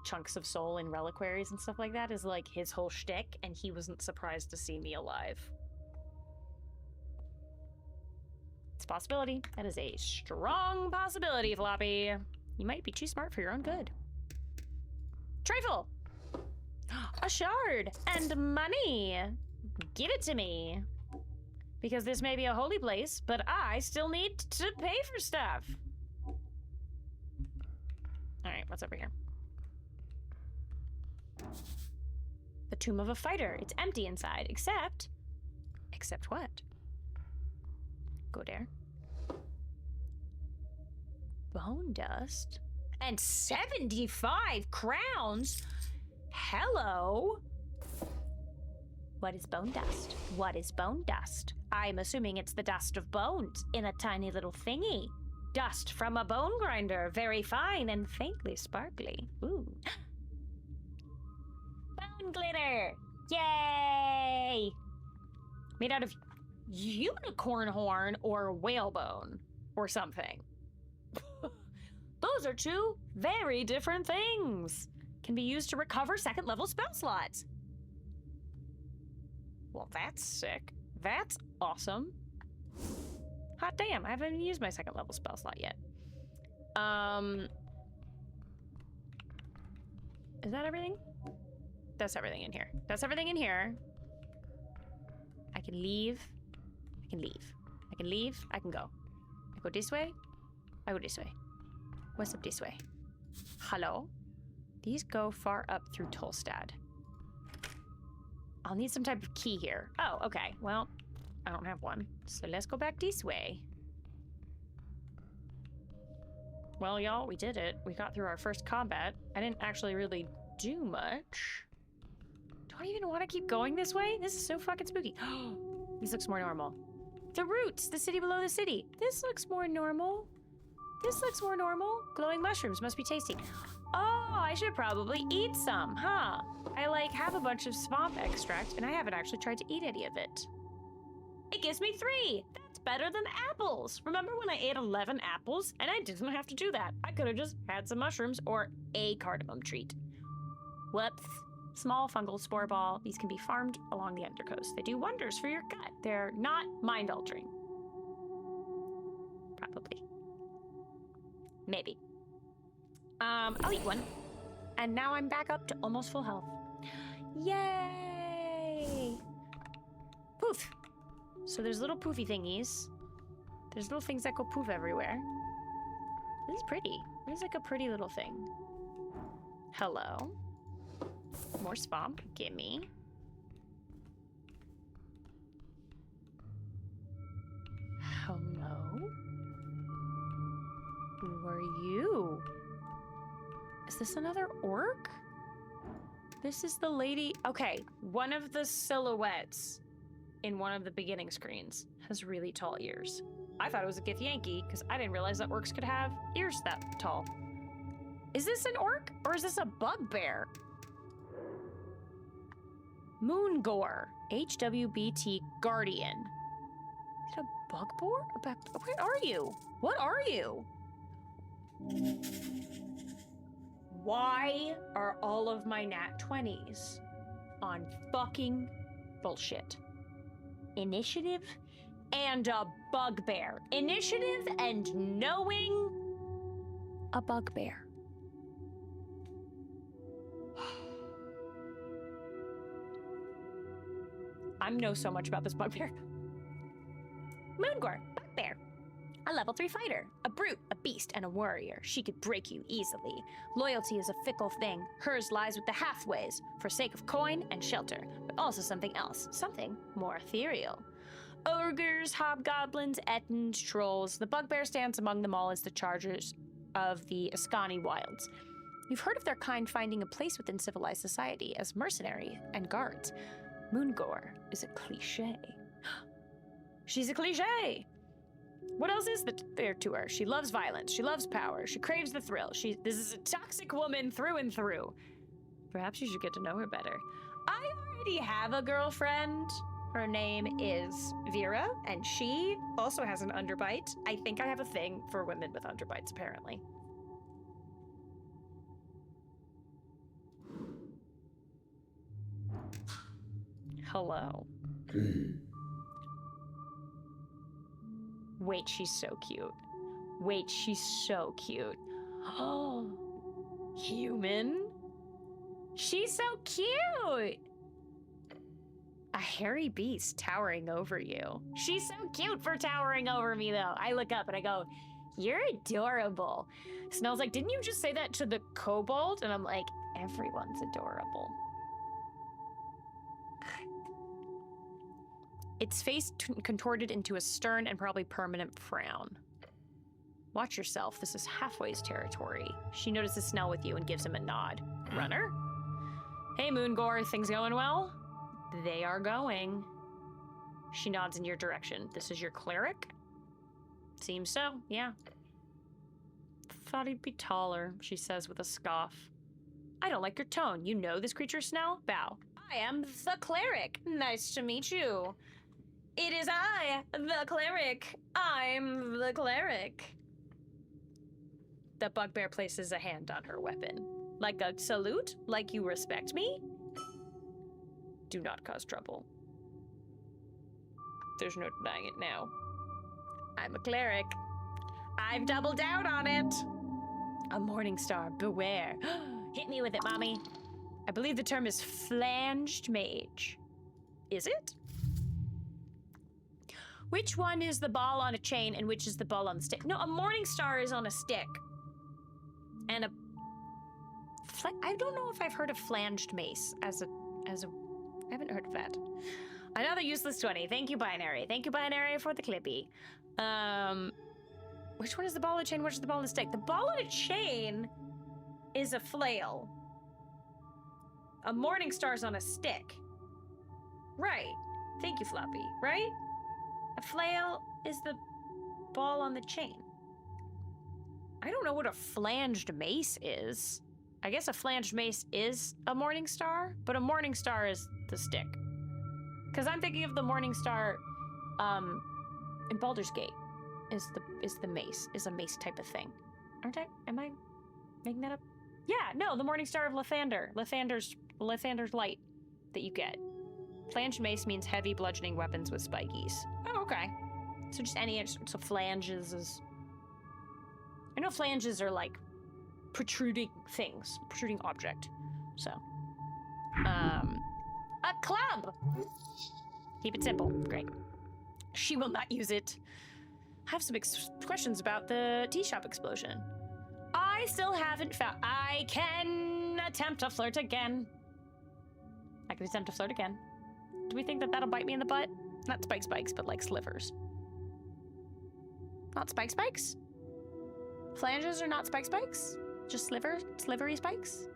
chunks of soul in reliquaries and stuff like that is like his whole shtick, and he wasn't surprised to see me alive. It's a possibility. That is a strong possibility, Floppy. You might be too smart for your own good. Trifle! A shard and money! Give it to me. Because this may be a holy place, but I still need to pay for stuff. All right, what's over here? The tomb of a fighter. It's empty inside, except what? Go there. Bone dust. And 75 crowns? Hello? What is bone dust? What is bone dust? I'm assuming it's the dust of bones in a tiny little thingy. Dust from a bone grinder, very fine and faintly sparkly. Ooh. Bone glitter! Yay! Made out of unicorn horn or whalebone or something. Those are 2 very different things. Can be used to recover second level spell slots. Well, that's sick. That's awesome. Hot damn, I haven't even used my second level spell slot yet. Is that everything? That's everything in here. That's everything in here. I can leave. I can leave. I can leave. I can go. I go this way. I go this way. What's up this way? Hello? These go far up through Tolstad. I'll need some type of key here. Oh, okay. Well, I don't have one. So let's go back this way. Well, y'all, we did it. We got through our first combat. I didn't actually really do much. Do I even want to keep going this way? This is so fucking spooky. This looks more normal. The roots, the city below the city. This looks more normal. This looks more normal. Glowing mushrooms must be tasty. Oh, I should probably eat some, huh? I like have a bunch of swamp extract and I haven't actually tried to eat any of it. It gives me 3. That's better than apples. Remember when I ate 11 apples and I didn't have to do that? I could have just had some mushrooms or a cardamom treat. Whoops. Small fungal spore ball. These can be farmed along the undercoast. They do wonders for your gut. They're not mind-altering. Probably. Maybe. I'll eat one. And now I'm back up to almost full health. Yay! Poof! So there's little poofy thingies. There's little things that go poof everywhere. This is pretty. This is like a pretty little thing. Hello. More swamp. Gimme. Hello? Who are you? Is this another orc? This is the lady. Okay, one of the silhouettes in one of the beginning screens has really tall ears. I thought it was a Githyanki because I didn't realize that orcs could have ears that tall. Is this an orc or is this a bugbear? Moongore, HWBT Guardian. Is it a bugbear? What are you? What are you? Why are all of my nat 20s on fucking bullshit? Initiative and a bugbear. Initiative and knowing a bugbear. I know so much about this bugbear. Moongore, bugbear. A level 3 fighter, a brute, a beast, and a warrior. She could break you easily. Loyalty is a fickle thing. Hers lies with the halfways, for sake of coin and shelter, but also something else, something more ethereal. Ogres, hobgoblins, ettins, trolls. The bugbear stands among them all as the chargers of the Ascani wilds. You've heard of their kind finding a place within civilized society as mercenary and guards. Moongore is a cliche. She's a cliche! What else is there to her? She loves violence. She loves power. She craves the thrill. This is a toxic woman through and through. Perhaps you should get to know her better. I already have a girlfriend. Her name is Vera, and she also has an underbite. I think I have a thing for women with underbites, apparently. Hello. Wait, she's so cute. Wait, she's so cute. Oh, human? She's so cute! A hairy beast towering over you. She's so cute for towering over me, though. I look up and I go, you're adorable. Snell's like, didn't you just say that to the kobold? And I'm like, everyone's adorable. Its face contorted into a stern and probably permanent frown. Watch yourself, this is halfway's territory. She notices Snell with you and gives him a nod. Runner? Hey, Moongore, things going well? They are going. She nods in your direction. This is your cleric? Seems so, yeah. Thought he'd be taller, she says with a scoff. I don't like your tone. You know this creature, Snell? Bow. I am the cleric. Nice to meet you. It is I, the cleric. I'm the cleric. The bugbear places a hand on her weapon. Like a salute? Like you respect me? Do not cause trouble. There's no denying it now. I'm a cleric. I've doubled down on it. A morning star, beware. Hit me with it, mommy. I believe the term is flanged mage. Is it? Which one is the ball on a chain and which is the ball on the stick? No, a morning star is on a stick. And I don't know if I've heard of flanged mace as a I haven't heard of that. Another useless 20. Thank you, Binary. Thank you, Binary, for the clippy. Which one is the ball on a chain? Which is the ball on the stick? The ball on a chain is a flail. A morning star's on a stick. Right. Thank you, Floppy. Right? A flail is the ball on the chain. I don't know what a flanged mace is. I guess a flanged mace is a morning star, but a morning star is the stick. Because I'm thinking of the morning star in Baldur's Gate is the mace, is a mace type of thing. Aren't I? Am I making that up? Yeah, no, the morning star of Lathander. Lathander's light that you get. Flanged mace means heavy bludgeoning weapons with spikies. Oh, okay. So just any sorts of flanges is I know flanges are like protruding things, protruding object. So, a club. Keep it simple. Great. She will not use it. I have some questions about the tea shop explosion. I still haven't found. I can attempt to flirt again. I can attempt to flirt again. Do we think that that'll bite me in the butt? Not spikes, but like slivers. Not spikes? Flanges are not spikes? Just slivery spikes?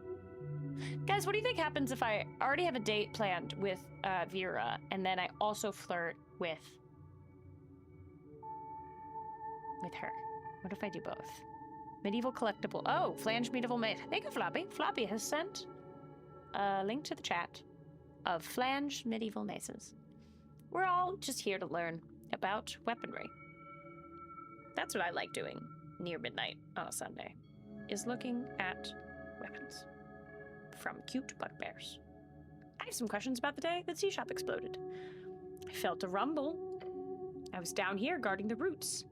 Guys, what do you think happens if I already have a date planned with Vera, and then I also flirt with her? What if I do both? Medieval collectible. Oh, flange medieval mace. Thank you, Floppy. Floppy has sent a link to the chat of flange medieval maces. We're all just here to learn about weaponry. That's what I like doing near midnight on a Sunday, is looking at weapons from cute bugbears. I have some questions about the day the tea shop exploded. I felt a rumble. I was down here guarding the roots.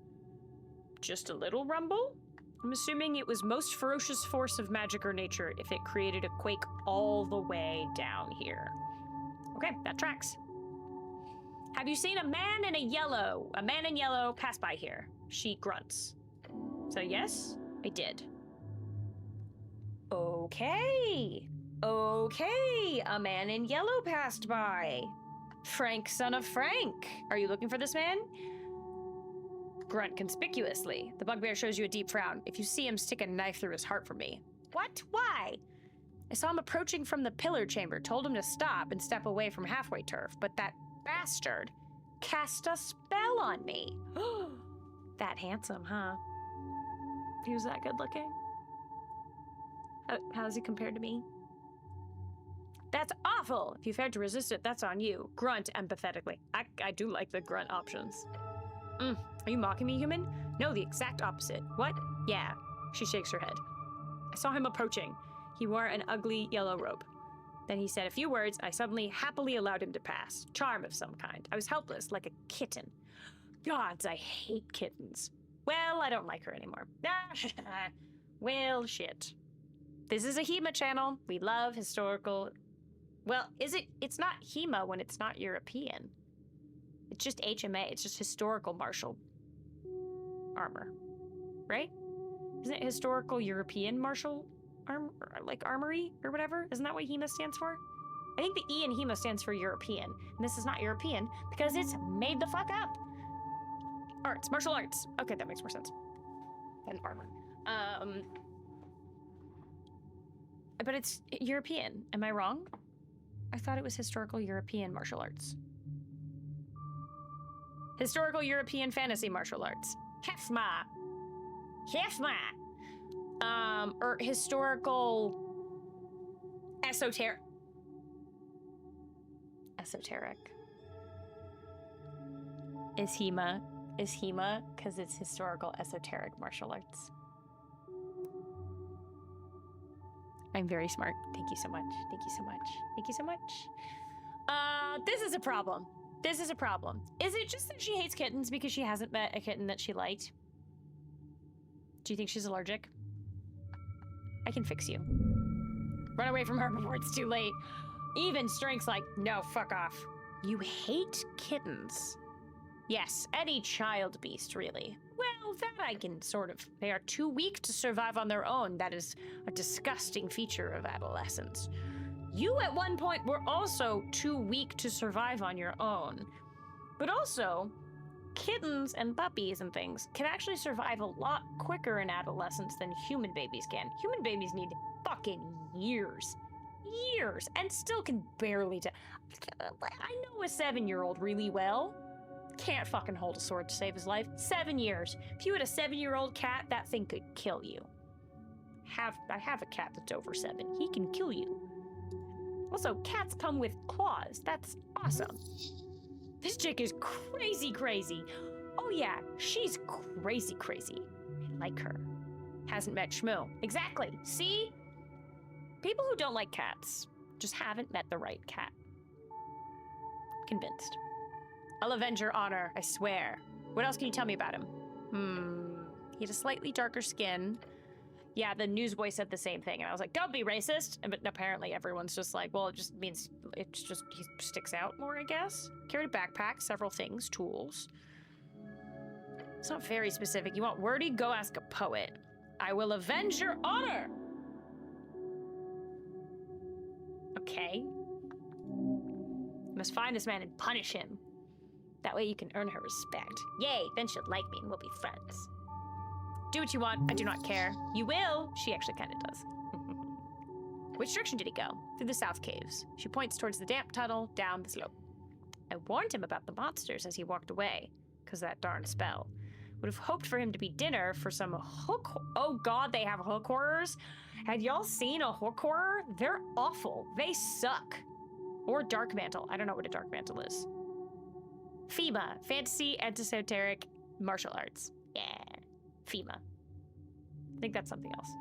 Just a little rumble? I'm assuming it was most ferocious force of magic or nature if it created a quake all the way down here. Okay, that tracks. Have you seen a man in yellow pass by here? She grunts. So yes, I did. Okay, a man in yellow passed by. Frank, son of Frank. Are you looking for this man? Grunt conspicuously. The bugbear shows you a deep frown. If you see him, stick a knife through his heart for me. What? Why? I saw him approaching from the pillar chamber, told him to stop and step away from halfway turf, but that bastard cast a spell on me. That handsome, huh? He was that good looking? How's he compared to me? That's awful! If you failed to resist it, that's on you. Grunt empathetically. I do like the grunt options. Are you mocking me, human? No, the exact opposite. What? Yeah. She shakes her head. I saw him approaching. He wore an ugly yellow robe. Then he said a few words. I suddenly happily allowed him to pass. Charm of some kind. I was helpless, like a kitten. Gods, I hate kittens. Well, I don't like her anymore. Well, shit. This is a HEMA channel. We love historical... Well, it's not HEMA when it's not European. It's just HMA. It's just historical martial armor. Right? Isn't it historical European martial armor, like armory or whatever? Isn't that what HEMA stands for? I think the E in HEMA stands for European. And this is not European because it's made the fuck up. Arts, martial arts. Okay, that makes more sense than armor. But it's European. Am I wrong? I thought it was historical European martial arts. Historical European fantasy martial arts. Hefma. Or historical esoteric. Is HEMA because it's historical esoteric martial arts. I'm very smart. Thank you so much. Thank you so much. Thank you so much. This is a problem. This is a problem. Is it just that she hates kittens because she hasn't met a kitten that she liked? Do you think she's allergic? I can fix you. Run away from her before it's too late. Even strength's like, no, fuck off. You hate kittens. Yes, any child beast, really. Well, that I can sort of... They are too weak to survive on their own. That is a disgusting feature of adolescence. You, at one point, were also too weak to survive on your own. But also, kittens and puppies and things can actually survive a lot quicker in adolescence than human babies can. Human babies need fucking years. Years. And still can barely... I know a 7-year-old really well. Can't fucking hold a sword to save his life. 7 years. If you had a 7-year-old cat, that thing could kill you. I have a cat that's over 7. He can kill you. Also, cats come with claws. That's awesome. This chick is crazy. Oh yeah, she's crazy. I like her. Hasn't met Shmoo. Exactly. See? People who don't like cats just haven't met the right cat. Convinced. I'll avenge your honor, I swear. What else can you tell me about him? He had a slightly darker skin. Yeah, the newsboy said the same thing, and I was like, don't be racist! But apparently everyone's just like, well, it just means, it's just, he sticks out more, I guess. Carried a backpack, several things, tools. It's not very specific. You want wordy? Go ask a poet. I will avenge your honor! Okay. You must find this man and punish him. That way you can earn her respect. Yay, then she'll like me and we'll be friends. Do what you want, I do not care. You will! She actually kind of does. Which direction did he go? Through the south caves. She points towards the damp tunnel down the slope. I warned him about the monsters as he walked away, because that darn spell. Would have hoped for him to be dinner for some hook. Oh god, they have hook horrors? Had y'all seen a hook horror? They're awful. They suck. Or dark mantle. I don't know what a dark mantle is. FEMA, fantasy, esoteric, martial arts. Yeah, FEMA. I think that's something else.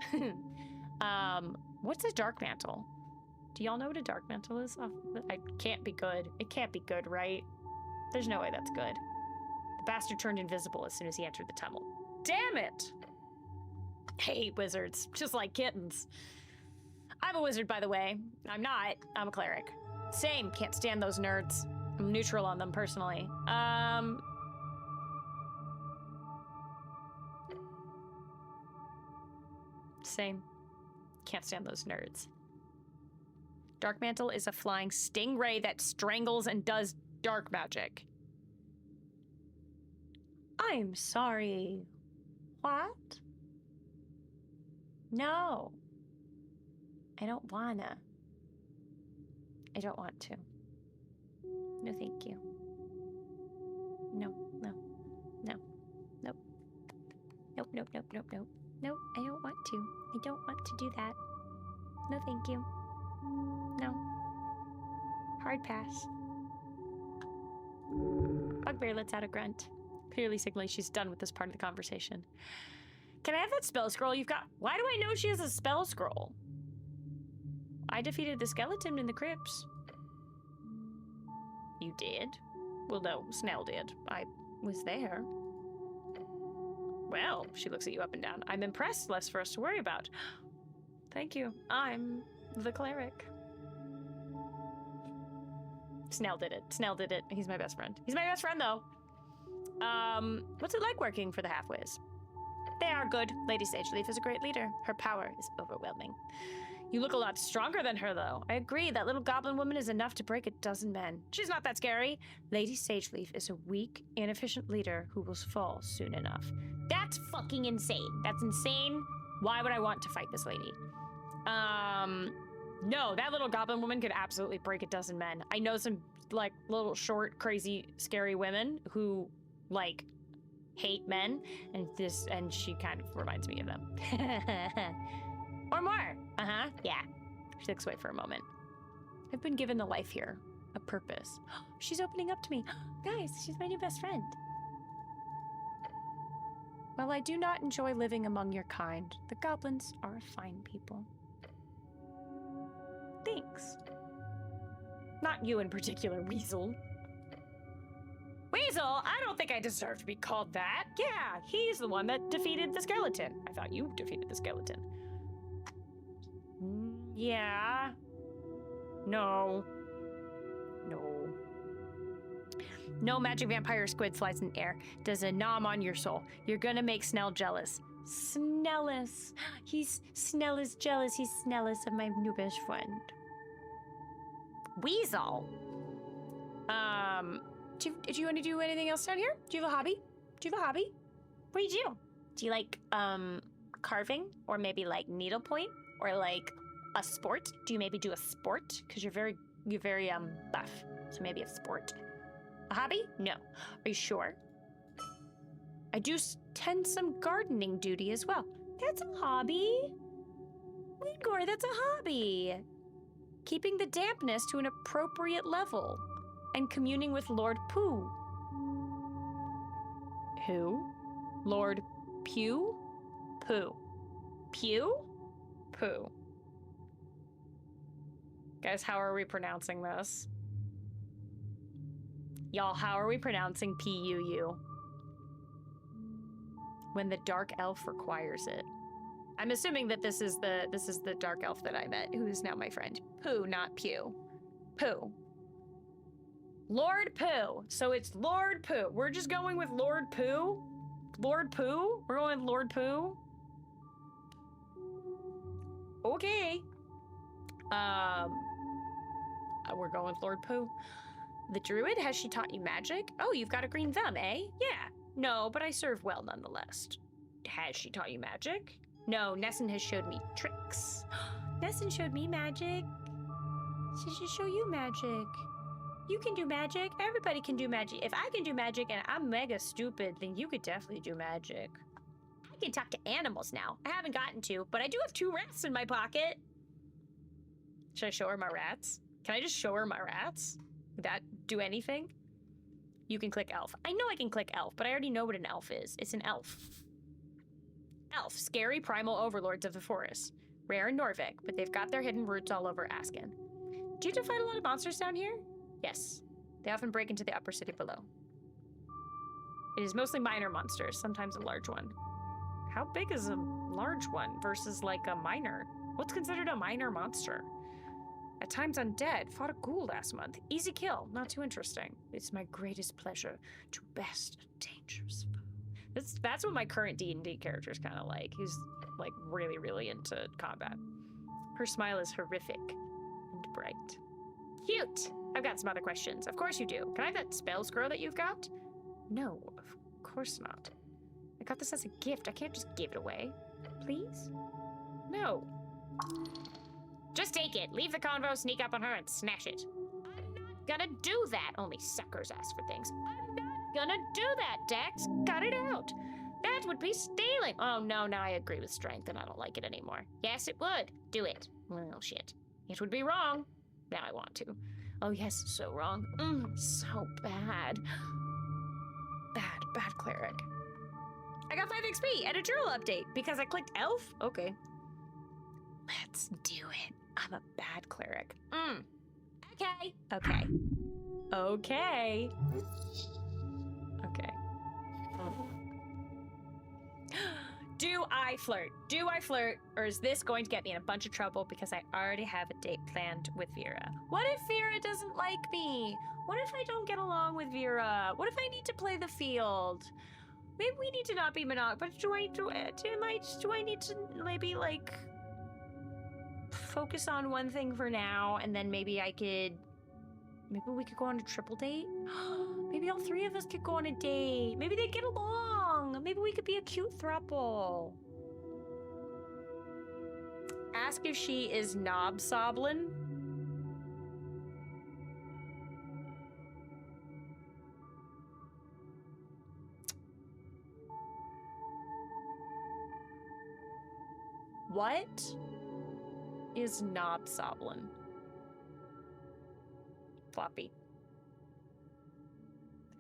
What's a dark mantle? Do y'all know what a dark mantle is? Oh, it can't be good. It can't be good, right? There's no way that's good. The bastard turned invisible as soon as he entered the tunnel. Damn it! I hate wizards, just like kittens. I'm a wizard, by the way. I'm not. I'm a cleric. Same. Can't stand those nerds. I'm neutral on them, personally. Same. Can't stand those nerds. Dark Mantle is a flying stingray that strangles and does dark magic. I'm sorry. What? No. I don't wanna. I don't want to. No, thank you. No, no, no, nope. Nope, nope, nope, nope, nope. Nope, I don't want to. I don't want to do that. No, thank you. No. Hard pass. Bugbear lets out a grunt, clearly signaling she's done with this part of the conversation. Can I have that spell scroll you've got? Why do I know she has a spell scroll? I defeated the skeleton in the crypts. You did? Well, no, Snell did. I was there. Well, she looks at you up and down. I'm impressed, less for us to worry about. Thank you. I'm the cleric. Snell did it. Snell did it. He's my best friend. He's my best friend, though. What's it like working for the Halfways? They are good. Lady Sageleaf is a great leader. Her power is overwhelming. You look a lot stronger than her, though. I agree. That little goblin woman is enough to break a dozen men. She's not that scary. Lady Sageleaf is a weak, inefficient leader who will fall soon enough. That's fucking insane. That's insane. Why would I want to fight this lady? No, that little goblin woman could absolutely break a dozen men. I know some, like, little short, crazy, scary women who, like, hate men, and she kind of reminds me of them. Or more. Uh-huh, yeah. She looks away for a moment. I've been given a life here, a purpose. She's opening up to me. Guys, she's my new best friend. While I do not enjoy living among your kind, the goblins are a fine people. Thanks. Not you in particular, Weasel. Weasel? I don't think I deserve to be called that. Yeah, he's the one that defeated the skeleton. I thought you defeated the skeleton. Yeah. No. No. No magic vampire squid flies in air. Does a nom on your soul. You're gonna make Snell jealous. Snellis. Snell is jealous. He's Snellis of my new best friend. Weasel. Do you want to do anything else down here? Do you have a hobby? Do you have a hobby? What do you do? Do you like, carving? Or maybe like needlepoint? Or like a sport? Do you maybe do a sport? Because you're very buff. So maybe a sport. A hobby? No. Are you sure? I do tend some gardening duty as well. That's a hobby. Wingor, that's a hobby. Keeping the dampness to an appropriate level. And communing with Lord Pooh. Who? Lord Pew? Pooh. Pew? Pooh. Guys, how are we pronouncing this? Y'all, how are we pronouncing P-U-U? When the dark elf requires it. I'm assuming that this is the dark elf that I met, who is now my friend. Pooh, not Pew. Pooh. Lord Pooh. So it's Lord Pooh. We're just going with Lord Pooh? Lord Pooh? We're going with Lord Pooh? Okay. We're going with Lord Pooh. The druid, has she taught you magic? Oh, you've got a green thumb, eh? Yeah. No, but I serve well nonetheless. Has she taught you magic? No, Nessun has showed me tricks. Nessun showed me magic. She should show you magic. You can do magic. Everybody can do magic. If I can do magic and I'm mega stupid, then you could definitely do magic. I can talk to animals now. I haven't gotten to, but I do have 2 rats in my pocket. Should I show her my rats? Can I just show her my rats? Would that do anything? You can click elf. I know I can click elf, but I already know what an elf is. It's an elf. Elf, scary primal overlords of the forest. Rare in Norvik, but they've got their hidden roots all over Asken. Do you have to fight a lot of monsters down here? Yes. They often break into the upper city below. It is mostly minor monsters, sometimes a large one. How big is a large one versus like a minor? What's considered a minor monster? At times undead, fought a ghoul last month. Easy kill, not too interesting. It's my greatest pleasure to best a dangerous foe. That's what my current D&D character is kind of like. He's like really, really into combat. Her smile is horrific and bright. Cute! I've got some other questions. Of course you do. Can I have that spell scroll that you've got? No, of course not. I got this as a gift. I can't just give it away. Please? No. Just take it. Leave the convo, sneak up on her, and smash it. I'm not gonna do that. Only suckers ask for things. I'm not gonna do that, Dex. Cut it out. That would be stealing. Oh, no, now I agree with strength, and I don't like it anymore. Yes, it would. Do it. Well, shit. It would be wrong. Now I want to. Oh, yes, so wrong. So bad. Bad cleric. I got 5 XP and a journal update because I clicked elf. Okay. Let's do it. I'm a bad cleric. Okay. Okay. Okay. Okay. Do I flirt? Do I flirt? Or is this going to get me in a bunch of trouble because I already have a date planned with Vera? What if Vera doesn't like me? What if I don't get along with Vera? What if I need to play the field? Maybe we need to not be monogamous, but do I need to maybe like focus on one thing for now, and then maybe we could go on a triple date? Maybe all 3 of us could go on a date. Maybe they'd get along. Maybe we could be a cute throuple. Ask if she is knob soblin. What is knob soblin? Floppy.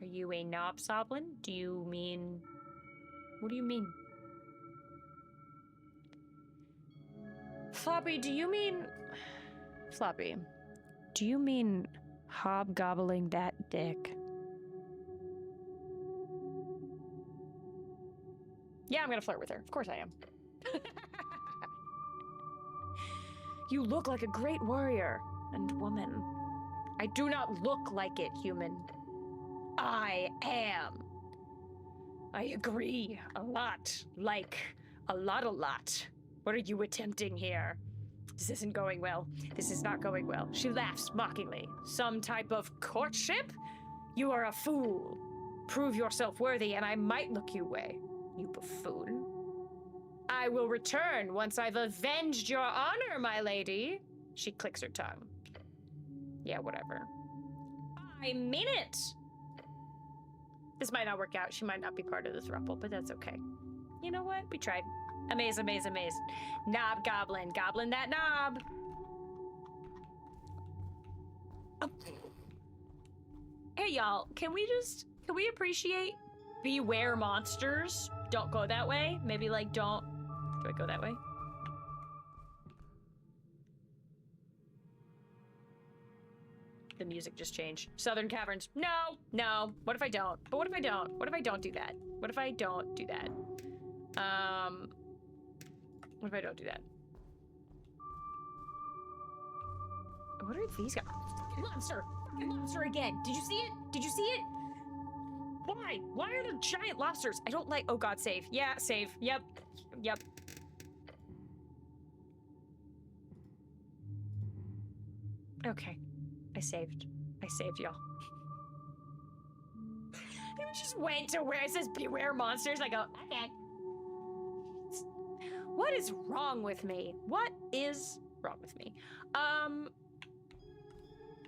Are you a knob soblin? Do you mean... What do you mean? Floppy, do you mean... Floppy, do you mean hobgobbling that dick? Yeah, I'm gonna flirt with her. Of course I am. You look like a great warrior and woman. I do not look like it, human. I am. I agree. A lot. Like, a lot. What are you attempting here? This isn't going well. This is not going well. She laughs mockingly. Some type of courtship? You are a fool. Prove yourself worthy and I might look you away, you buffoon. I will return once I've avenged your honor, my lady. She clicks her tongue. Yeah, whatever. I mean it. This might not work out. She might not be part of the throuple, but that's okay. You know what? We tried. Amaze. Knob goblin. Goblin that knob. Oh. Hey, y'all. Can we appreciate beware monsters? Don't go that way. Maybe, like, don't... Do I go that way? The music just changed. Southern Caverns. No. What if I don't? But what if I don't? What if I don't do that? What if I don't do that? What if I don't do that? What are these guys? Fucking monster! Fucking monster again! Did you see it? Did you see it? Why? Why are there giant lobsters? I don't like. Oh god, save. Yeah, save. Yep. Yep. Okay. I saved, y'all. I just went to where it says beware monsters. I go, okay. What is wrong with me? What is wrong with me?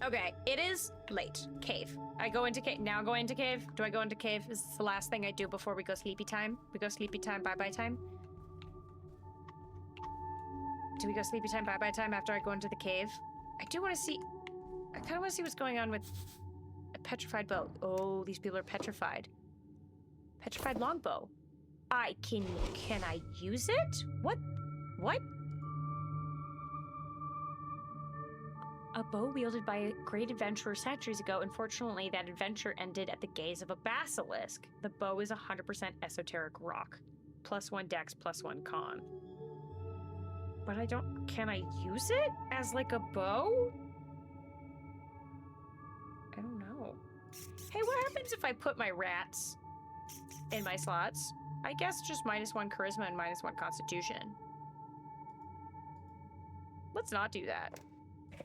Okay, it is late. Cave. I go into cave. Now go into cave. Do I go into cave? Is this the last thing I do before we go sleepy time? We go sleepy time, bye-bye time? Do we go sleepy time, bye-bye time after I go into the cave? I do want to see... I kind of want to see what's going on with a petrified bow. Oh, these people are petrified. Petrified longbow. Can I use it? What? A bow wielded by a great adventurer centuries ago. Unfortunately, that adventure ended at the gaze of a basilisk. The bow is 100% esoteric rock. +1 dex, +1 con. But I don't... Can I use it as like a bow? I don't know. Hey, what happens if I put my rats in my slots? I guess just -1 charisma and -1 constitution. Let's not do that.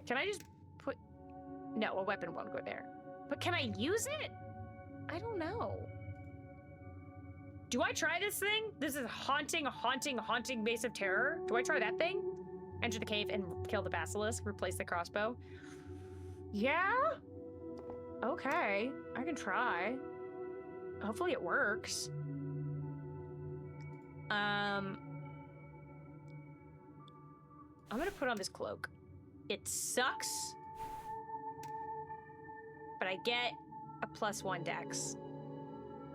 Can I just put... No, a weapon won't go there. But can I use it? I don't know. Do I try this thing? This is haunting Mace of Terror. Do I try that thing? Enter the cave and kill the basilisk, replace the crossbow. Yeah? Okay, I can try. Hopefully it works. I'm gonna put on this cloak. It sucks, but I get a +1 dex.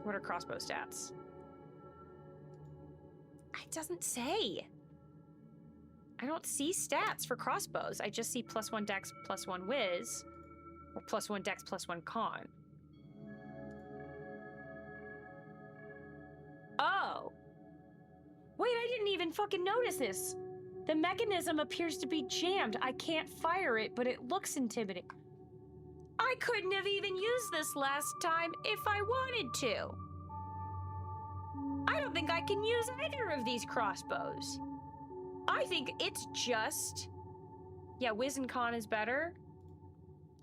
What are crossbow stats? It doesn't say. I don't see stats for crossbows. I just see +1 dex, +1 whiz, or +1 dex, +1 con. Oh. Wait, I didn't even fucking notice this. The mechanism appears to be jammed. I can't fire it, but it looks intimidating. I couldn't have even used this last time if I wanted to. I don't think I can use either of these crossbows. I think it's just... Yeah, whiz and con is better.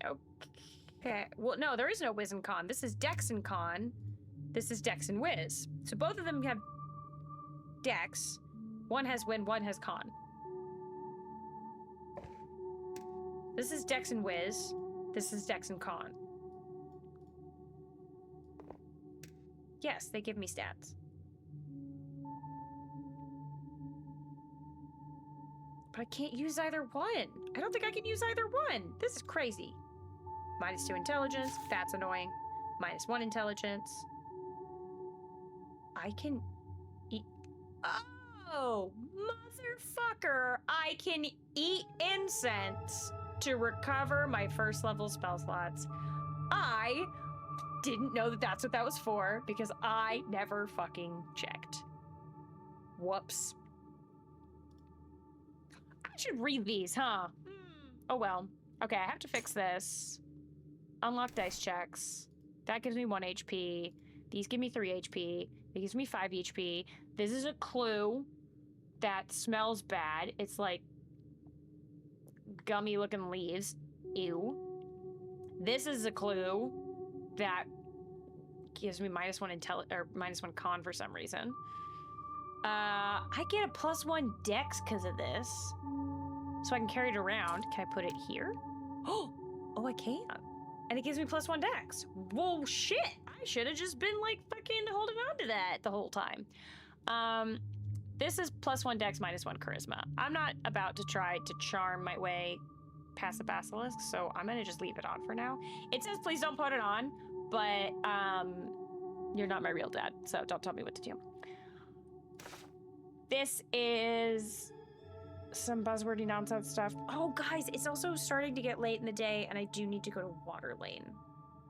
Okay. Well, no, there is no whiz and con. This is dex and con. This is dex and whiz. So both of them have dex. One has win, one has con. This is dex and whiz. This is dex and con. Yes, they give me stats. But I can't use either one. I don't think I can use either one. This is crazy. -2 intelligence. That's annoying. -1 intelligence. I can eat... Oh, motherfucker. I can eat incense to recover my first level spell slots. I didn't know that that's what that was for because I never fucking checked. Whoops. I should read these, huh? Oh well. Okay, I have to fix this. Unlock dice checks. That gives me 1 HP. These give me 3 HP. It gives me 5 HP. This is a clue that smells bad. It's like gummy looking leaves. Ew. This is a clue that gives me -1 or -1 con for some reason. I get a +1 dex because of this. So I can carry it around. Can I put it here? Oh, I can. And it gives me +1 dex. Whoa, shit. I should have just been like fucking holding on to that the whole time. This is +1 dex, -1 charisma. I'm not about to try to charm my way past the basilisk, so I'm gonna just leave it on for now. It says please don't put it on, but you're not my real dad, so don't tell me what to do. This is some buzzwordy nonsense stuff. Oh, guys, it's also starting to get late in the day, and I do need to go to Water Lane.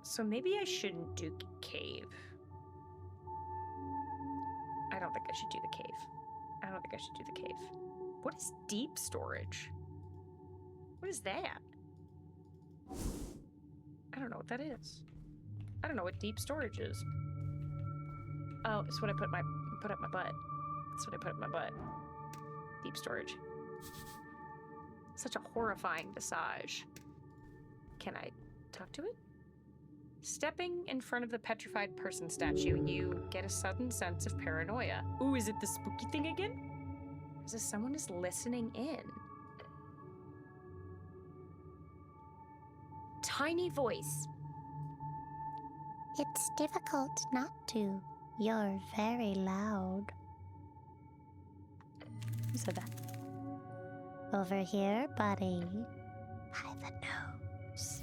So maybe I shouldn't do cave. I I don't think I should do the cave. I don't think I should do the cave. What is deep storage? What is that? I don't know what that is. I don't know what deep storage is. Oh, it's what I put up my butt. That's what I put up my butt. Deep storage. Such a horrifying visage. Can I talk to it? Stepping in front of the petrified person statue, you get a sudden sense of paranoia. Ooh, is it the spooky thing again? As if someone is listening in. Tiny voice. It's difficult not to. You're very loud. Who said that? Over here, buddy. By the nose.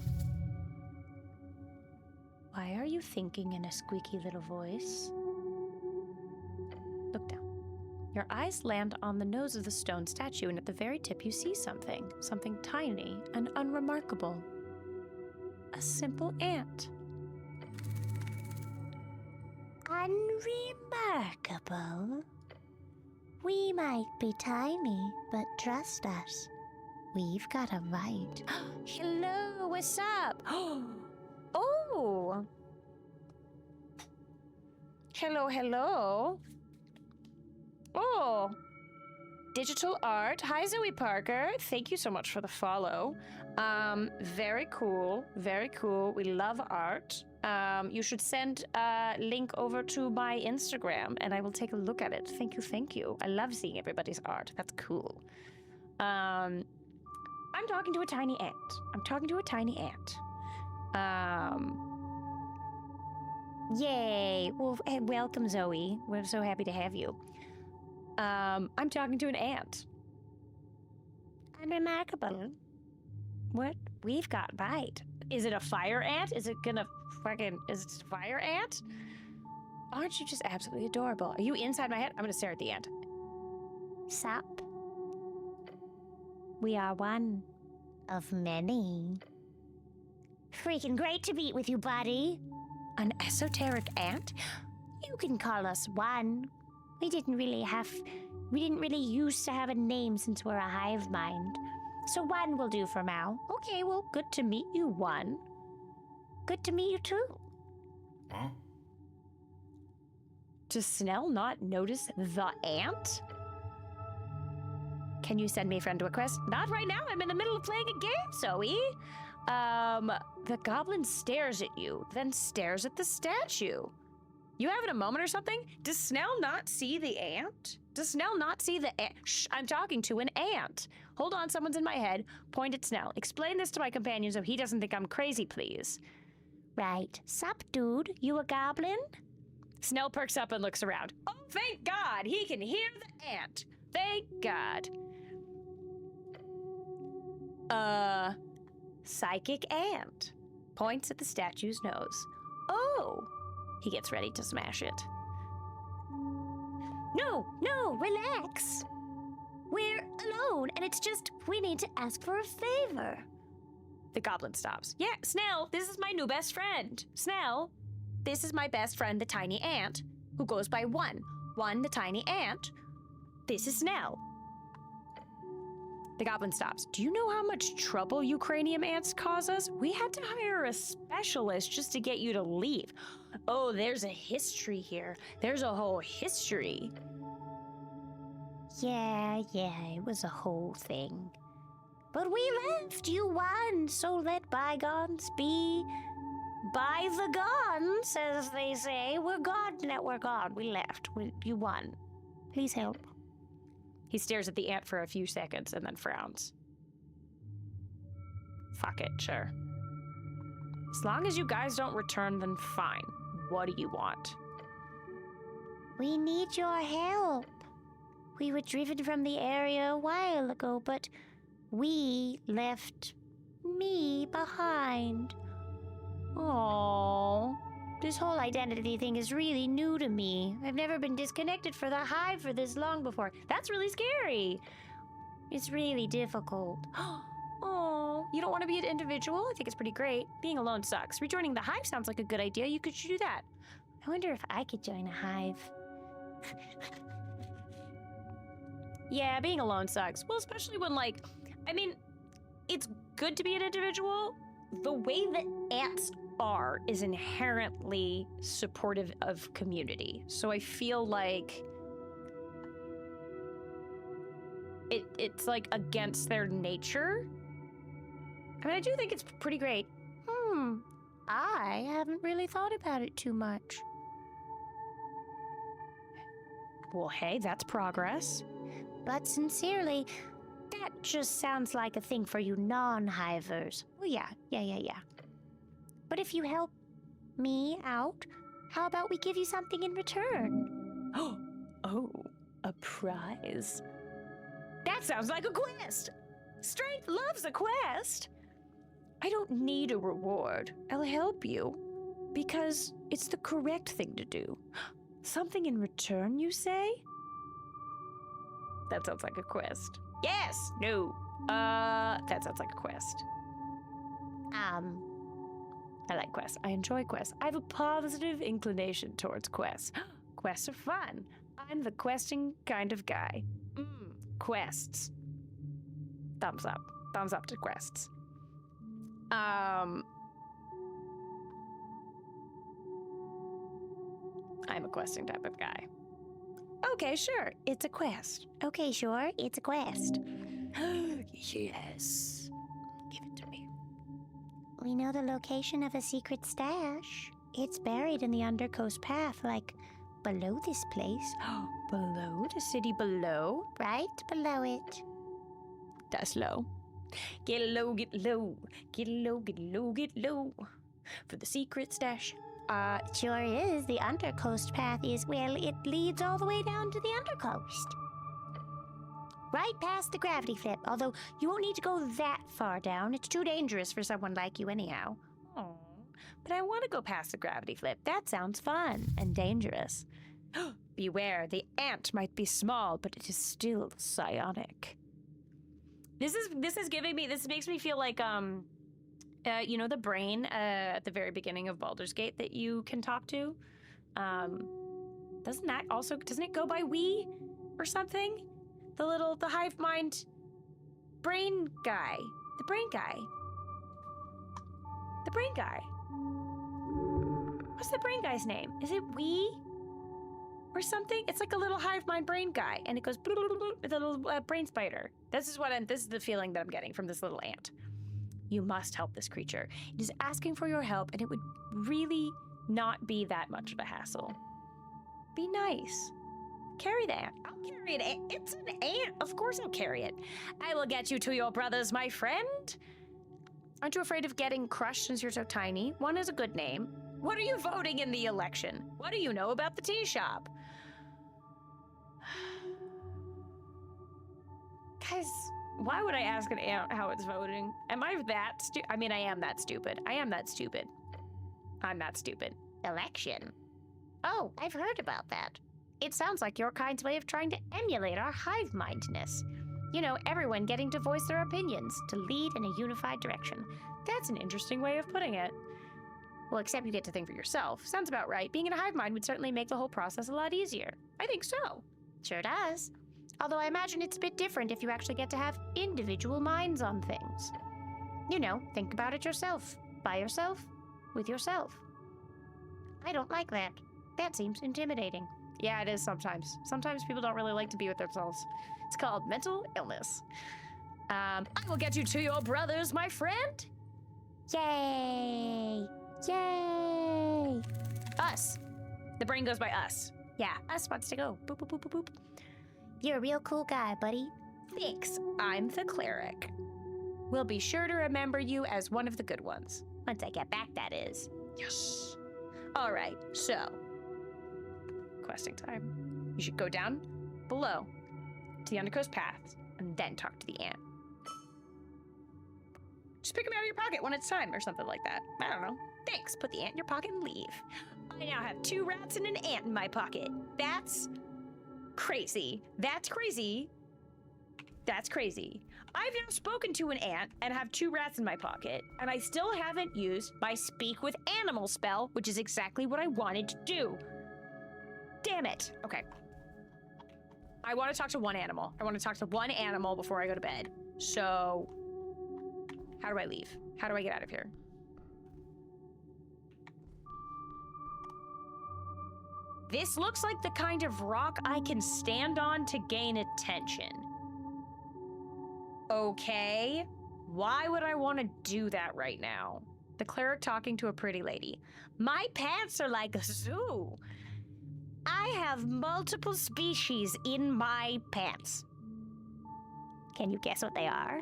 Why are you thinking in a squeaky little voice? Look down. Your eyes land on the nose of the stone statue, and at the very tip you see something. Something tiny and unremarkable. A simple ant. Unremarkable. We might be tiny, but trust us. We've got a bite. Hello, what's up? Oh! Hello, hello. Oh! Digital art. Hi, Zoe Parker. Thank you so much for the follow. Very cool. Very cool. We love art. You should send a link over to my Instagram and I will take a look at it. Thank you, thank you. I love seeing everybody's art. That's cool. I'm talking to a tiny ant. I'm talking to a tiny ant. Yay. Well, hey, welcome, Zoe. We're so happy to have you. I'm talking to an ant. Unremarkable. What? We've got bite. Is it a fire ant? Is it gonna is it a fire ant? Aren't you just absolutely adorable? Are you inside my head? I'm gonna stare at the ant. Sup? We are one of many. Freaking great to meet with you, buddy. An esoteric ant? You can call us one. We didn't really used to have a name since we're a hive mind. So one will do for now. Okay, well, good to meet you, one. Good to meet you too. Huh? Does Snell not notice the ant? Can you send me a friend request? Not right now. I'm in the middle of playing a game, Zoe. The goblin stares at you, then stares at the statue. You having a moment or something? Does Snell not see the ant? Does Snell not see the ant? Shh, I'm talking to an ant. Hold on, someone's in my head. Point at Snell. Explain this to my companion so he doesn't think I'm crazy, please. Right. Sup, dude? You a goblin? Snell perks up and looks around. Oh, thank God! He can hear the ant. Thank God. Psychic ant. Points at the statue's nose. Oh! He gets ready to smash it. No, relax. We're alone, and it's just, we need to ask for a favor. The goblin stops. Yeah, Snell, this is my new best friend. Snell, this is my best friend, the tiny ant, who goes by One. One, the tiny ant. This is Snell. The goblin stops. Do you know how much trouble Ukrainian ants cause us? We had to hire a specialist just to get you to leave. Oh, there's a history here. There's a whole history. Yeah, it was a whole thing. But we left, you won, so let bygones be bygones, as they say. We're gone, we're gone. We left, you won. Please help. He stares at the ant for a few seconds and then frowns. Fuck it, sure. As long as you guys don't return, then fine. What do you want? We need your help. We were driven from the area a while ago, but we left me behind. Oh, this whole identity thing is really new to me. I've never been disconnected for the hive for this long before. that's really scary. It's really difficult. Oh, you don't want to be an individual? I think it's pretty great. Being alone sucks. Rejoining the hive sounds like a good idea. You could do that. I wonder if I could join a hive. Yeah, being alone sucks. Well, especially when, like, I mean, it's good to be an individual. The way that ants are is inherently supportive of community. So I feel like it's like against their nature. I mean, I do think it's pretty great. I haven't really thought about it too much. Well, hey, that's progress. But sincerely, that just sounds like a thing for you non-hivers. Oh, yeah. But if you help me out, how about we give you something in return? Oh, a prize. That sounds like a quest. Strength loves a quest. I don't need a reward. I'll help you because it's the correct thing to do. Something in return, you say? That sounds like a quest. Yes. No. That sounds like a quest. I like quests. I enjoy quests. I have a positive inclination towards quests. Quests are fun. I'm the questing kind of guy. Quests. Thumbs up. Thumbs up to quests. I'm a questing type of guy. Okay, sure. It's a quest. Okay, sure. It's a quest. Yes. Give it to me. We know the location of a secret stash. It's buried in the Undercoast Path, like below this place. Below? The city below? Right below it. That's low. Get low, get low. Get low, get low, get low. For the secret stash. It sure is. The Undercoast Path is, well, it leads all the way down to the Undercoast. Right past the gravity flip, although you won't need to go that far down. It's too dangerous for someone like you anyhow. Oh, but I want to go past the gravity flip. That sounds fun and dangerous. Beware, the ant might be small, but it is still psionic. This makes me feel like, you know the brain at the very beginning of Baldur's Gate that you can talk to? Doesn't it go by we or something? The hive mind brain guy. The brain guy. What's the brain guy's name? Is it we? Or something? It's like a little hive mind brain guy, and it goes with a little brain spider. This is the feeling that I'm getting from this little ant. You must help this creature. It is asking for your help, and it would really not be that much of a hassle. Be nice. Carry the ant. I'll carry it. It's an ant. Of course I'll carry it. I will get you to your brothers, my friend. Aren't you afraid of getting crushed since you're so tiny? One is a good name. What are you voting in the election? What do you know about the tea shop? Guys, why would I ask an ant how it's voting? Am I that stupid? I mean, I am that stupid. I'm that stupid. Election? Oh, I've heard about that. It sounds like your kind's way of trying to emulate our hive-mindedness. You know, everyone getting to voice their opinions, to lead in a unified direction. That's an interesting way of putting it. Well, except you get to think for yourself. Sounds about right. Being in a hive mind would certainly make the whole process a lot easier. I think so. Sure does. Although I imagine it's a bit different if you actually get to have individual minds on things. You know, think about it yourself. By yourself. With yourself. I don't like that. That seems intimidating. Yeah, it is sometimes. Sometimes people don't really like to be with themselves. It's called mental illness. I will get you to your brothers, my friend. Yay! Yay! Us. The brain goes by us. Yeah, us wants to go. Boop, boop, boop, boop, boop. You're a real cool guy, buddy. Thanks. I'm the cleric. We'll be sure to remember you as one of the good ones. Once I get back, that is. Yes. All right, so questing time. You should go down below to the Undercoast Path and then talk to the ant. Just pick him out of your pocket when it's time or something like that. I don't know. Thanks. Put the ant in your pocket and leave. I now have 2 rats and an ant in my pocket. That's crazy. That's crazy. That's crazy. I've now spoken to an ant and have 2 rats in my pocket, and I still haven't used my Speak with Animal spell, which is exactly what I wanted to do. Damn it. Okay. I want to talk to one animal. I want to talk to one animal before I go to bed. So, how do I leave? How do I get out of here? This looks like the kind of rock I can stand on to gain attention. Okay. Why would I want to do that right now? The cleric talking to a pretty lady. My pants are like a zoo. I have multiple species in my pants. Can you guess what they are?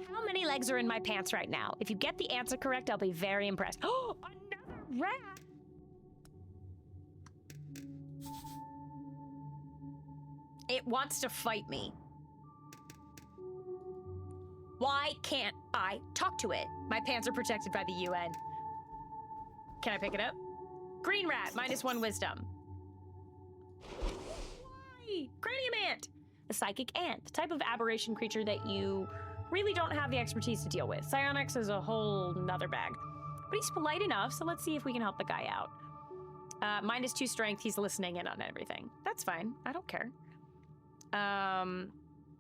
How many legs are in my pants right now? If you get the answer correct, I'll be very impressed. Oh, another rat! It wants to fight me. Why can't I talk to it? My pants are protected by the UN. Can I pick it up? Green rat, -1 wisdom. Why? Cranium ant. A psychic ant, the type of aberration creature that you really don't have the expertise to deal with. Psionics is a whole nother bag. But he's polite enough, so let's see if we can help the guy out. -2 strength, he's listening in on everything. That's fine, I don't care.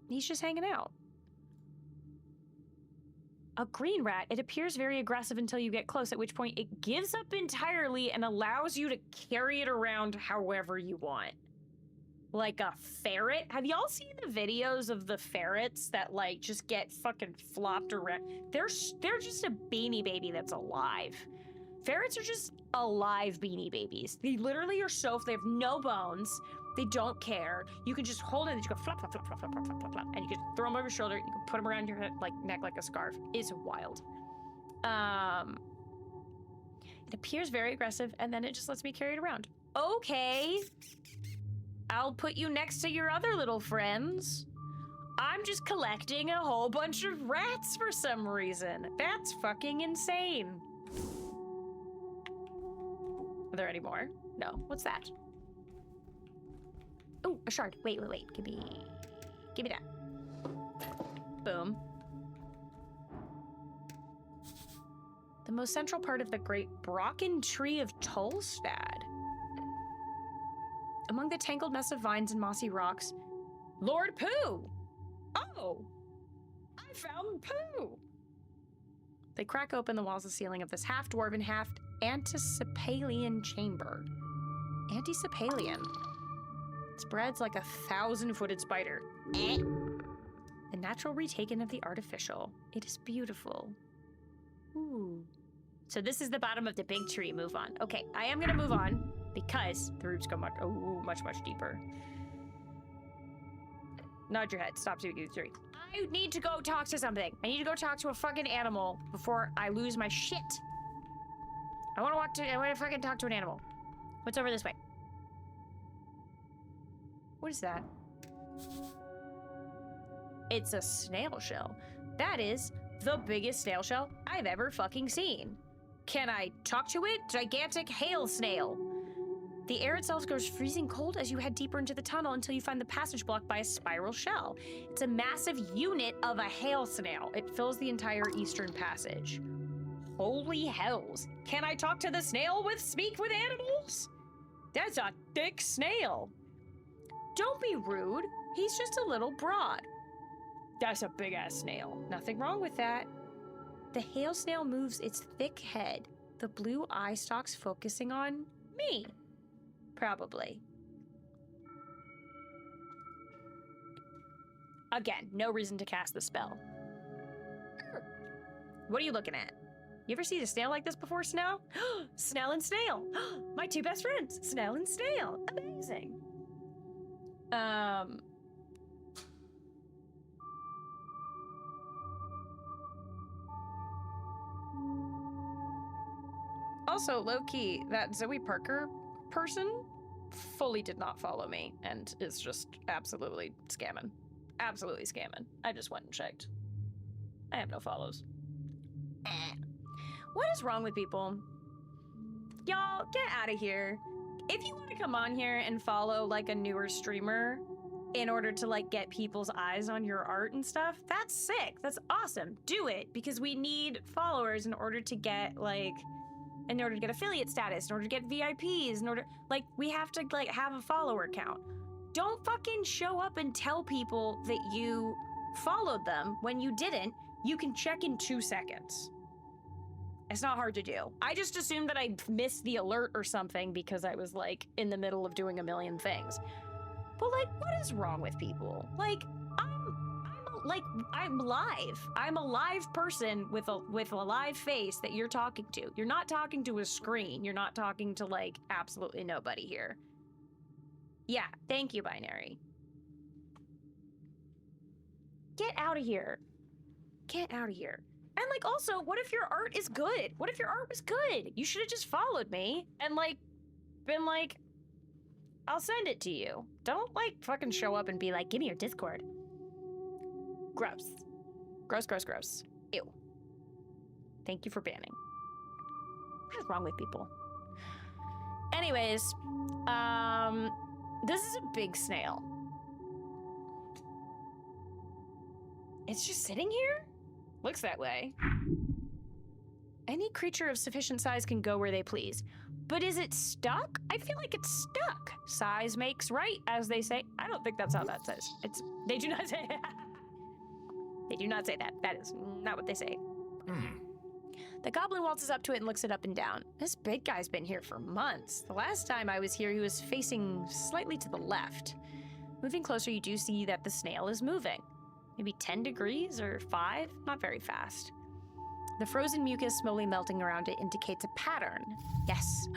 He's just hanging out. A green rat, it appears very aggressive until you get close, at which point it gives up entirely and allows you to carry it around however you want. Like a ferret? Have y'all seen the videos of the ferrets that like just get fucking flopped around? They're just a beanie baby that's alive. Ferrets are just alive beanie babies. They literally are so, they have no bones. They don't care. You can just hold it and you go flop, flop, flop, flop, flop, flop, flop, flop, flop. And you can throw them over your shoulder. You can put them around your head, like neck like a scarf. It's wild. It appears very aggressive and then it just lets me carry it around. Okay. I'll put you next to your other little friends. I'm just collecting a whole bunch of rats for some reason. That's fucking insane. Are there any more? No. What's that? Oh, a shard. Wait. Give me that. Boom. The most central part of the great Brocken tree of Tolstad. Among the tangled mess of vines and mossy rocks, Lord Pooh! Oh! I found Pooh! They crack open the walls and ceiling of this half-dwarven, half-antisepalian chamber. Antisepalian. It spreads like a 1,000-footed spider. The natural retaken of the artificial. It is beautiful. Ooh. So this is the bottom of the big tree. Move on. Okay, I am gonna move on because the roots go much deeper. Nod your head. Stop speaking to the tree. I need to go talk to something. I need to go talk to a fucking animal before I lose my shit. I want to fucking talk to an animal. What's over this way? What is that? It's a snail shell. That is the biggest snail shell I've ever fucking seen. Can I talk to it? Gigantic hail snail. The air itself goes freezing cold as you head deeper into the tunnel until you find the passage blocked by a spiral shell. It's a massive unit of a hail snail. It fills the entire eastern passage. Holy hells. Can I talk to the snail with speak with animals? That's a thick snail. Don't be rude. He's just a little broad. That's a big-ass snail. Nothing wrong with that. The hail snail moves its thick head, the blue eye stalks focusing on me. Probably. Again, no reason to cast the spell. What are you looking at? You ever seen a snail like this before, Snell? Snell and Snail. My two best friends, Snell and Snail. Amazing. Also, low-key, that Zoe Parker person fully did not follow me and is just absolutely scamming. Absolutely scamming. I just went and checked. I have no follows. What is wrong with people? Y'all, get out of here. If you want to come on here and follow like a newer streamer in order to like get people's eyes on your art and stuff, that's sick. That's awesome. Do it because we need followers in order to get like in order to get affiliate status, in order to get VIPs, in order, like, we have to, like, have a follower count. Don't fucking show up and tell people that you followed them when you didn't. You can check in 2 seconds. It's not hard to do. I just assumed that I missed the alert or something because I was, like, in the middle of doing a million things. But, like, what is wrong with people? Like, I'm live. I'm a live person with a live face that you're talking to. You're not talking to a screen. You're not talking to, like, absolutely nobody here. Yeah, thank you, Binary. Get out of here. Get out of here. And, like, also, what if your art is good? What if your art was good? You should have just followed me and, like, been like, I'll send it to you. Don't, like, fucking show up and be like, give me your Discord. Gross. Gross, gross, gross. Ew. Thank you for banning. What is wrong with people? Anyways, this is a big snail. It's just sitting here? Looks that way. Any creature of sufficient size can go where they please. But is it stuck? I feel like it's stuck. Size makes right, as they say. I don't think that's how that says. They do not say They do not say that. That is not what they say. The goblin waltzes up to it and looks it up and down. This big guy's been here for months. The last time I was here, he was facing slightly to the left. Moving closer, you do see that the snail is moving. Maybe 10 degrees or 5, not very fast. The frozen mucus slowly melting around it indicates a pattern. Yes,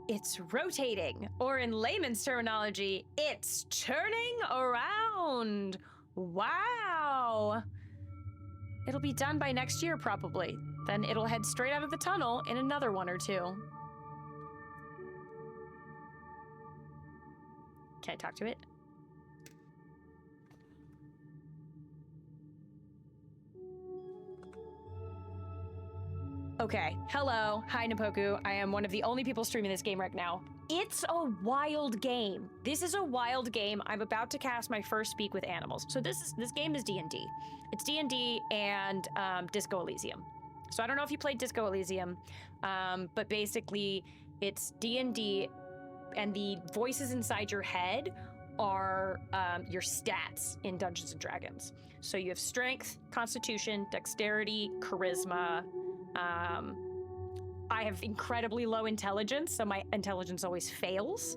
it's rotating, or in layman's terminology, it's turning around. Wow. It'll be done by next year, probably. Then it'll head straight out of the tunnel in another 1 or 2. Can I talk to it? Okay, hello, hi Napoku. I am one of the only people streaming this game right now. It's a wild game. This is a wild game. I'm about to cast my first Speak with Animals. So this game is D&D. It's D&D and Disco Elysium. So I don't know if you played Disco Elysium, but basically it's D&D and the voices inside your head are your stats in Dungeons and Dragons. So you have strength, constitution, dexterity, charisma. I have incredibly low intelligence, so my intelligence always fails,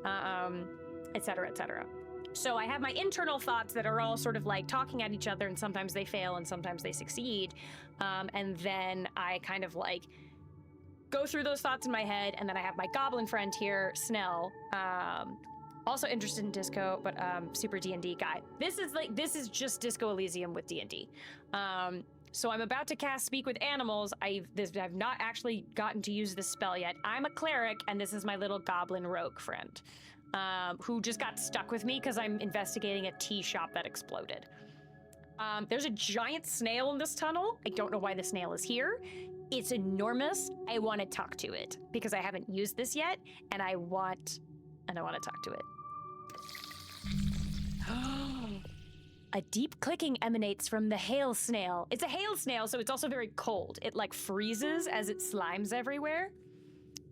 et cetera, et cetera. So I have my internal thoughts that are all sort of like talking at each other, and sometimes they fail and sometimes they succeed. And then I kind of like go through those thoughts in my head, and then I have my goblin friend here, Snell, also interested in disco, but super D&D guy. This is just Disco Elysium with D&D. So I'm about to cast Speak with Animals. I've not actually gotten to use this spell yet. I'm a cleric, and this is my little goblin rogue friend, who just got stuck with me because I'm investigating a tea shop that exploded. There's a giant snail in this tunnel. I don't know why the snail is here. It's enormous. I want to talk to it because I haven't used this yet, and I want to talk to it. A deep clicking emanates from the hail snail. It's a hail snail, so it's also very cold. It like freezes as it slimes everywhere.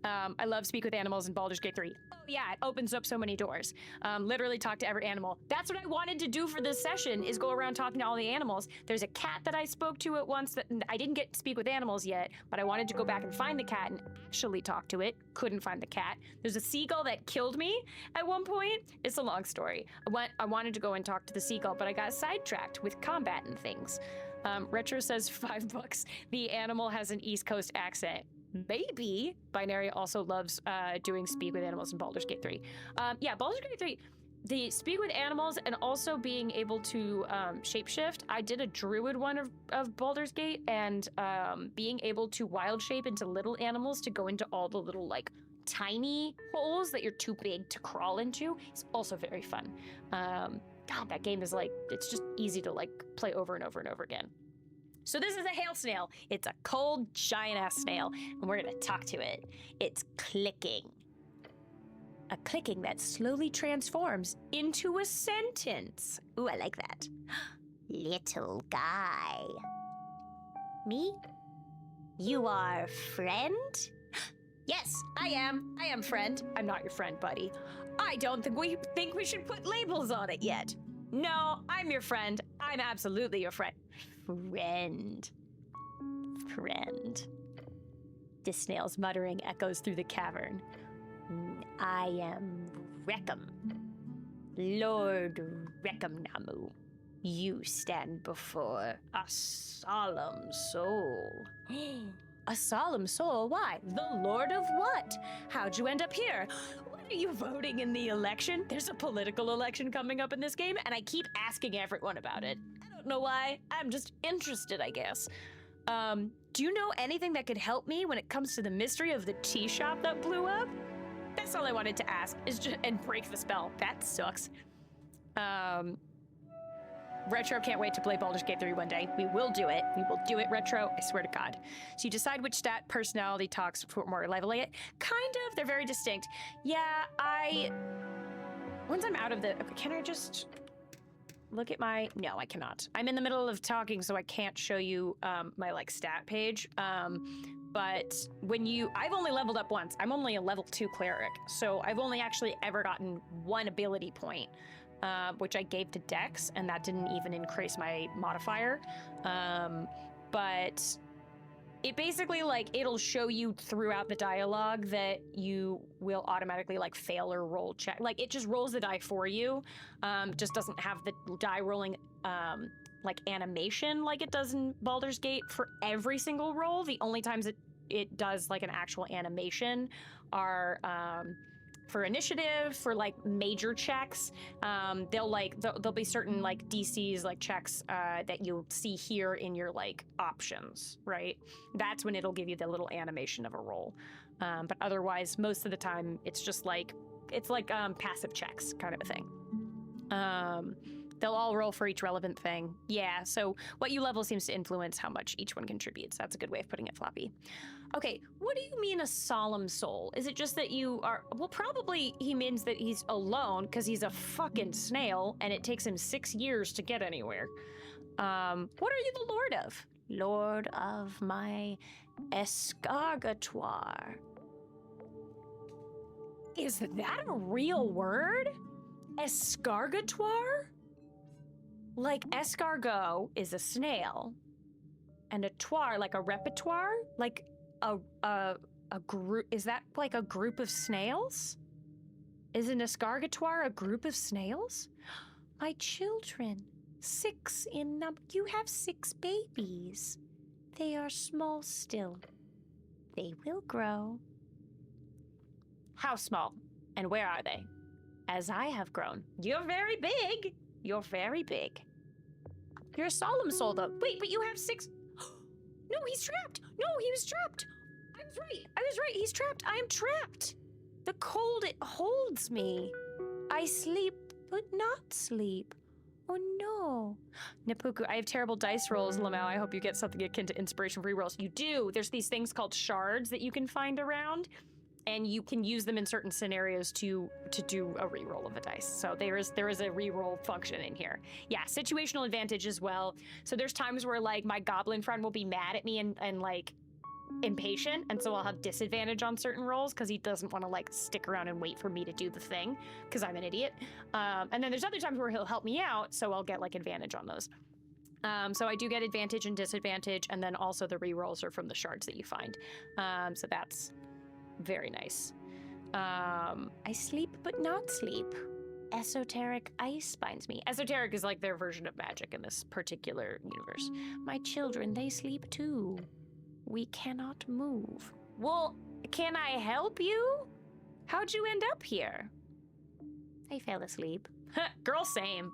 I love Speak with Animals in Baldur's Gate 3. Oh yeah, it opens up so many doors. Literally talk to every animal. That's what I wanted to do for this session, is go around talking to all the animals. There's a cat that I spoke to at once that I didn't get to speak with animals yet, but I wanted to go back and find the cat and actually talk to it. Couldn't find the cat. There's a seagull that killed me at one point. It's a long story. I wanted to go and talk to the seagull, but I got sidetracked with combat and things. Retro says $5. The animal has an East Coast accent. Maybe. Binary also loves doing Speak with Animals in Baldur's Gate 3. Yeah, Baldur's Gate 3, the Speak with Animals and also being able to shapeshift. I did a druid one of Baldur's Gate, and being able to wild shape into little animals to go into all the little like tiny holes that you're too big to crawl into is also very fun. God, that game is like, it's just easy to like play over and over and over again. So this is a hail snail. It's a cold, giant-ass snail, and we're gonna talk to it. It's clicking. A clicking that slowly transforms into a sentence. Ooh, I like that. Little guy. Me? You are friend? Yes, I am, friend. I'm not your friend, buddy. I don't think we should put labels on it yet. No, I'm your friend. I'm absolutely your friend. Friend. The snail's muttering echoes through the cavern. I am Reckham. Lord Reckhamnamu. You stand before a solemn soul. A solemn soul? Why? The Lord of what? How'd you end up here? What are you voting in the election? There's a political election coming up in this game, and I keep asking everyone about it. I don't know why. I'm just interested, I guess. Do you know anything that could help me when it comes to the mystery of the tea shop that blew up? That's all I wanted to ask, and break the spell. That sucks. Retro can't wait to play Baldur's Gate 3 one day. We will do it. We will do it, Retro. I swear to God. So you decide which stat personality talks for more leveling it. Kind of. They're very distinct. Yeah, once I'm out of the... Can I just look at my... No, I cannot. I'm in the middle of talking, so I can't show you my, like, stat page. But when I've only leveled up once. I'm only a level 2 cleric. So I've only actually ever gotten one ability point. Which I gave to Dex, and that didn't even increase my modifier. But it basically, like, it'll show you throughout the dialogue that you will automatically, like, fail or roll check. Like, it just rolls the die for you. Just doesn't have the die rolling, like, animation like it does in Baldur's Gate for every single roll. The only times it does, like, an actual animation are... for initiative, for like major checks, there'll be certain like DCs, like checks that you'll see here in your like options, right? That's when it'll give you the little animation of a roll. But otherwise, most of the time, it's just like, passive checks kind of a thing. They'll all roll for each relevant thing. Yeah, so what you level seems to influence how much each one contributes. That's a good way of putting it, Floppy. Okay, what do you mean a solemn soul? Is it just that you are... Well, probably he means that he's alone because he's a fucking snail and it takes him 6 years to get anywhere. What are you the lord of? Lord of my escargatoire. Is that a real word? Escargatoire? Like escargot is a snail, and a toire, like a repertoire, like a group. Is that like a group of snails? Is an escargatoire a group of snails? My children, 6 in number. You have 6 babies. They are small still. They will grow. How small? And where are they? As I have grown. You're very big. You're very big. You're a solemn soul, though. Wait, but you have 6... No, he's trapped. No, he was trapped. I was right. He's trapped. I am trapped. The cold, it holds me. I sleep, but not sleep. Oh, no. Napuku, I have terrible dice rolls, Lamau. I hope you get something akin to inspiration for rerolls. You do. There's these things called shards that you can find around, and you can use them in certain scenarios to do a reroll of a dice. So there is a reroll function in here. Yeah, situational advantage as well. So there's times where like my goblin friend will be mad at me and like impatient, and so I'll have disadvantage on certain rolls because he doesn't want to like stick around and wait for me to do the thing because I'm an idiot. And then there's other times where he'll help me out, so I'll get like advantage on those. So I do get advantage and disadvantage, and then also the rerolls are from the shards that you find. So that's very nice. I sleep but not sleep. Esoteric ice binds me. Esoteric is like their version of magic in this particular universe. My children, they sleep too. We cannot move. Well, can I help you? How'd you end up here? I fell asleep. Girl, same.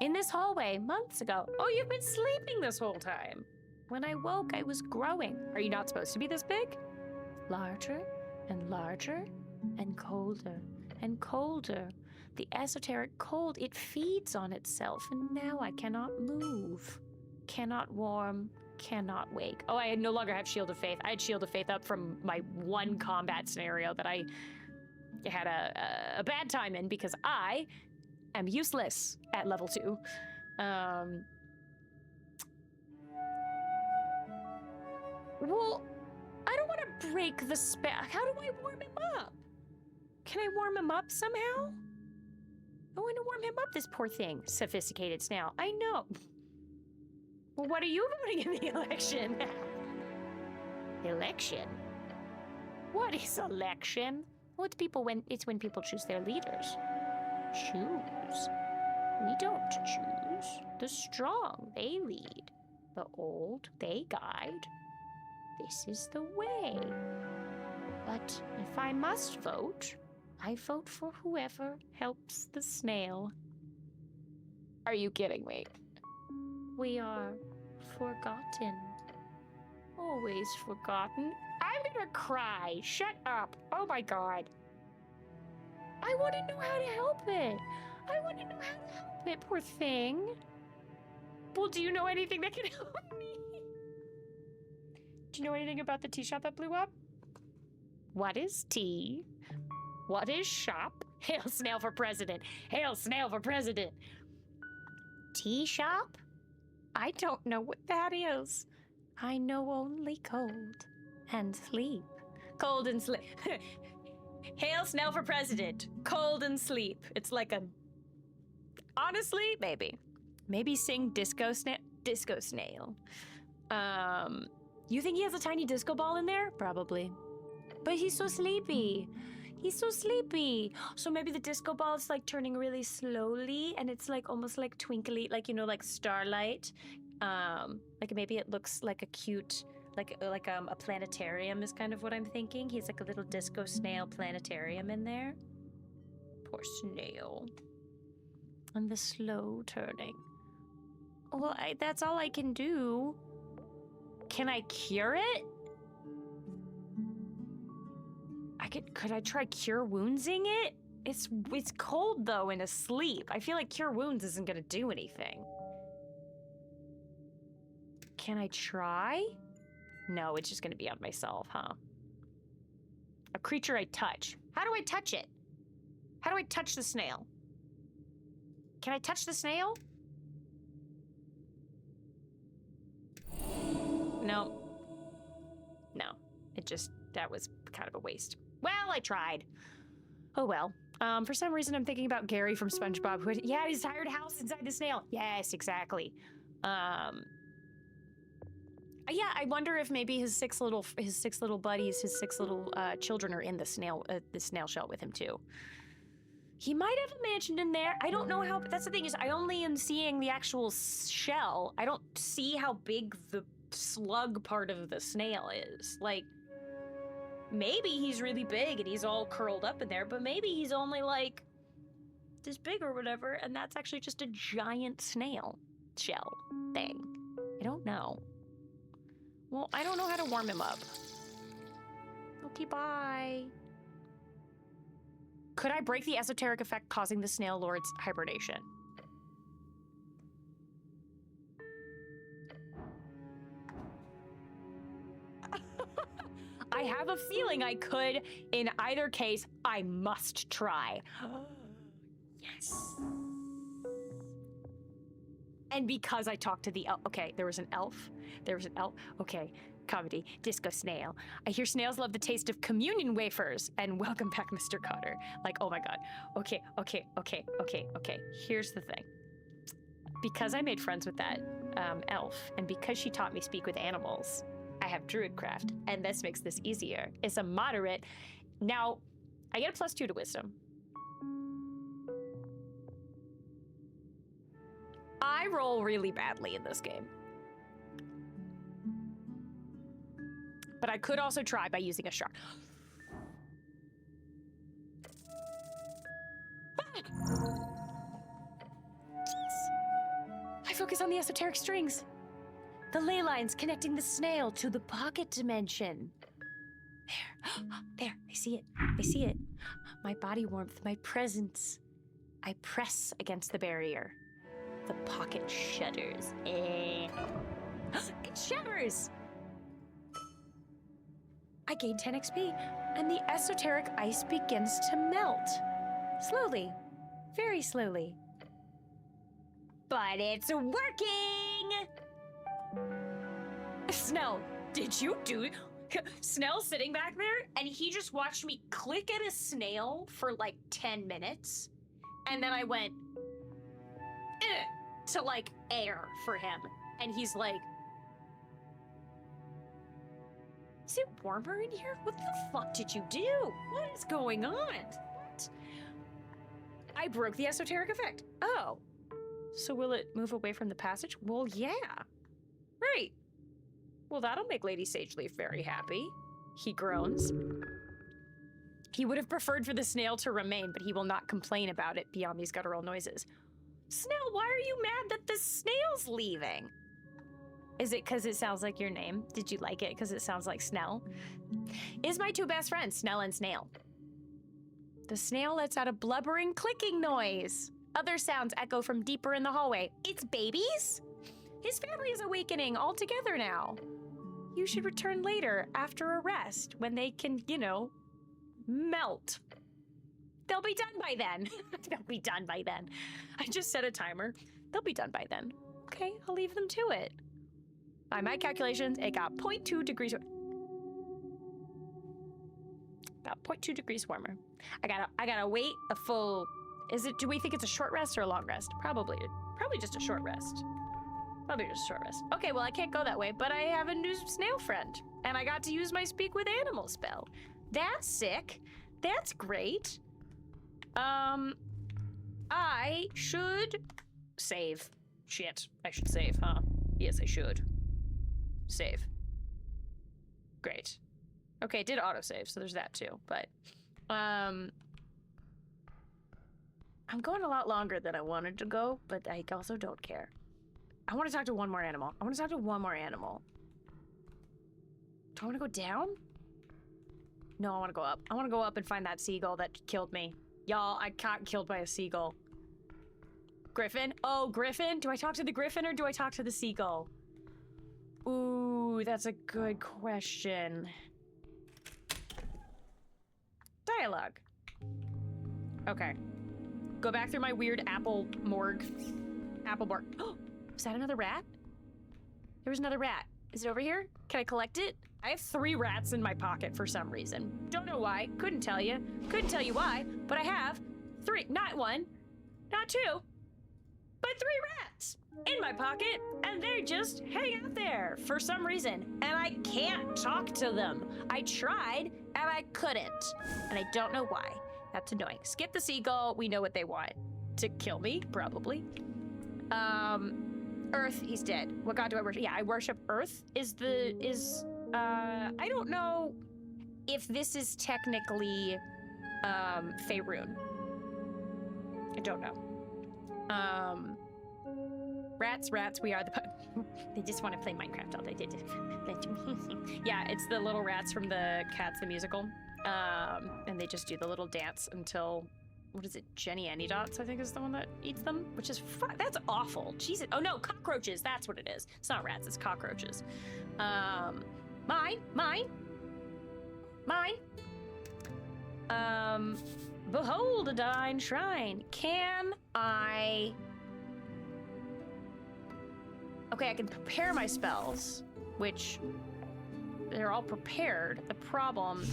In this hallway months ago. Oh, you've been sleeping this whole time. When I woke, I was growing. Are you not supposed to be this big? Larger and larger and colder and colder. The esoteric cold, it feeds on itself, and now I cannot move. Cannot warm, cannot wake. Oh, I no longer have Shield of Faith. I had Shield of Faith up from my one combat scenario that I had a bad time in because I am useless at level 2. Well, I don't want to break the spell? How do I warm him up? Can I warm him up somehow? I want to warm him up, this poor thing. Sophisticated snail. I know. Well, what are you voting in the election? Election? What is election? Well, it's when people choose their leaders. Choose? We don't choose. The strong, they lead. The old, they guide. This is the way. But if I must vote, I vote for whoever helps the snail. Are you kidding me? We are forgotten. Always forgotten. I'm gonna cry. Shut up. Oh my god. I want to know how to help it. I want to know how to help it, poor thing. Well, do you know anything that can help me? Do you know anything about the tea shop that blew up? What is tea? What is shop? Hail snail for president. Hail snail for president. Tea shop? I don't know what that is. I know only cold and sleep. Cold and sleep. Hail snail for president. Cold and sleep. It's like a... Honestly, maybe. Maybe sing disco snail. Disco snail. You think he has a tiny disco ball in there? Probably. But he's so sleepy. He's so sleepy. So maybe the disco ball is like turning really slowly and it's like almost like twinkly, like, you know, like starlight. Like maybe it looks like a cute, like a planetarium is kind of what I'm thinking. He's like a little disco snail planetarium in there. Poor snail. And the slow turning. Well, that's all I can do. Can I cure it? Could I try cure woundsing it? It's cold though and asleep. I feel like cure wounds isn't gonna do anything. Can I try? No, it's just gonna be on myself, huh? A creature I touch. How do I touch it? How do I touch the snail? Can I touch the snail? No. No. That was kind of a waste. Well, I tried. Oh well. For some reason I'm thinking about Gary from SpongeBob who had, yeah, his tired house inside the snail. Yes, exactly. Yeah, I wonder if maybe his six little buddies, his six little children are in the snail shell with him too. He might have a mansion in there. I don't know how, but that's the thing is I only am seeing the actual shell. I don't see how big the slug part of the snail is. Like, maybe he's really big and he's all curled up in there, but maybe he's only like this big or whatever, and that's actually just a giant snail shell thing. I don't know. Well, I don't know how to warm him up. Okay, bye. Could I break the esoteric effect causing the snail lord's hibernation? I have a feeling I could. In either case, I must try. Yes. And because I talked to the elf. Okay, there was an elf. Okay, comedy, disco snail. I hear snails love the taste of communion wafers. And welcome back, Mr. Cotter. Like, oh my god. Okay. Here's the thing. Because I made friends with that elf, and because she taught me speak with animals, I have Druidcraft, and this makes this easier. It's a moderate. Now, I get a +2 to wisdom. I roll really badly in this game. But I could also try by using a shark. I focus on the esoteric strings. The ley lines connecting the snail to the pocket dimension. There, I see it. My body warmth, my presence. I press against the barrier. The pocket shudders. It shudders! I gain 10 XP, and the esoteric ice begins to melt. Slowly. Very slowly. But it's working! Snell, did you do it? Snell's sitting back there, and he just watched me click at a snail for like 10 minutes. And then I went, to like air for him. And he's like, is it warmer in here? What the fuck did you do? What is going on? What? I broke the esoteric effect. Oh. So will it move away from the passage? Well, yeah. Right. Well, that'll make Lady Sageleaf very happy. He groans. He would have preferred for the snail to remain, but he will not complain about it beyond these guttural noises. Snell, why are you mad that the snail's leaving? Is it because it sounds like your name? Did you like it because it sounds like Snell? Is my two best friends, Snell and Snail. The snail lets out a blubbering clicking noise. Other sounds echo from deeper in the hallway. It's babies? His family is awakening all together now. You should return later after a rest when they can, you know, melt. They'll be done by then. They'll be done by then. I just set a timer. They'll be done by then. Okay, I'll leave them to it. By my calculations, it got 0.2 degrees. About 0.2 degrees warmer. I gotta wait a full. Do we think it's a short rest or a long rest? Probably just a short rest. Probably just a short rest. Okay, well I can't go that way, but I have a new snail friend, and I got to use my speak with animal spell. That's sick. That's great. I should save. Shit, I should save, huh? Yes, I should. Save. Great. Okay, it did autosave, so there's that too, but, I'm going a lot longer than I wanted to go, but I also don't care. I want to talk to one more animal. Do I want to go down? No, I want to go up. I want to go up and find that seagull that killed me. Y'all, I got killed by a seagull. Griffin? Oh, Griffin? Do I talk to the griffin or do I talk to the seagull? Ooh, that's a good question. Dialogue. Okay. Go back through my weird apple morgue. Apple morgue. Oh, is that another rat? There was another rat. Is it over here? Can I collect it? I have 3 rats in my pocket for some reason. Don't know why. Couldn't tell you. Couldn't tell you why, but I have 3. Not 1, not 2, but 3 rats in my pocket, and they just hang out there for some reason, and I can't talk to them. I tried, and I couldn't, and I don't know why. That's annoying. Skip the seagull. We know what they want. To kill me, probably. Earth, he's dead. What god do I worship? Yeah, I worship Earth. I don't know if this is technically, Faerun. I don't know. Rats, we are the they just want to play Minecraft all day. Yeah, it's the little rats from the Cats the Musical. And they just do the little dance until, what is it, Jenny Anydots, I think is the one that eats them, which is, that's awful. Jesus. Oh no, cockroaches, that's what it is. It's not rats, it's cockroaches. Mine. Behold a dying shrine. Can I... Okay, I can prepare my spells, which they're all prepared. The problem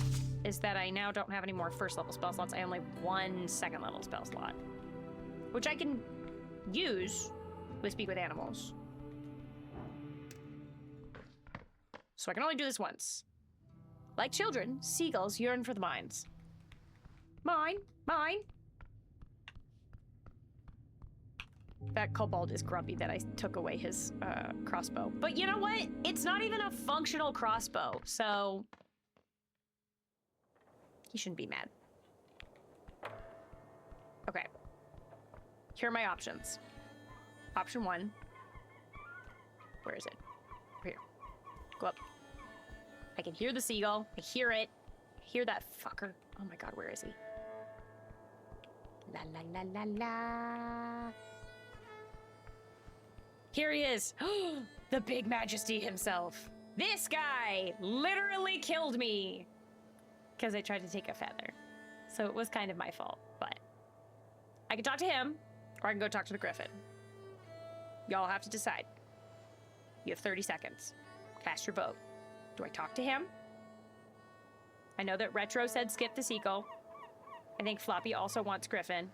is that I now don't have any more first level spell slots. I only have 1 second level spell slot, which I can use with Speak with Animals. So I can only do this once. Like children, seagulls yearn for the mines. Mine. That kobold is grumpy that I took away his crossbow. But you know what? It's not even a functional crossbow, so he shouldn't be mad. Okay. Here are my options. Option 1. Where is it? Over here. Go up. I can hear the seagull. I hear it. I hear that fucker. Oh my god, where is he? La la la la la. Here he is. The big majesty himself. This guy literally killed me because I tried to take a feather. So it was kind of my fault, but I can talk to him or I can go talk to the griffin. Y'all have to decide. You have 30 seconds. Cast your vote. Do I talk to him I know that Retro said skip the seagull. I think Floppy also wants Griffin.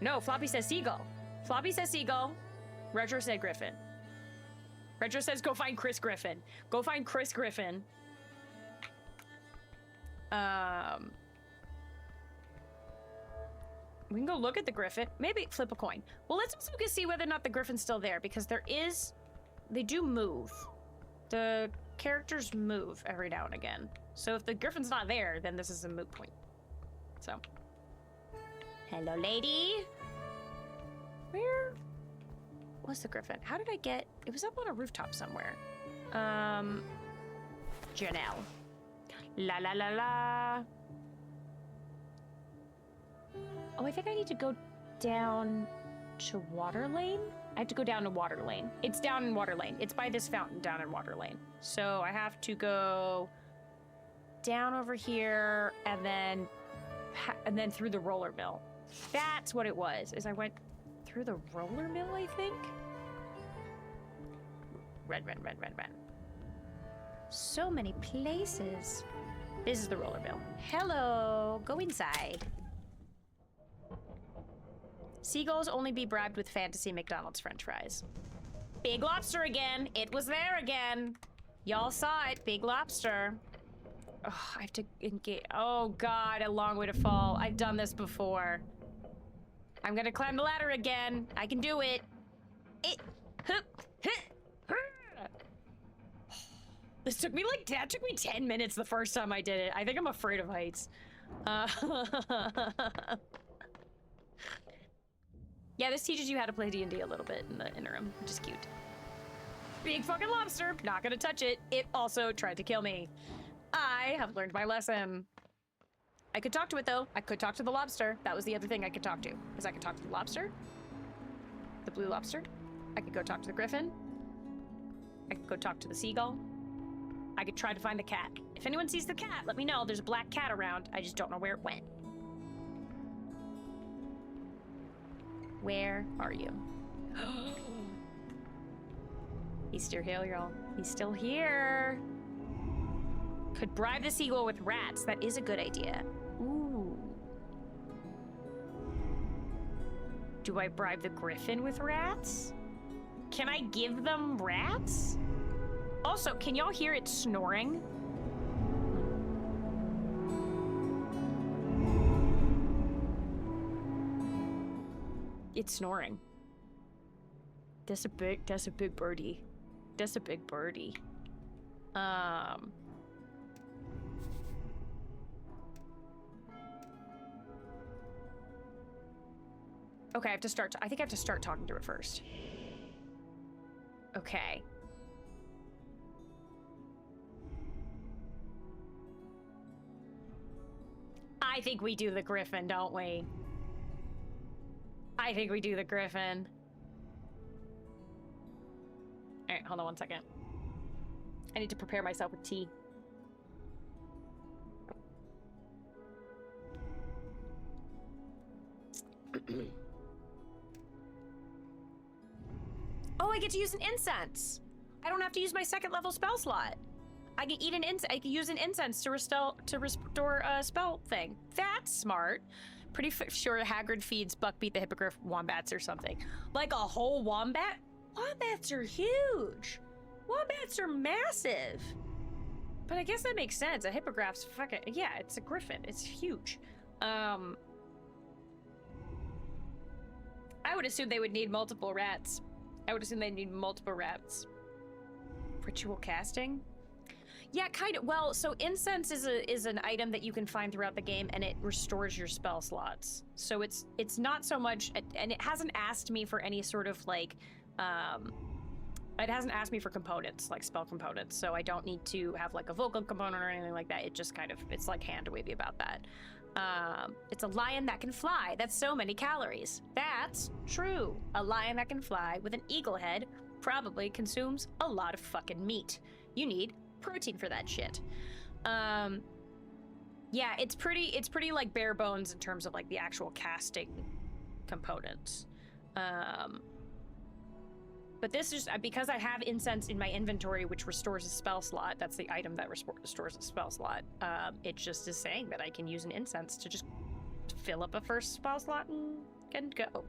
No, Floppy says seagull. Floppy says seagull. Retro said Griffin. Retro says go find Chris Griffin. Go find Chris Griffin. We can go look at the Griffin. Maybe flip a coin. Well, let's also go see whether or not the Griffin's still there, because there is... They do move. The characters move every now and again. So if the Griffin's not there, then this is a moot point. So. Hello, lady. Where was the Griffin? How did I get... It was up on a rooftop somewhere. Janelle. La la la la. Oh, I think I need to go down to Water Lane? I have to go down to Water Lane. It's down in Water Lane. It's by this fountain down in Water Lane. So I have to go down over here and then through the roller mill. That's what it was, is I went through the roller mill, I think? Run. So many places. This is the roller mill. Hello, go inside. Seagulls only be bribed with fantasy McDonald's french fries. Big Lobster again. It was there again. Y'all saw it. Big Lobster. Oh, I have to engage. Oh, God, a long way to fall. I've done this before. I'm gonna climb the ladder again. I can do it. This took me that took me 10 minutes the first time I did it. I think I'm afraid of heights. Yeah, this teaches you how to play D&D a little bit in the interim, which is cute. Big fucking lobster, not gonna touch it. It also tried to kill me. I have learned my lesson. I could talk to it though. I could talk to the lobster. That was the other thing I could talk to, is I could talk to the lobster. The blue lobster. I could go talk to the griffin. I could go talk to the seagull. I could try to find the cat. If anyone sees the cat, let me know. There's a black cat around. I just don't know where it went. Where are you? He's still here, y'all. He's still here. Could bribe the seagull with rats. That is a good idea. Ooh. Do I bribe the griffin with rats? Can I give them rats? Also, can y'all hear it snoring? It's snoring. That's a big birdie. That's a big birdie. Okay, I have to start. I think I have to start talking to it first. Okay. I think we do the griffin, don't we? I think we do the griffin. All right, hold on one second. I need to prepare myself with tea. Oh, I get to use an incense. I don't have to use my second level spell slot. I can eat an I can use an incense to restore a spell thing. That's smart. Pretty sure Hagrid feeds Buckbeat the Hippogriff wombats or something. Like a whole wombat? Wombats are huge. Wombats are massive. But I guess that makes sense. A hippogriff's fucking, yeah, it's a griffin. It's huge. I would assume they would need multiple rats. I would assume they need multiple rats. Ritual casting? Yeah, kind of. Well, so incense is an item that you can find throughout the game, and it restores your spell slots. So it's not so much, and it hasn't asked me for any sort of like, it hasn't asked me for components, like spell components. So I don't need to have like a vocal component or anything like that. It just kind of, it's like hand-wavy about that. It's a lion that can fly. That's so many calories. That's true. A lion that can fly with an eagle head probably consumes a lot of fucking meat. You need protein for that shit. Yeah, it's pretty like bare bones in terms of like the actual casting components. But this is because I have incense in my inventory, which restores a spell slot. That's the item that restores a spell slot. It just is saying that I can use an incense to just fill up a first spell slot and go.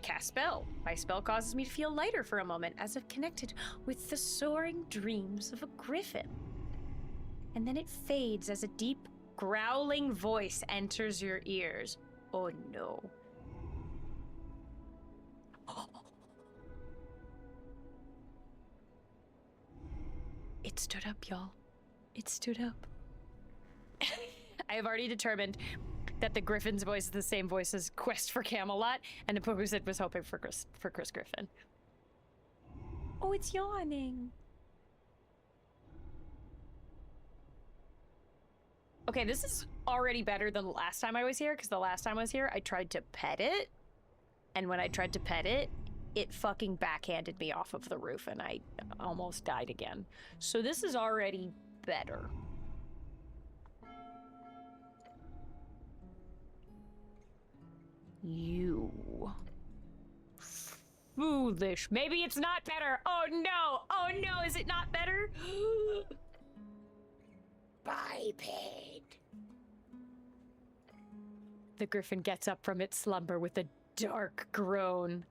Cast spell. My spell causes me to feel lighter for a moment, as if connected with the soaring dreams of a griffin. And then it fades as a deep, growling voice enters your ears. Oh no. It stood up, y'all. It stood up. I have already determined that the Griffin's voice is the same voice as Quest for Camelot, and the Pugusid was hoping for Chris Griffin. Oh, it's yawning. Okay, this is already better than the last time I was here, because the last time I was here, I tried to pet it, and when I tried to pet it, it fucking backhanded me off of the roof, and I almost died again. So this is already better. You foolish. Maybe it's not better. Oh no. Oh no, is it not better? Biped. The griffin gets up from its slumber with a dark groan.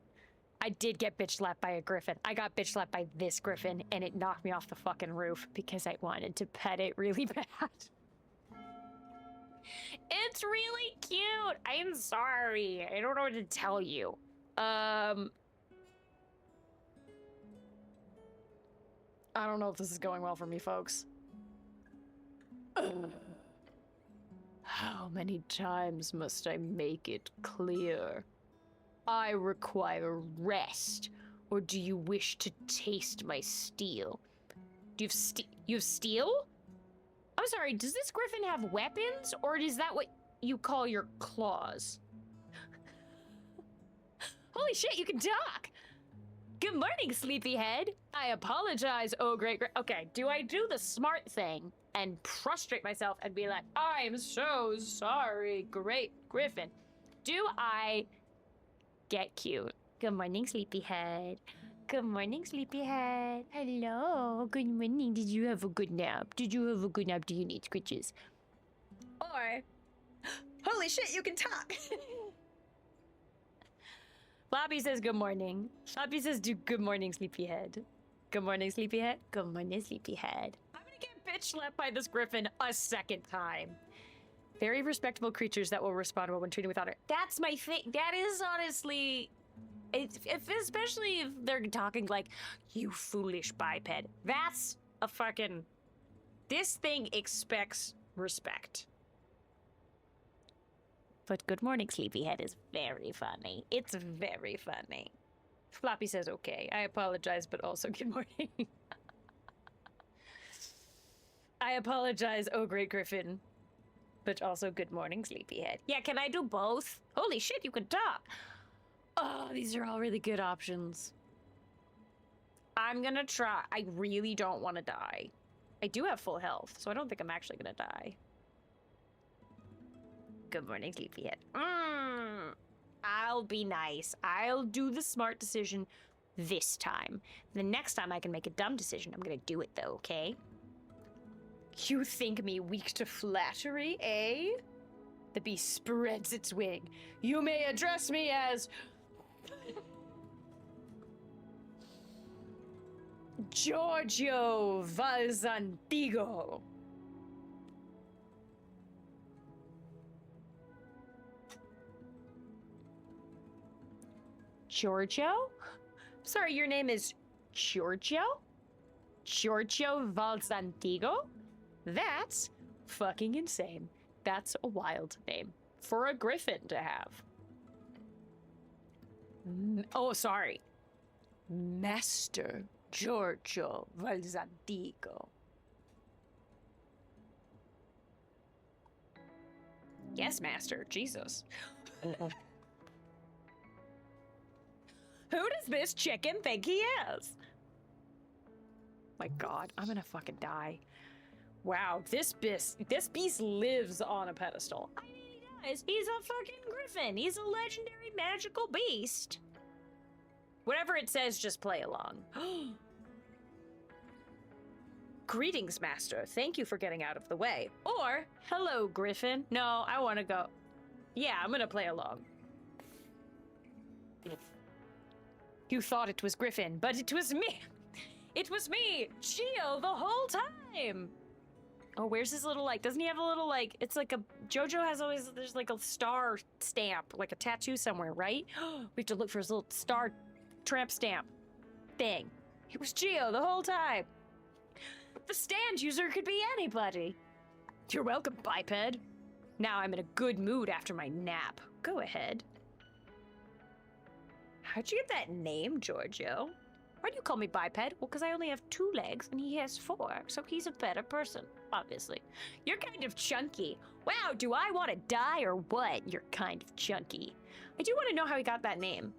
I did get bitch slapped by a griffin. I got bitch slapped by this griffin, and it knocked me off the fucking roof because I wanted to pet it really bad. It's really cute. I'm sorry. I don't know what to tell you. I don't know if this is going well for me, folks. How many times must I make it clear? I require rest, or do you wish to taste my steel? Do you have steel? I'm sorry, does this griffin have weapons, or is that what you call your claws? Holy shit, you can talk! Good morning, sleepyhead. I apologize, oh great okay, do I do the smart thing and prostrate myself and be like, I'm so sorry, great griffin? Do I get cute? Good morning, sleepyhead. Good morning, sleepyhead. Hello. Good morning. Did you have a good nap? Did you have a good nap? Do you need scritches? Or, holy shit, you can talk. Floppy says good morning. Floppy says good morning, sleepyhead. Good morning, sleepyhead. Good morning, sleepyhead. I'm gonna get bitch slapped by this griffin a second time. Very respectable creatures that will respond well when treated with honor. That's my thing. That is honestly... especially if they're talking like, you foolish biped. That's a fucking... This thing expects respect. But good morning, sleepyhead is very funny. It's very funny. Floppy says, okay, I apologize, but also good morning. I apologize, oh great griffin. But also good morning, sleepyhead. Yeah, can I do both? Holy shit, you can talk. Oh, these are all really good options. I'm gonna try. I really don't want to die. I do have full health, so I don't think I'm actually gonna die. Good morning, sleepyhead. I'll be nice. I'll do the smart decision this time. The next time I can make a dumb decision, I'm gonna do it though, okay? You think me weak to flattery, eh? The beast spreads its wing. You may address me as... Giorgio Valzantigo. Giorgio? Sorry, your name is Giorgio? Giorgio Valzantigo? That's fucking insane. That's a wild name for a griffin to have. Oh, sorry. Master Giorgio Valzantigo. Yes, Master. Jesus. Who does this chicken think he is? My God, I'm gonna fucking die. Wow, this beast lives on a pedestal. I mean, he does. He's a fucking griffin. He's a legendary magical beast. Whatever it says, just play along. Greetings, Master. Thank you for getting out of the way. Or, hello, Griffin. No, I want to go. Yeah, I'm gonna play along. You thought it was Griffin, but it was me. It was me, Gio, the whole time. Oh, where's his little, like, doesn't he have a little, like, it's like a, Jojo has always, there's like a star stamp, like a tattoo somewhere, right? We have to look for his little star tramp stamp thing. It was Gio the whole time. The stand user could be anybody. You're welcome, biped. Now I'm in a good mood after my nap. Go ahead. How'd you get that name, Giorgio? Why do you call me biped? Well, because I only have 2 legs and he has 4, so he's a better person, obviously. You're kind of chunky. Wow, do I want to die or what? You're kind of chunky. I do want to know how he got that name.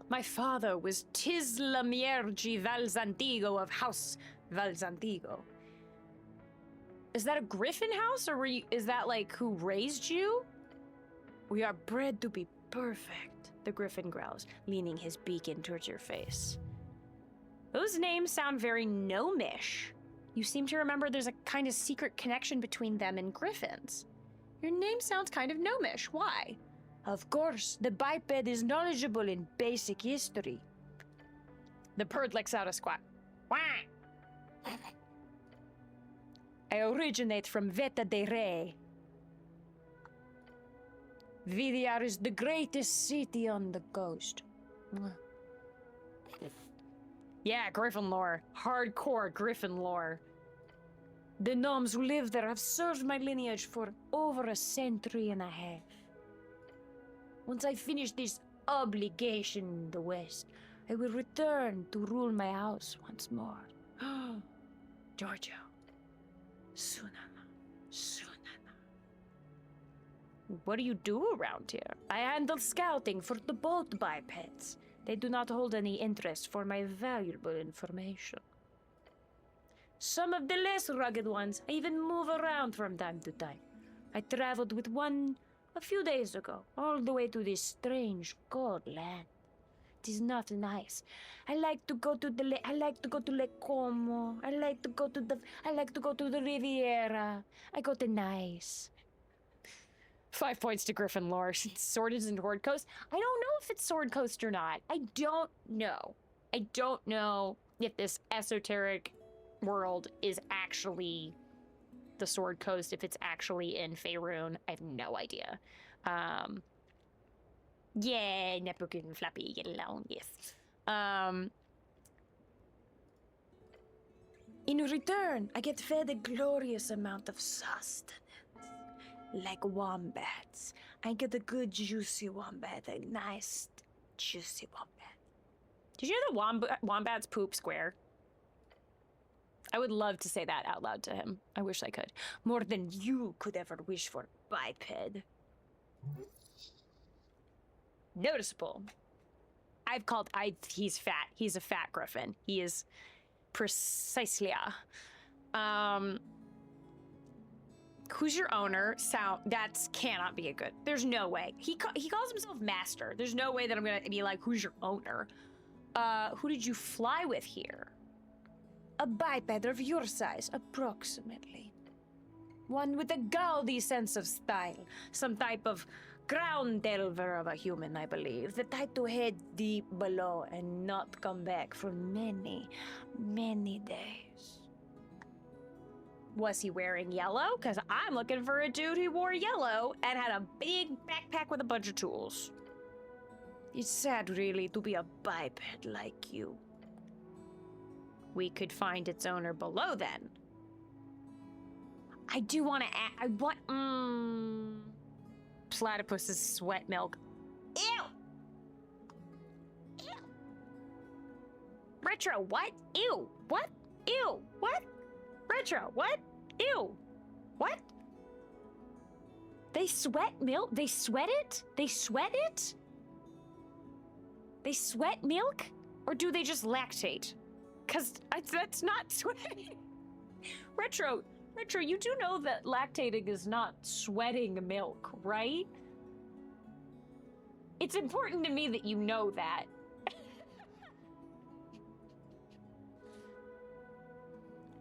My father was Tislamiergi Valzantigo of House Valzantigo. Is that a griffin house, or is that like who raised you? We are bred to be perfect, the griffin growls, leaning his beak in towards your face. Those names sound very gnomish. You seem to remember there's a kind of secret connection between them and griffins. Your name sounds kind of gnomish. Why? Of course, the biped is knowledgeable in basic history. The bird lets out a squawk. Wah! I originate from Veta de Rey. Vidiar is the greatest city on the coast. Yeah, Griffin lore. Hardcore Griffin lore. The gnomes who live there have served my lineage for over a century and a half. Once I finish this obligation in the West, I will return to rule my house once more. Giorgio. Sunana. Sunana. What do you do around here? I handle scouting for the boat bipeds. They do not hold any interest for my valuable information. Some of the less rugged ones I even move around from time to time. I traveled with one a few days ago, all the way to this strange cold land. It is not nice. I like to go to Lake Como. I like to go to the Riviera. I go to nice. 5 points to Griffin lore. Sword isn't Horde Coast. I don't know if it's Sword Coast or not. I don't know. I don't know if this esoteric world is actually the Sword Coast, if it's actually in Faerun. I have no idea. Yeah, Nepukun and Flappy get along, yes. In return, I get fed a glorious amount of sustenance. Like wombats. I get a good juicy wombat, a nice juicy wombat. Did you know that wombats poop square? I would love to say that out loud to him. I wish I could. More than you could ever wish for, biped. Noticeable. He's fat. He's a fat griffin. He is precisely. Who's your owner? That cannot be a good. There's no way. He calls himself master. There's no way that I'm gonna be like, who's your owner? Who did you fly with here? A biped of your size, approximately. One with a gaudy sense of style. Some type of ground delver of a human, I believe. The type to head deep below and not come back for many, many days. Was he wearing yellow? Because I'm looking for a dude who wore yellow and had a big backpack with a bunch of tools. It's sad, really, to be a biped like you. We could find its owner below, then. I do want to platypus's sweat milk. Ew! Ew! Retro, what? Ew! What? Ew! What? Retro, what? Ew! What? They sweat milk? They sweat it? They sweat it? They sweat milk? Or do they just lactate? Because that's not sweating. Retro, you do know that lactating is not sweating milk, right? It's important to me that you know that.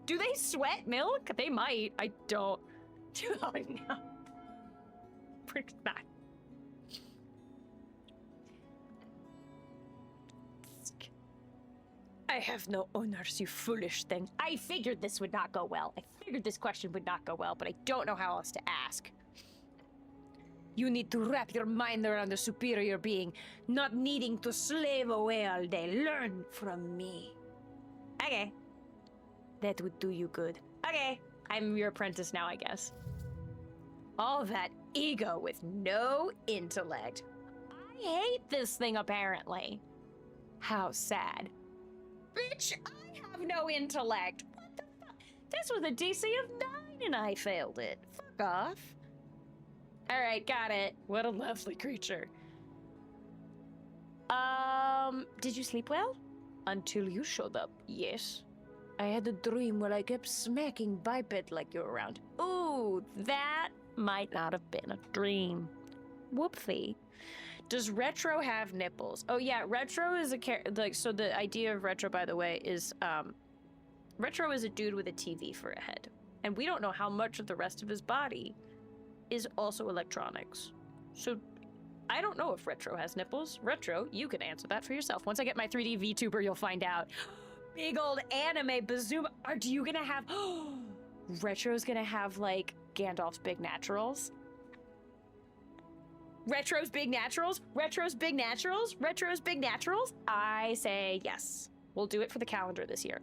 Do they sweat milk? They might. I don't. Oh, no. Prick that. I have no owners, you foolish thing. I figured this would not go well. I figured this question would not go well, but I don't know how else to ask. You need to wrap your mind around a superior being, not needing to slave away all day. Learn from me. Okay. That would do you good. Okay. I'm your apprentice now, I guess. All that ego with no intellect. I hate this thing, apparently. How sad. Bitch, I have no intellect. What the fuck? This was a DC of 9 and I failed it. Fuck off. Alright, got it. What a lovely creature. Did you sleep well? Until you showed up, yes. I had a dream where I kept smacking biped like you were around. Ooh, that might not have been a dream. Whoopsie. Does Retro have nipples? Oh yeah, Retro is a so the idea of Retro, by the way, is Retro is a dude with a TV for a head. And we don't know how much of the rest of his body is also electronics. So I don't know if Retro has nipples. Retro, you can answer that for yourself. Once I get my 3D VTuber, you'll find out. Big old anime bazooka. Are you gonna have Retro's gonna have like Gandalf's big naturals? Retro's big naturals? Retro's big naturals? Retro's big naturals? I say yes. We'll do it for the calendar this year.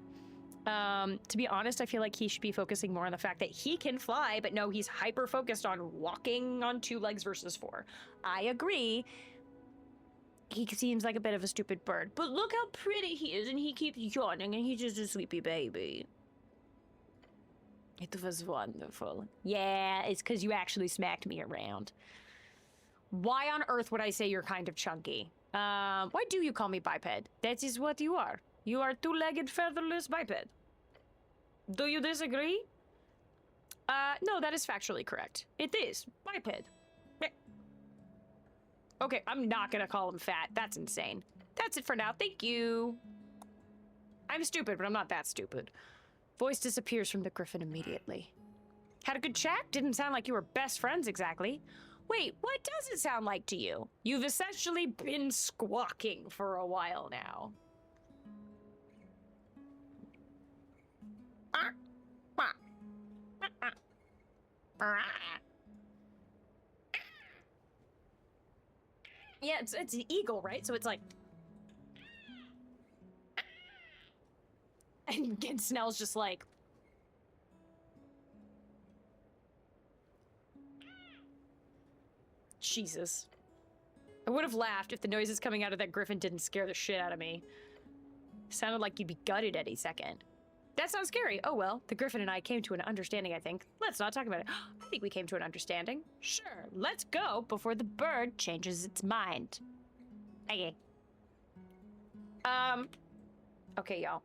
To be honest, I feel like he should be focusing more on the fact that he can fly, but no, he's hyper-focused on walking on 2 legs versus 4. I agree. He seems like a bit of a stupid bird, but look how pretty he is, and he keeps yawning, and he's just a sleepy baby. It was wonderful. Yeah, it's because you actually smacked me around. Why on earth would I say you're kind of chunky? Why do you call me biped? That is what you are. You are 2-legged, featherless biped. Do you disagree? No, that is factually correct. It is. Biped. Okay, I'm not gonna call him fat. That's insane. That's it for now. Thank you. I'm stupid, but I'm not that stupid. Voice disappears from the griffin immediately. Had a good chat? Didn't sound like you were best friends exactly. Wait, what does it sound like to you? You've essentially been squawking for a while now. Yeah, it's an eagle, right? So it's like... And Snell's just like... Jesus. I would have laughed if the noises coming out of that griffin didn't scare the shit out of me. Sounded like you'd be gutted any second. That sounds scary. Oh well, the griffin and I came to an understanding, I think. Let's not talk about it. I think we came to an understanding. Sure, let's go before the bird changes its mind. Okay. Okay, y'all.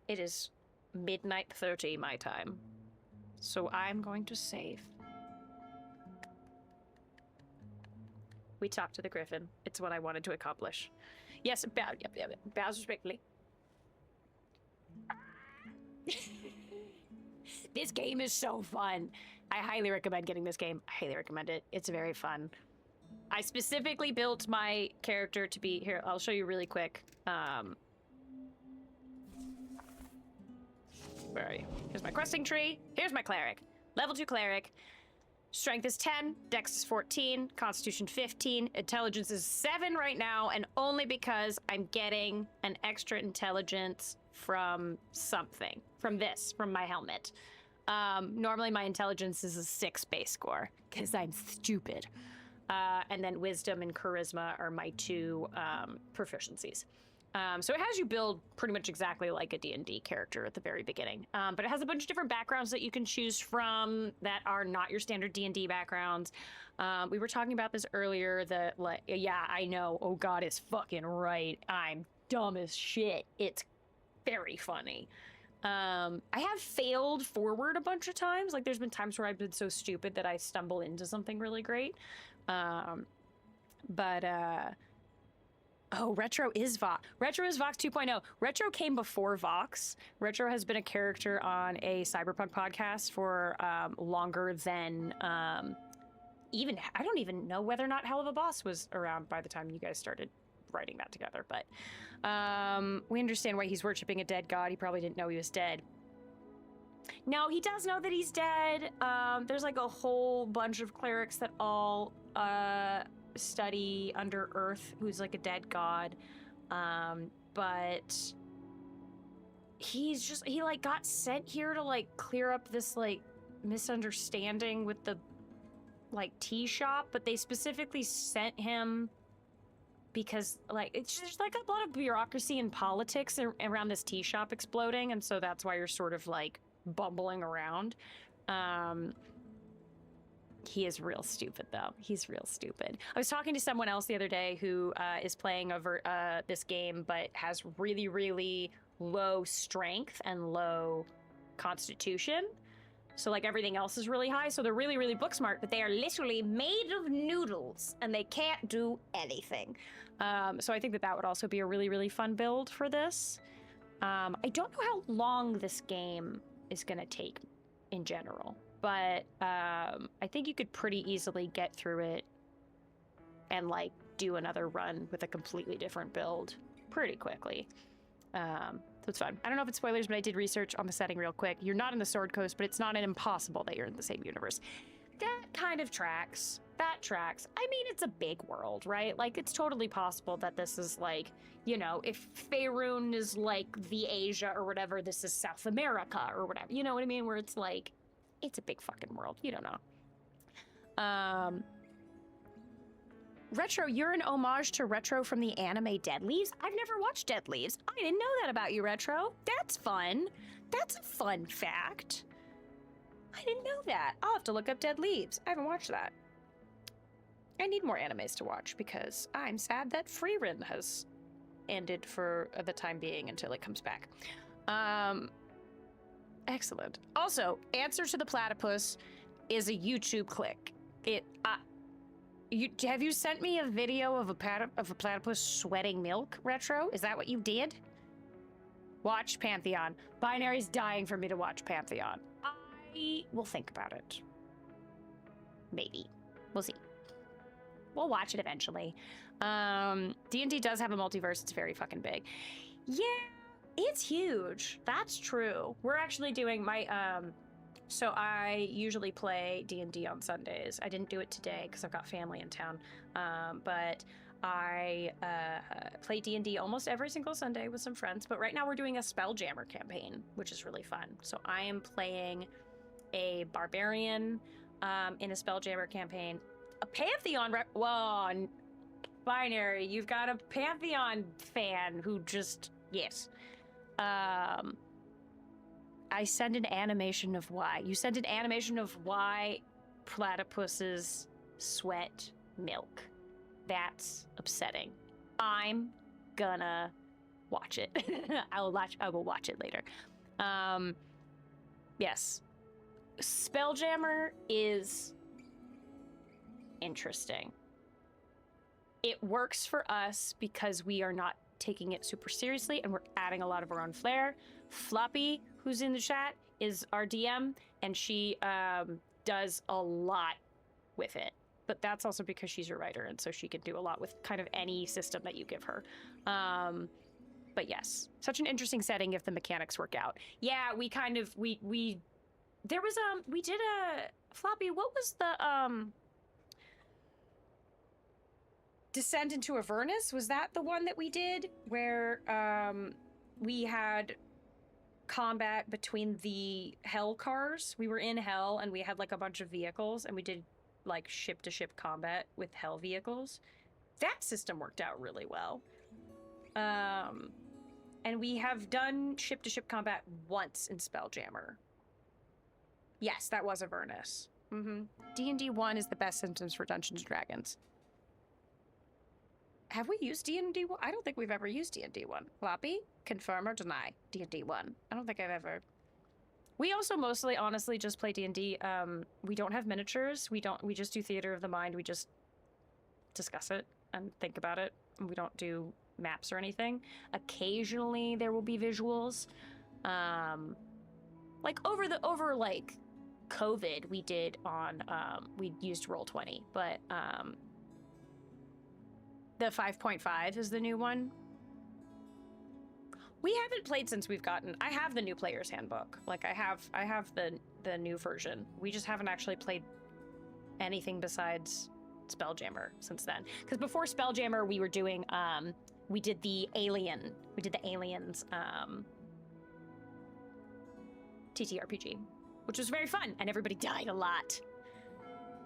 It is midnight 30 my time. So I'm going to save. We talked to the griffin. It's what I wanted to accomplish. Yes, bows respectfully. This game is so fun. I highly recommend getting this game. I highly recommend it. It's very fun. I specifically built my character to be... Here, I'll show you really quick. Where are you? Here's my questing tree. Here's my cleric. Level 2 cleric. Strength is 10, Dex is 14, Constitution 15, Intelligence is 7 right now, and only because I'm getting an extra intelligence from something. From my helmet. Normally my intelligence is a 6 base score, because I'm stupid. And then Wisdom and Charisma are my 2 proficiencies. So it has you build pretty much exactly like a D&D character at the very beginning. But it has a bunch of different backgrounds that you can choose from that are not your standard D&D backgrounds. We were talking about this earlier, that, like, yeah, I know, oh God is fucking right. I'm dumb as shit. It's very funny. I have failed forward a bunch of times. Like, there's been times where I've been so stupid that I stumble into something really great. Oh, Retro is Vox. Retro is Vox 2.0. Retro came before Vox. Retro has been a character on a cyberpunk podcast for longer than even, I don't even know whether or not Hell of a Boss was around by the time you guys started writing that together. But we understand why he's worshiping a dead god. He probably didn't know he was dead. No, he does know that he's dead. There's like a whole bunch of clerics that all study under Earth, who's like a dead god. But he like got sent here to like clear up this like misunderstanding with the like tea shop, but they specifically sent him because like it's just like a lot of bureaucracy and politics around this tea shop exploding, and so that's why you're sort of like bumbling around. He is real stupid, though. He's real stupid. I was talking to someone else the other day who is playing over this game, but has really, really low strength and low constitution. So, like, everything else is really high. So they're really, really book smart, but they are literally made of noodles, and they can't do anything. So I think that would also be a really, really fun build for this. I don't know how long this game is going to take in general. But I think you could pretty easily get through it and like do another run with a completely different build pretty quickly. So it's fun. I don't know if it's spoilers, but I did research on the setting real quick. You're not in the Sword Coast, but it's not an impossible that you're in the same universe. That kind of tracks. That tracks. I mean, it's a big world, right? Like, it's totally possible that this is like, you know, if Faerun is like the Asia or whatever, this is South America or whatever. You know what I mean? Where it's like, it's a big fucking world. You don't know. Retro, you're an homage to Retro from the anime Dead Leaves? I've never watched Dead Leaves. I didn't know that about you, Retro. That's fun. That's a fun fact. I didn't know that. I'll have to look up Dead Leaves. I haven't watched that. I need more animes to watch because I'm sad that Freerun has ended for the time being until it comes back. Excellent. Also, Answer to the Platypus is a YouTube click. Have you sent me a video of a platypus sweating milk, Retro? Is that what you did? Watch Pantheon. Binary's dying for me to watch Pantheon. I will think about it. Maybe. We'll see. We'll watch it eventually. D&D does have a multiverse. It's very fucking big. Yeah. It's huge. That's true. We're actually doing my, so I usually play D&D on Sundays. I didn't do it today because I've got family in town. But I play D&D almost every single Sunday with some friends. But right now we're doing a Spelljammer campaign, which is really fun. So I am playing a barbarian in a Spelljammer campaign. A Pantheon, whoa, Binary, you've got a Pantheon fan who just, yes. I send an animation of why. You send an animation of why platypuses sweat milk. That's upsetting. I'm gonna watch it. I will watch it later. Yes. Spelljammer is interesting. It works for us because we are not taking it super seriously and we're adding a lot of our own flair. Floppy, who's in the chat, is our DM, and she does a lot with it. But that's also because she's a writer, and so she can do a lot with kind of any system that you give her. But yes, such an interesting setting if the mechanics work out. Yeah, we kind of, we did a, Floppy, what was the, Descent into Avernus? Was that the one that we did where we had combat between the hell cars? We were in hell and we had like a bunch of vehicles and we did like ship to ship combat with hell vehicles. That system worked out really well. And we have done ship to ship combat once in Spelljammer. Yes, that was Avernus. D&D 1 is the best systems for Dungeons & Dragons. Have we used D&D 1? I don't think we've ever used D&D 1. Floppy, confirm or deny D&D 1. I don't think I've ever. We also mostly, honestly, just play D&D. We don't have miniatures. We just do theater of the mind. We just discuss it and think about it. And we don't do maps or anything. Occasionally there will be visuals. Like over like COVID, we did on we used Roll20, but the 5.5 is the new one. We haven't played since we've gotten. I have the new player's handbook. Like I have the new version. We just haven't actually played anything besides Spelljammer since then. Because before Spelljammer, we were doing we did the aliens TTRPG, which was very fun, and everybody died a lot.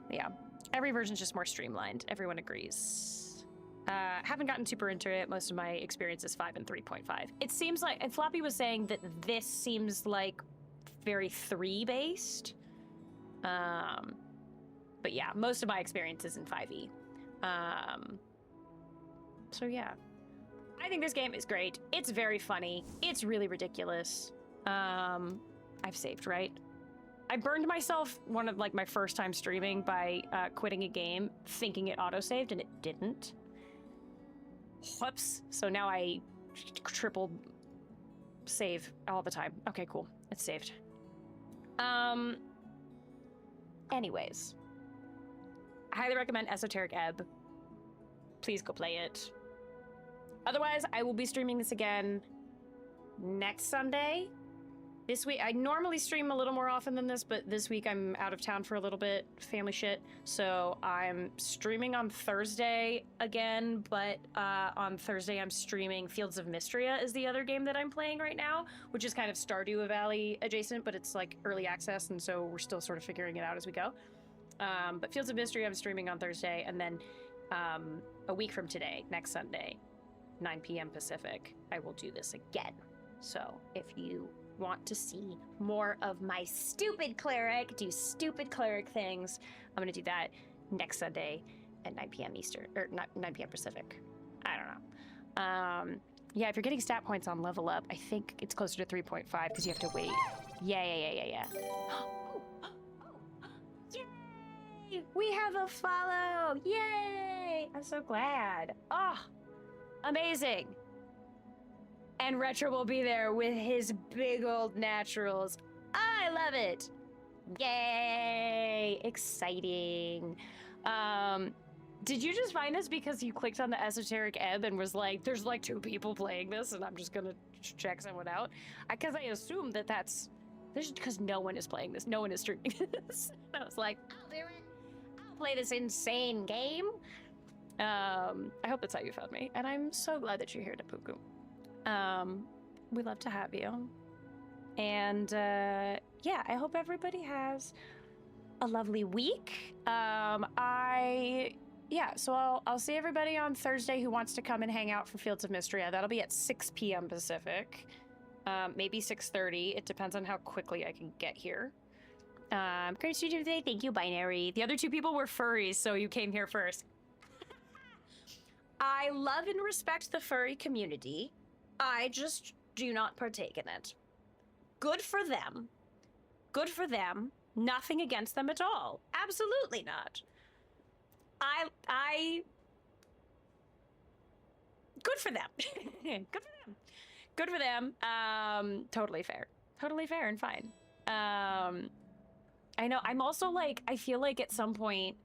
Yeah, every version's just more streamlined. Everyone agrees. Haven't gotten super into it. Most of my experience is 5 and 3.5. It seems like, and Floppy was saying that this seems like very 3 based. But yeah, most of my experience is in 5e. So yeah, I think this game is great. It's very funny. It's really ridiculous. I've saved, right? I burned myself one of like my first time streaming by quitting a game thinking it autosaved, and it didn't. Whoops. So now I triple save all the time. Okay, cool. It's saved. Anyways, I highly recommend Esoteric Ebb. Please go play it. Otherwise, I will be streaming this again next Sunday. This week, I normally stream a little more often than this, but this week I'm out of town for a little bit, family shit. So I'm streaming on Thursday again, but on Thursday I'm streaming Fields of Mystria is the other game that I'm playing right now, which is kind of Stardew Valley adjacent, but it's like early access, and so we're still sort of figuring it out as we go. But Fields of Mystria I'm streaming on Thursday, and then a week from today, next Sunday, 9 p.m. Pacific, I will do this again. So if you want to see more of my stupid cleric, do stupid cleric things, I'm gonna do that next Sunday at 9 p.m. Eastern, or 9 p.m. Pacific. I don't know. Yeah, if you're getting stat points on level up, I think it's closer to 3.5 because you have to wait. Yeah. Yay! We have a follow! Yay! I'm so glad. Oh, amazing. And Retro will be there with his big old naturals. I love it. Yay! Exciting. Did you just find this because you clicked on the Esoteric Ebb and was like, there's like 2 people playing this and I'm just gonna check someone out? Because I assumed that that's because no one is playing this. No one is streaming this. I was like, I'll do it. I'll play this insane game. I hope that's how you found me. And I'm so glad that you're here, Napuku. We love to have you. And yeah, I hope everybody has a lovely week. So I'll see everybody on Thursday who wants to come and hang out for Fields of Mystria. That'll be at 6 p.m. Pacific. Maybe 6:30. It depends on how quickly I can get here. Great to see you today. Thank you, Binary. The other 2 people were furries, so you came here first. I love and respect the furry community. I just do not partake in it. Good for them. Good for them. Nothing against them at all. Absolutely not. Good for them. Good for them. Good for them. Totally fair. Totally fair and fine. I know. I'm also like, I feel like at some point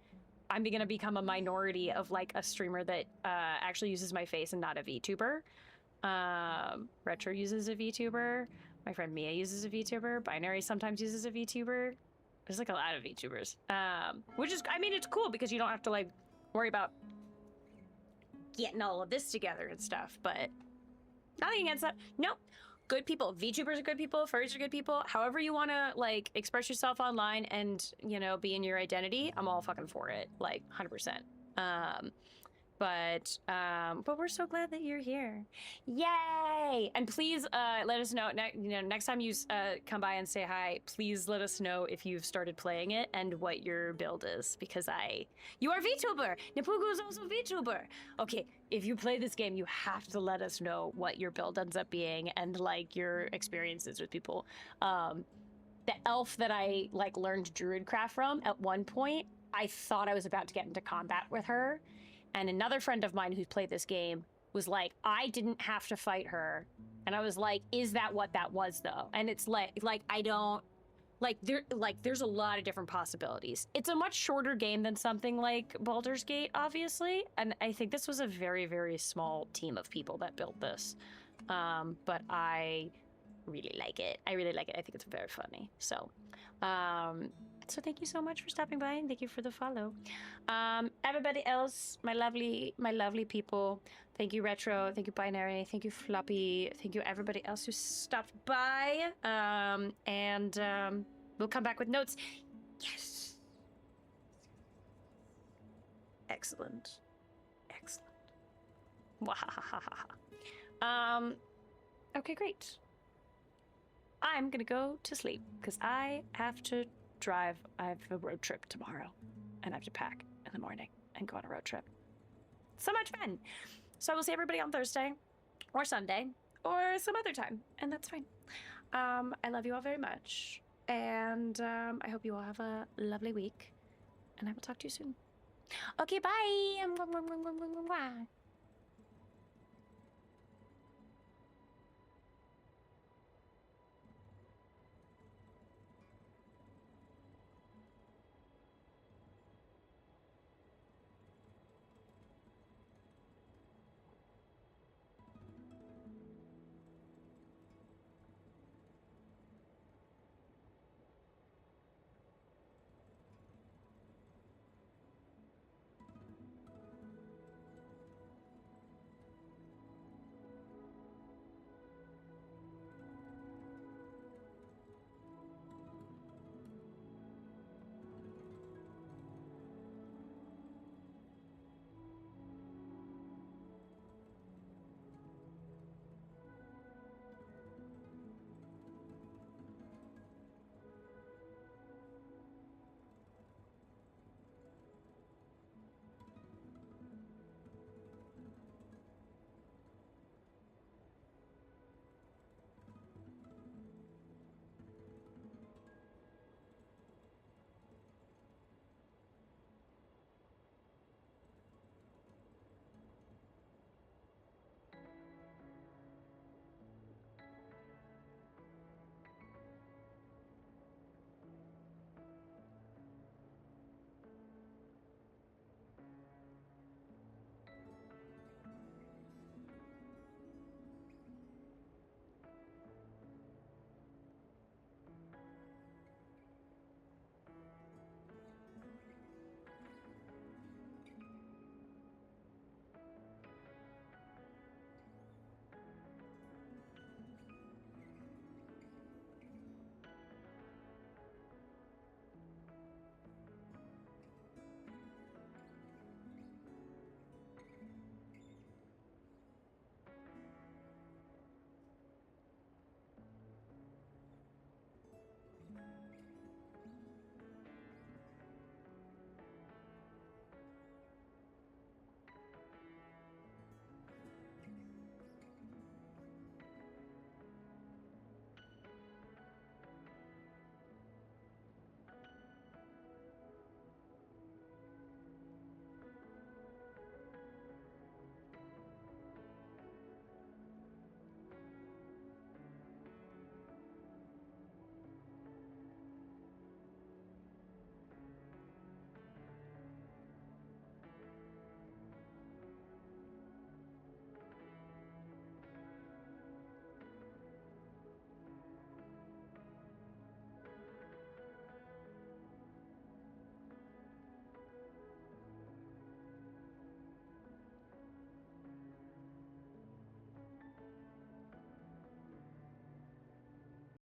I'm gonna become a minority of like a streamer that actually uses my face and not a VTuber. Retro uses a VTuber. My friend Mia uses a VTuber. Binary sometimes uses a VTuber. There's like a lot of VTubers. Which is, I mean, it's cool because you don't have to like worry about getting all of this together and stuff, but nothing against that. Nope. Good people. VTubers are good people. Furries are good people. However you want to like express yourself online and, you know, be in your identity, I'm all fucking for it. Like 100%. But we're so glad that you're here. Yay! And please let us know, next time you come by and say hi, please let us know if you've started playing it and what your build is, because you are VTuber! Napugu is also VTuber! Okay, if you play this game, you have to let us know what your build ends up being and like your experiences with people. The elf that I like learned Druidcraft from, at one point, I thought I was about to get into combat with her. And another friend of mine who's played this game was like, I didn't have to fight her. And I was like, is that what that was though? And it's like I don't there's a lot of different possibilities. It's a much shorter game than something like Baldur's Gate, obviously. And I think this was a very, very small team of people that built this. But I really like it. I really like it. I think it's very funny. So thank you so much for stopping by and thank you for the follow. Everybody else, my lovely people, thank you Retro, thank you Binary, thank you Floppy, thank you everybody else who stopped by. We'll come back with notes. Yes. Excellent. Wahahaha. Okay, great. I'm gonna go to sleep because I have to drive. I have a road trip tomorrow and I have to pack in the morning and go on a road trip. So much fun. So I will see everybody on Thursday or Sunday or some other time, and that's fine. I love you all very much, and I hope you all have a lovely week, and I will talk to you soon. Okay, bye.